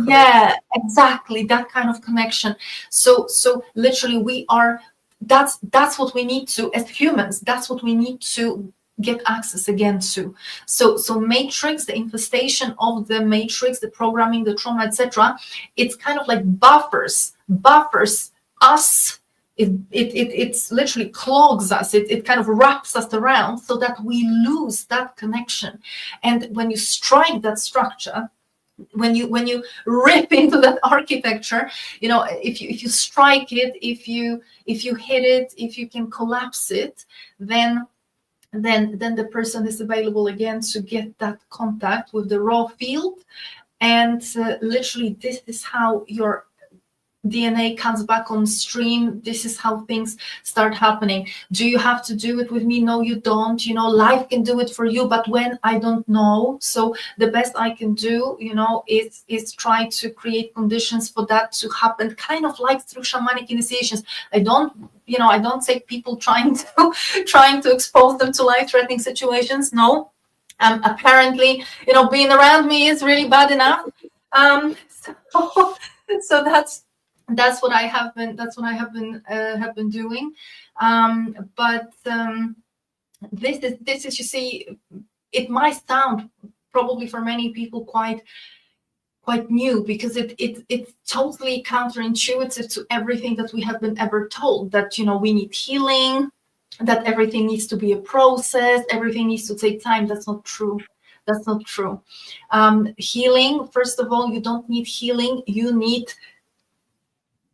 Yeah, exactly, that kind of connection. So literally we are, that's what we need to, as humans, that's what we need to get access again to. So matrix, the infestation of the matrix, the programming, the trauma, etc., it's kind of like buffers us. It literally clogs us. It kind of wraps us around so that we lose that connection. And when you strike that structure, when you rip into that architecture, you know, if you strike it, if you hit it, if you can collapse it, then the person is available again to get that contact with the raw field. And literally this is how your DNA comes back on stream. This is how things start happening. Do you have to do it with me? No, you don't. You know, life can do it for you, but when, I don't know. So the best I can do, you know, is try to create conditions for that to happen, kind of like through shamanic initiations. I don't say people trying to expose them to life-threatening situations. No, apparently, you know, being around me is really bad enough. So that's what I have been doing. But this is, you see, it might sound probably for many people quite new, because it's totally counterintuitive to everything that we have been ever told, that, you know, we need healing, that everything needs to be a process, everything needs to take time. That's not true. That's not true. Healing, first of all, you don't need healing. You need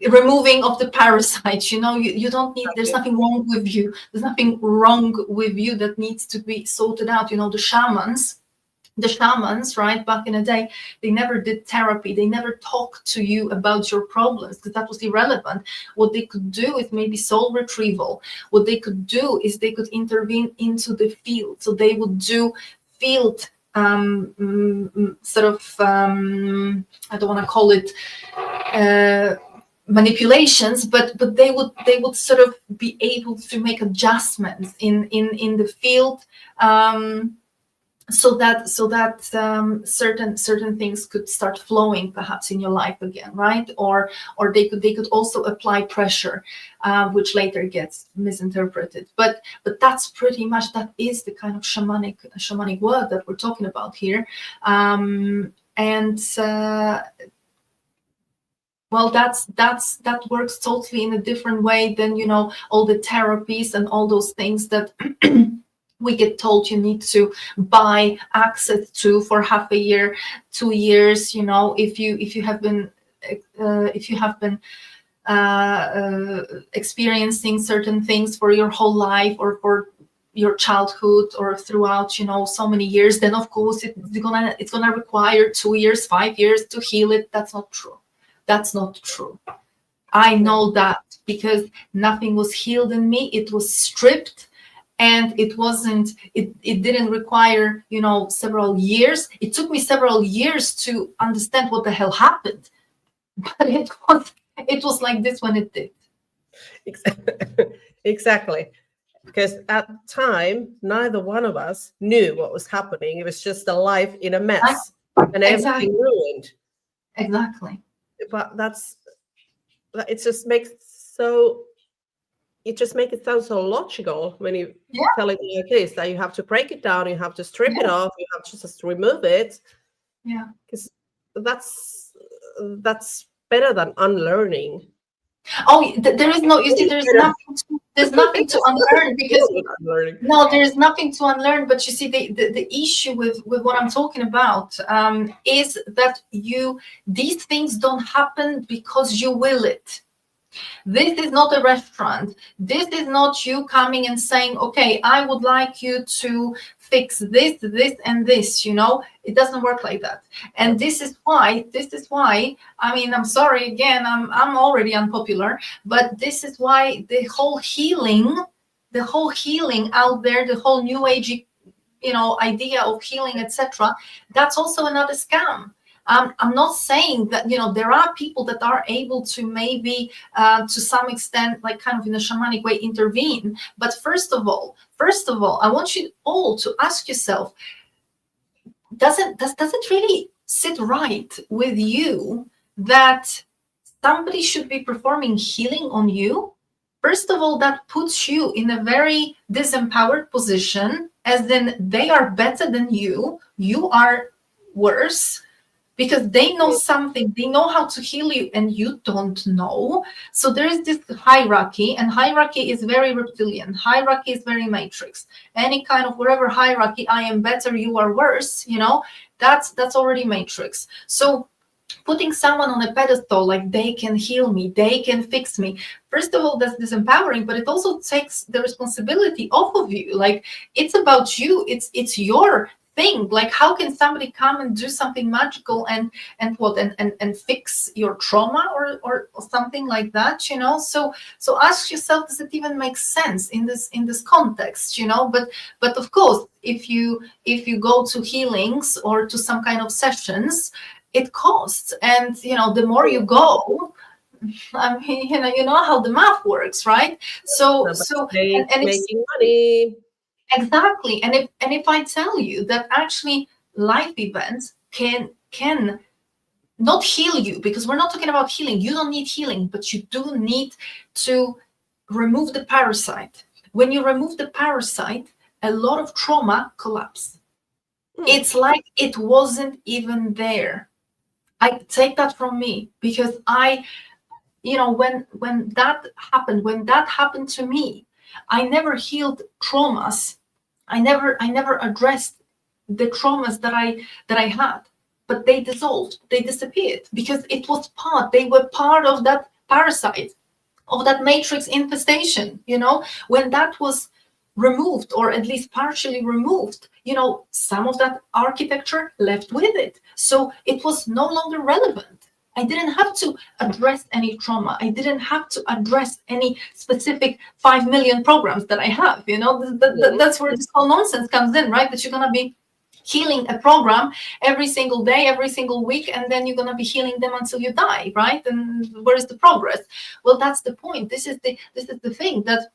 removing of the parasites. You know, you don't need, there's nothing wrong with you. There's nothing wrong with you that needs to be sorted out. You know, the shamans, right, back in the day, they never did therapy. They never talked to you about your problems, because that was irrelevant. What they could do is maybe soul retrieval. What they could do is they could intervene into the field. So they would do field sort of, I don't want to call it manipulations, but they would sort of be able to make adjustments in the field, so that certain things could start flowing perhaps in your life again, right? Or they could also apply pressure, which later gets misinterpreted. But that's pretty much, that is the kind of shamanic work that we're talking about here. Well, that works totally in a different way than, you know, all the therapies and all those things that we get told you need to buy access to for half a year, 2 years. You know, if you have been experiencing certain things for your whole life, or for your childhood, or throughout, you know, so many years, then of course it's gonna require 2 years, 5 years to heal it. That's not true. That's not true. I know that, because nothing was healed in me. It was stripped, and it didn't require, you know, several years. It took me several years to understand what the hell happened, but it was like this when it did. Exactly. Because at the time, neither one of us knew what was happening. It was just a life in a mess, and everything ruined. Exactly. But it just makes it sound so logical when you tell it like this, that you have to break it down, you have to strip it off, you have to just remove it. Yeah. Because that's better than unlearning. Oh, there is no, you see, there's nothing to unlearn, because no, there's nothing to unlearn. But you see, the issue with what I'm talking about is that these things don't happen because you will it. This is not a restaurant. This is not you coming and saying, okay, I would like you to fix this, this, and this, you know. It doesn't work like that. And this is why, I mean, I'm sorry, again, I'm already unpopular, but this is why the whole healing out there, the whole new age, you know, idea of healing, etc., that's also another scam. I'm not saying that, you know, there are people that are able to maybe to some extent, like kind of in a shamanic way, intervene. But first of all, I want you all to ask yourself, does it really sit right with you that somebody should be performing healing on you? First of all, that puts you in a very disempowered position, as in they are better than you are worse, because they know something, they know how to heal you, and you don't know. So there is this hierarchy, and hierarchy is very reptilian. Hierarchy is very matrix. Any kind of whatever hierarchy, I am better, you are worse, you know, that's already matrix. So putting someone on a pedestal, like they can heal me, they can fix me, first of all, that's disempowering, but it also takes the responsibility off of you. Like, it's about you, it's your thing. Like, how can somebody come and do something magical and fix your trauma or something like that, you know? So ask yourself, does it even make sense in this context, you know? But of course, if you go to healings or to some kind of sessions, it costs, and you know, the more you go, I mean, you know how the math works, right? So and making money. Exactly. And if I tell you that actually life events can not heal you, because we're not talking about healing, you don't need healing, but you do need to remove the parasite. When you remove the parasite, a lot of trauma collapse. It's like it wasn't even there. I take that from me, because you know, when that happened to me, I never healed traumas. I never addressed the traumas that I had, but they dissolved, they disappeared, because they were part of that parasite, of that matrix infestation, you know. When that was removed, or at least partially removed, you know, some of that architecture left with it, so it was no longer relevant. I didn't have to address any trauma. I didn't have to address any specific 5 million programs that I have, you know. That's where this whole nonsense comes in, right? That you're going to be healing a program every single day, every single week, and then you're going to be healing them until you die, right? And where is the progress? Well, that's the point. This is the thing, that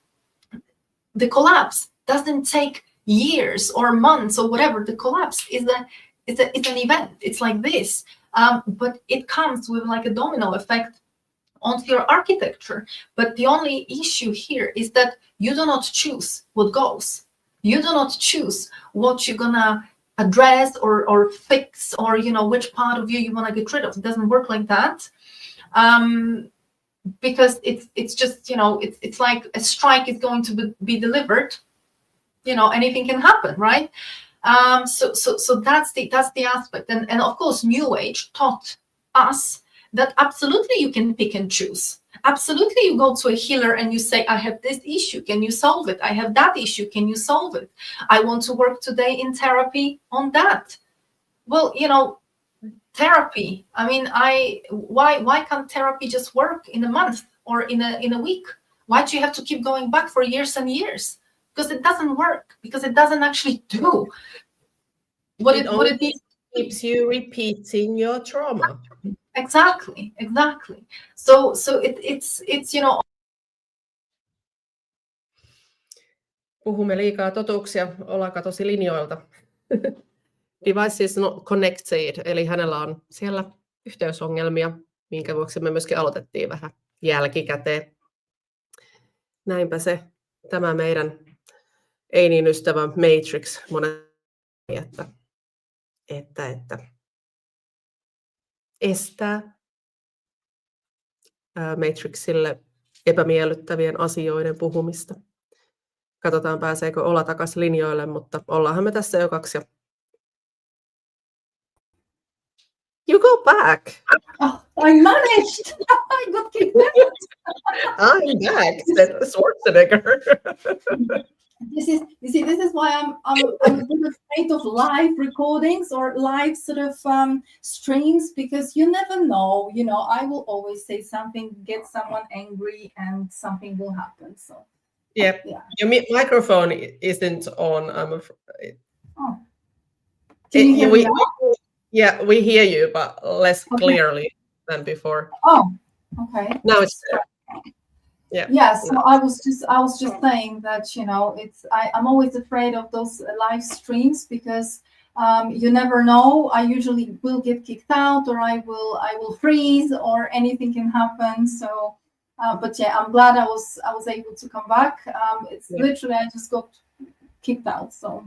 the collapse doesn't take years or months or whatever. The collapse is an event. It's like this. But it comes with like a domino effect onto your architecture. But the only issue here is that you do not choose what goes. You do not choose what you're gonna address or fix, or you know, which part of you want to get rid of. It doesn't work like that. Because it's just, you know, it's like a strike is going to be delivered. You know, anything can happen, right? So that's the aspect, and of course, New Age taught us that absolutely you can pick and choose. Absolutely, you go to a healer and you say, I have this issue, can you solve it? I have that issue, can you solve it? I want to work today in therapy on that. Well, you know, therapy, I mean, why can't therapy just work in a month or in a week? Why do you have to keep going back for years and years? Because it doesn't work, because it doesn't actually do what it needs. Keeps you repeating your trauma. Exactly. So it's you know. Puhumme liikaa totuuksia, ollaan katosi linjoilta. Device is not connected, eli hänellä on siellä yhteysongelmia, minkä vuoksi me myöskin aloitettiin vähän jälkikäteen. Näinpä se, tämä meidän ei niin ystävä Matrix monen, että estää Matrixille epämiellyttävien asioiden puhumista. Katsotaan, pääseekö Ola takaisin linjoille, mutta ollaanhan me tässä jo 2. You go back. Oh, I managed. I got kicked out. I'm back, said Schwarzenegger. This is why I'm a bit afraid of live recordings or live sort of streams, because you never know. You know, I will always say something, get someone angry, and something will happen. So yeah. Your microphone isn't on, I'm afraid. Oh. Can you hear me now? Yeah, we hear you, but less clearly than before. Oh, okay. Now it's yeah. So I was just saying that, you know, I'm always afraid of those live streams, because you never know. I usually will get kicked out, or I will freeze, or anything can happen. So but yeah, I'm glad I was able to come back. It's literally, I just got kicked out. So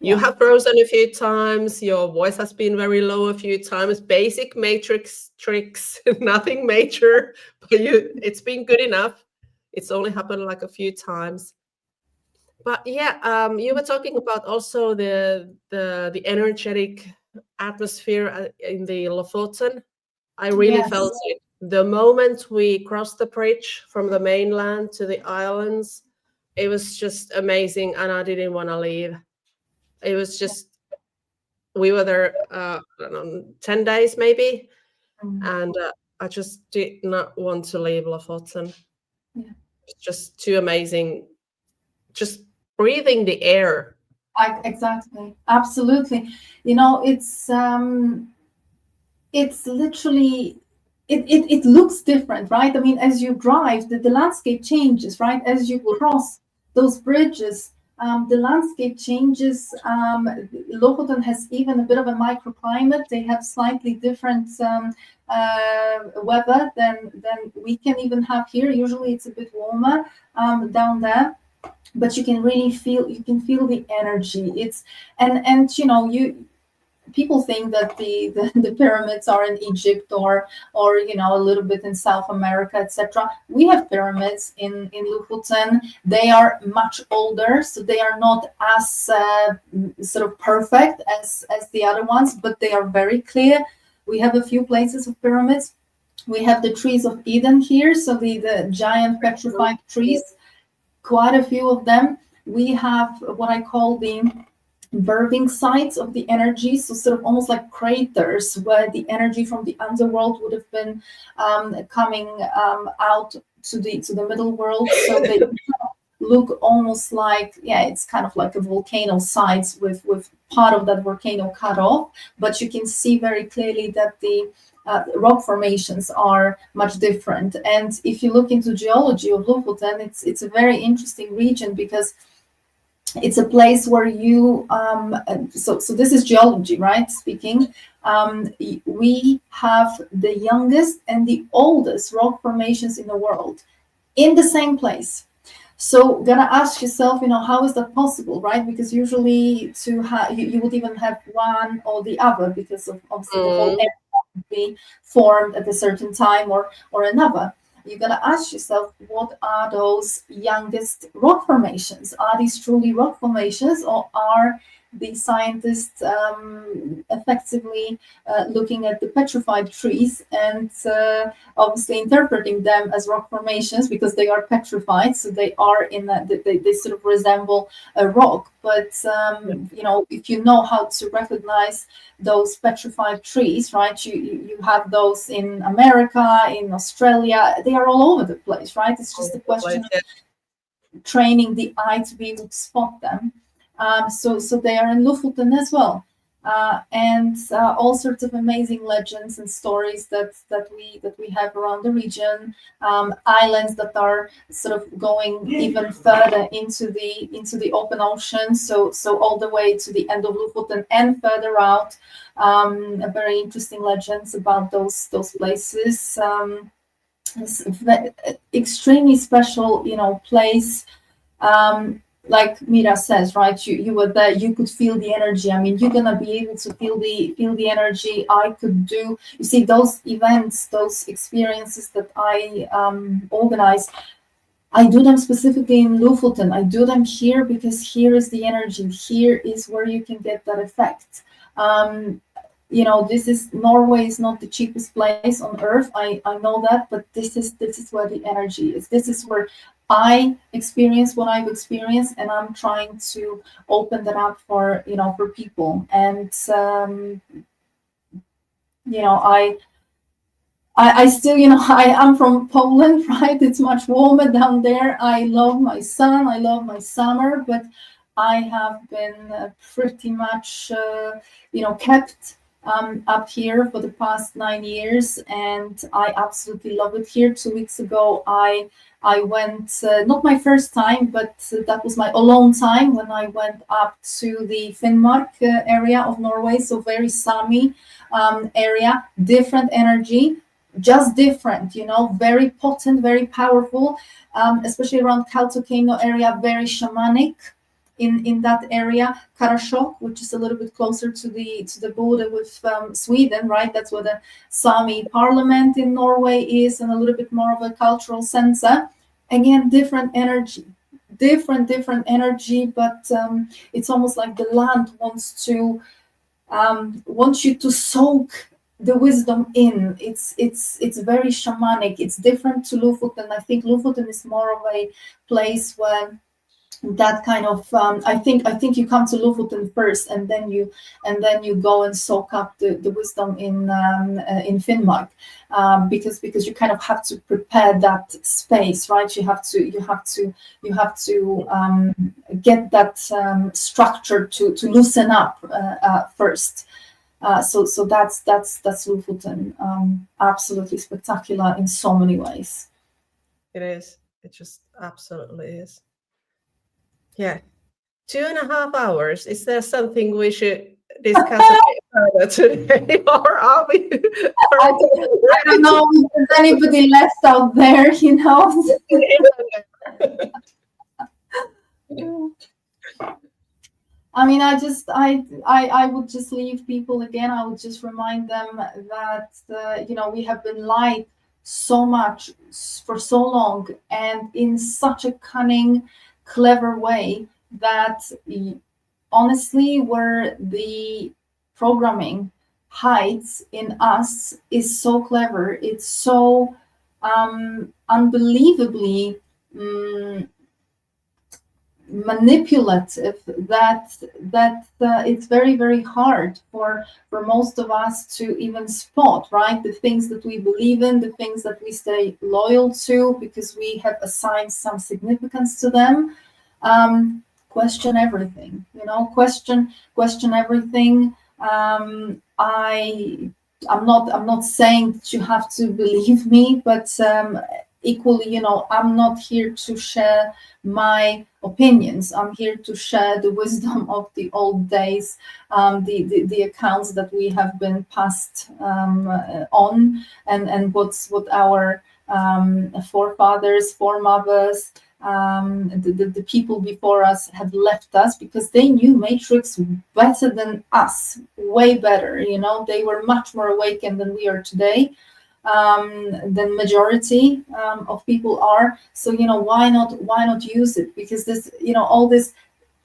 you have frozen a few times. Your voice has been very low a few times. Basic matrix tricks, nothing major, but it's been good enough. It's only happened like a few times. But yeah, you were talking about also the energetic atmosphere in the Lofoten. I really felt it. The moment we crossed the bridge from the mainland to the islands, it was just amazing, and I didn't want to leave. It was just, we were there, I don't know, 10 days maybe, and I just did not want to leave Lofoten. It's just too amazing. Just breathing the air. Exactly, absolutely. You know, it's literally, it looks different, right? I mean, as you drive, the landscape changes, right? As you cross those bridges, the landscape changes. Lofoten has even a bit of a microclimate. They have slightly different weather than we can even have here. Usually it's a bit warmer down there, but you can really feel the energy. It's and you know, people think that the pyramids are in Egypt or you know, a little bit in South America, etc. We have pyramids in Lofoten. They are much older, so they are not as sort of perfect as the other ones, but they are very clear. We have a few places of pyramids. We have the trees of Eden here, so the giant petrified trees, quite a few of them. We have what I call the birthing sites of the energy, so sort of almost like craters where the energy from the underworld would have been coming out to the middle world. So they look almost like, it's kind of like a volcano sites with part of that volcano cut off, but you can see very clearly that the rock formations are much different. And if you look into geology of Lofoten, it's a very interesting region, because it's a place where you so this is geology, right, speaking. We have the youngest and the oldest rock formations in the world in the same place. So gonna ask yourself, you know, how is that possible, right? Because usually you would even have one or the other, because of obviously the whole area would be formed at a certain time or another. You're going to ask yourself, what are those youngest rock formations? Are these truly rock formations, or are the scientists effectively looking at the petrified trees and obviously interpreting them as rock formations because they are petrified, so they are in that they sort of resemble a rock. But you know, if you know how to recognize those petrified trees, right? You have those in America, in Australia. They are all over the place, right? It's just a question of training the eye to be able to spot them. So they are in Lofoten as well, and all sorts of amazing legends and stories that we have around the region. Islands that are sort of going even further into the open ocean. So all the way to the end of Lofoten and further out. Very interesting legends about those places. It's extremely special, you know, place. like Mira says, right? You were there, you could feel the energy. I mean, you're gonna be able to feel the energy. I could do, you see, those events, those experiences that I organize, I do them specifically in Lofoten. I do them here because here is the energy. Here is where you can get that effect. You know, this is, Norway is not the cheapest place on earth. I know that, but this is where the energy is. This is where I experience what I've experienced, and I'm trying to open that up for, you know, for people. And you know, I still, you know, I am from Poland, right? It's much warmer down there. I love my sun, I love my summer, but I have been pretty much, you know, kept up here for the past 9 years, and I absolutely love it here. 2 weeks ago, I went, not my first time, but that was my alone time when I went up to the Finnmark area of Norway, so very Sami area, different energy, just different, you know, very potent, very powerful, especially around Kautokeino area, very shamanic in that area. Karasjok, which is a little bit closer to the border with Sweden, right? That's where the Sami parliament in Norway is, and a little bit more of a cultural center. Again, different energy, different energy, but it's almost like the land wants you to soak the wisdom in. It's very shamanic. It's different to Lofoten. I think Lofoten is more of a place where that kind of I think you come to Lofoten first, and then you go and soak up the wisdom in Finnmark, because you kind of have to prepare that space, right? You have to get that structure to loosen up first. So that's Lofoten. Absolutely spectacular in so many ways. It is. It just absolutely is. Yeah. 2.5 hours. Is there something we should discuss a bit further today? Or are we? I don't know if there's anybody left out there, you know. I mean, I would just leave people again. I would just remind them that, you know, we have been lied so much for so long, and in such a cunning, clever way, that honestly, where the programming hides in us is so clever. It's so unbelievably manipulative that it's very, very hard for most of us to even spot, right? The things that we believe in, the things that we stay loyal to because we have assigned some significance to them. Question everything, you know, question everything. I'm not saying that you have to believe me, but equally, you know, I'm not here to share my opinions. I'm here to share the wisdom of the old days, the accounts that we have been passed on, and what our forefathers, foremothers, the people before us have left us, because they knew Matrix better than us, way better. You know, they were much more awakened than we are today. Than majority of people are. So, you know, why not use it? Because this, you know, all this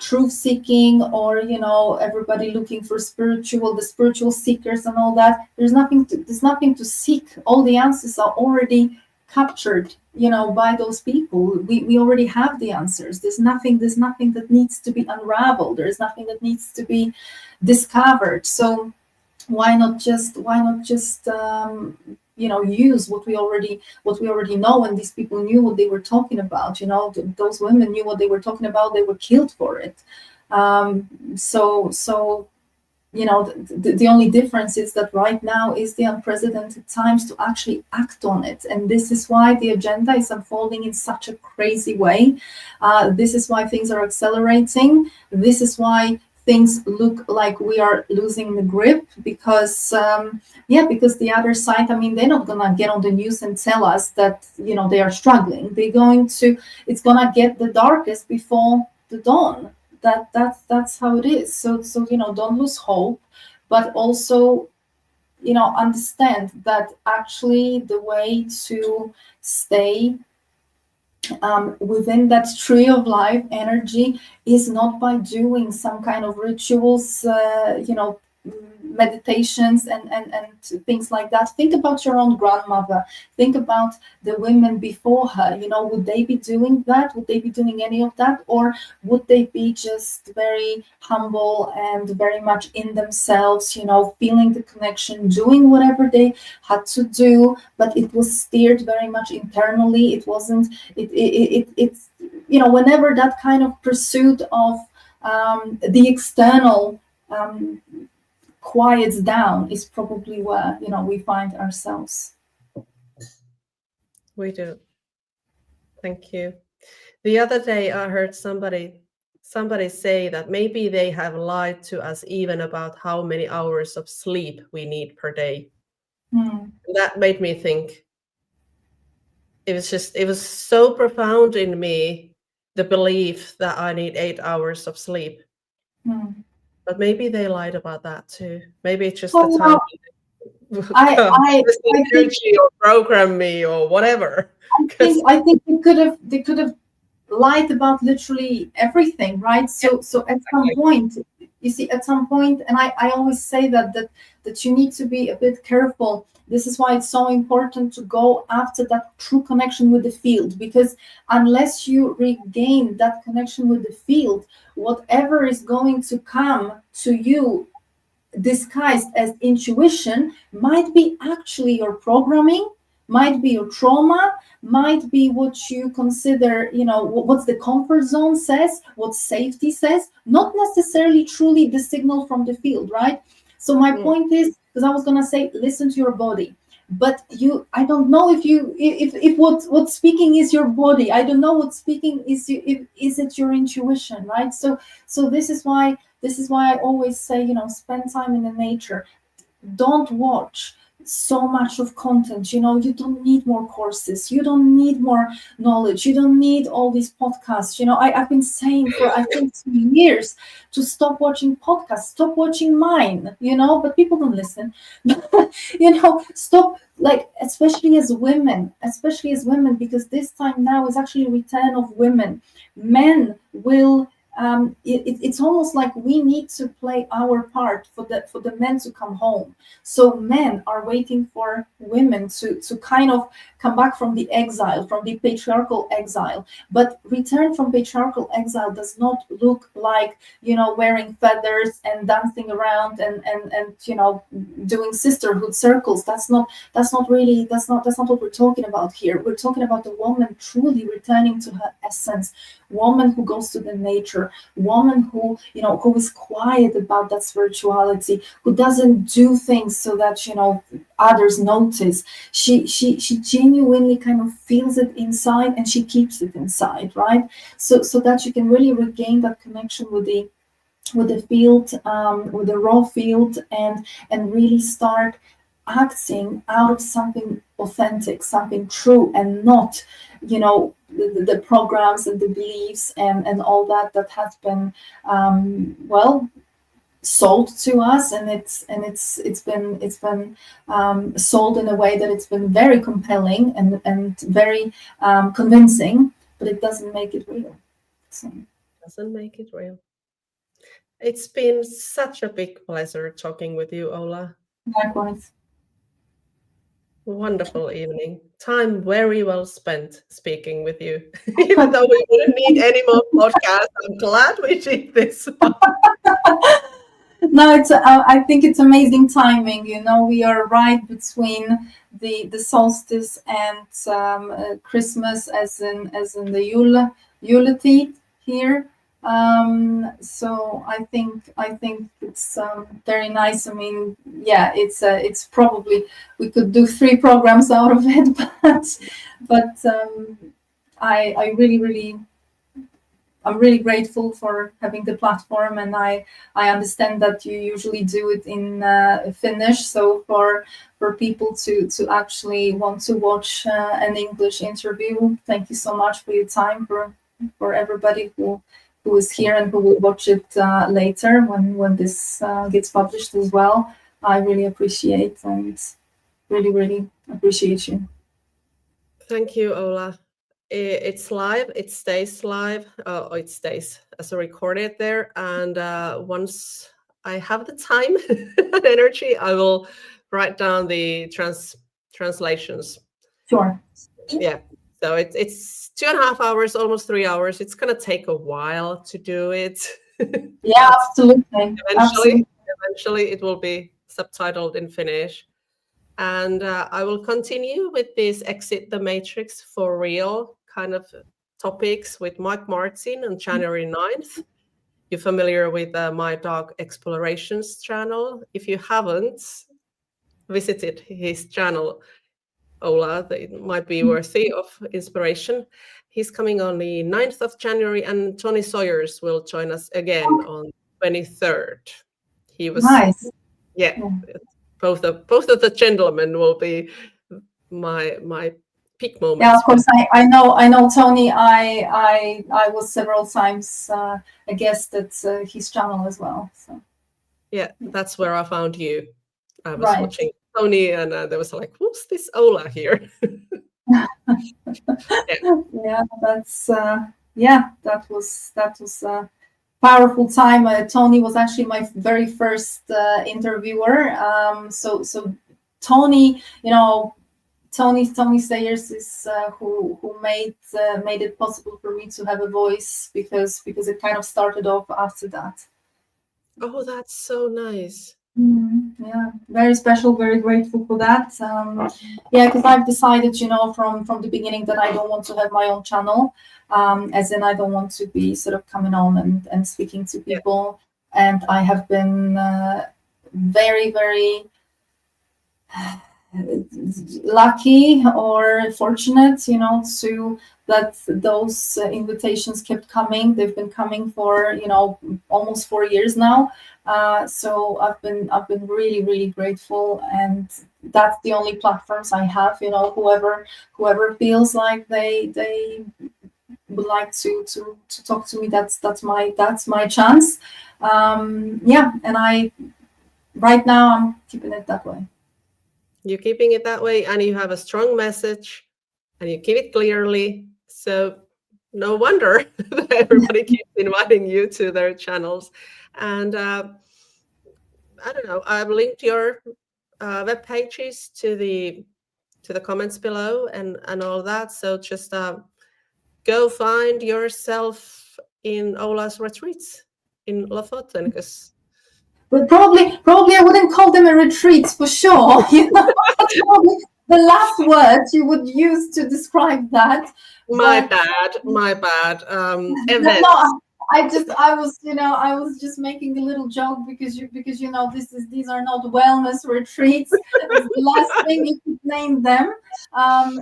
truth seeking, or, you know, everybody looking for the spiritual seekers and all that, there's nothing to seek. All the answers are already captured, you know, by those people. We already have the answers. There's nothing that needs to be unraveled. There's nothing that needs to be discovered. So why not just you know, use what we already know. And these people knew what they were talking about. You know, those women knew what they were talking about. They were killed for it. So you know, the only difference is that right now is the unprecedented times to actually act on it. And this is why the agenda is unfolding in such a crazy way. This is why things are accelerating. This is why things look like we are losing the grip, because because the other side, I mean, they're not gonna get on the news and tell us that, you know, they are struggling. It's gonna get the darkest before the dawn. That's how it is. So don't lose hope, but also understand that actually the way to stay within that tree of life energy is not by doing some kind of rituals, meditations and things like that. Think about your own grandmother. Think about the women before her. Would they be doing that? Would they be doing any of that? Or would they be just very humble and very much in themselves, feeling the connection, doing whatever they had to do, but it was steered very much internally. It wasn't, it's, whenever that kind of pursuit of the external quiets down is probably where we find ourselves. We do. Thank you. The other day I heard somebody say that maybe they have lied to us even about how many hours of sleep we need per day. That made me think. It was so profound in me, the belief that I need 8 hours of sleep. But maybe they lied about that too. Maybe it's just the time I energy or program me or whatever. I think they could have lied about literally everything, right? So at some point, you see, at some point, and I always say that you need to be a bit careful. This is why it's so important to go after that true connection with the field, because unless you regain that connection with the field, whatever is going to come to you disguised as intuition might be actually your programming, might be your trauma, might be what you consider, what the comfort zone says, what safety says, not necessarily truly the signal from the field, right? So my point is, because I was going to say, listen to your body. But I don't know if what speaking is your body. I don't know what speaking is. Is it your intuition, right? So this is why I always say, spend time in the nature. Don't watch so much of content. You don't need more courses. You don't need more knowledge. You don't need all these podcasts. I've been saying for, I think, 2 years to stop watching podcasts, stop watching mine, but people don't listen. Stop, especially as women, because this time now is actually a return of women. Men will it's almost like we need to play our part for the men to come home. So men are waiting for women to kind of come back from the exile, from the patriarchal exile. But return from patriarchal exile does not look like, wearing feathers and dancing around and doing sisterhood circles. That's not what we're talking about here. We're talking about the woman truly returning to her essence, woman who goes to the nature, woman who is quiet about that spirituality, who doesn't do things so that others notice. She genuinely kind of feels it inside and she keeps it inside, right? So that you can really regain that connection with the field, with the raw field, and really start acting out of something authentic, something true, and not the programs and the beliefs and all that has been sold to us, and it's been sold in a way that it's been very compelling and very convincing, but it doesn't make it real. Doesn't make it real. It's been such a big pleasure talking with you, Ola. Likewise. Wonderful evening. Time very well spent speaking with you. Even though we wouldn't need any more podcasts, I'm glad we did this one. No, I think it's amazing timing. We are right between the solstice and Christmas, as in the Yuletide here. So I think it's very nice. I mean, yeah, it's probably we could do 3 programs out of it, but I really I'm really grateful for having the platform, and I understand that you usually do it in Finnish. So for people to actually want to watch an English interview, thank you so much for your time. For everybody who is here and who will watch it later when this gets published as well. I really appreciate and really appreciate you. Thank you, Ola. It's live. It stays live. It stays as a recorded there. And once I have the time and energy, I will write down the translations. Sure. Yeah. So it's 2.5 hours, almost 3 hours. It's gonna take a while to do it. Yeah, absolutely. Eventually, it will be subtitled in Finnish. And I will continue with this Exit the Matrix for Real kind of topics with Mike Martin on January 9th. You're familiar with My Dark Explorations channel. If you haven't visited his channel, Ola, it might be worthy of inspiration. He's coming on the 9th of January, and Tony Sawyers will join us again on 23rd. He was nice. Yeah. Both of the gentlemen will be my peak moments. Yeah, of course. I know Tony. I was several times a guest at his channel as well. So yeah, that's where I found you. I was watching Tony, and there was like, who's this Ola here? Yeah, that's that was a powerful time. Tony was actually my very first interviewer. So Tony, Tony Sayers is who made it possible for me to have a voice, because it kind of started off after that. Oh, that's so nice. Yeah, very special, very grateful for that. Yeah, because I've decided, from the beginning that I don't want to have my own channel, as in I don't want to be sort of coming on and speaking to people. Yeah. And I have been very, very lucky or fortunate, to that those invitations kept coming. They've been coming for almost 4 years now. So I've been really, really grateful, and that's the only platforms I have. Whoever feels like they would like to talk to me, that's my chance. Yeah, and right now I'm keeping it that way. You're keeping it that way, and you have a strong message, and you keep it clearly. So no wonder that everybody keeps inviting you to their channels. And I don't know, I've linked your web pages to the comments below and all that. So just go find yourself in Ola's retreats in Lofoten, because. But probably I wouldn't call them a retreat for sure. That's probably the last words you would use to describe that. My bad. Event. No, I was just making a little joke, because these are not wellness retreats. It's the last thing you could name them.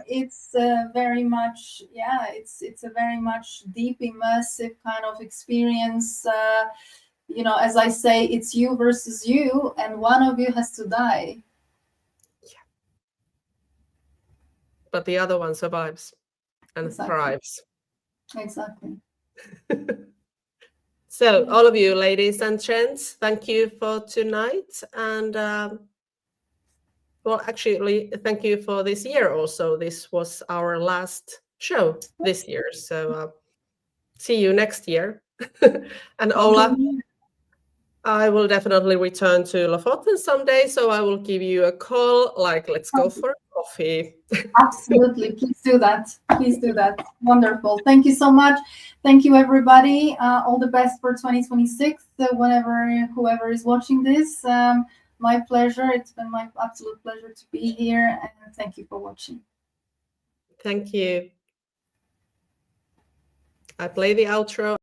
It's very much, it's a very much deep, immersive kind of experience. As I say, it's you versus you, and one of you has to die. Yeah. But the other one survives and thrives. Exactly. So, all of you, ladies and gents, thank you for tonight. And, well, actually, thank you for this year also. This was our last show this year. So, see you next year. And Ola, I will definitely return to Lofoten someday, so I will give you a call, like, let's go for coffee. Absolutely. Please do that. Wonderful. Thank you so much. Thank you, everybody. All the best for 2026, whoever is watching this. My pleasure. It's been my absolute pleasure to be here, and thank you for watching. Thank you. I play the outro.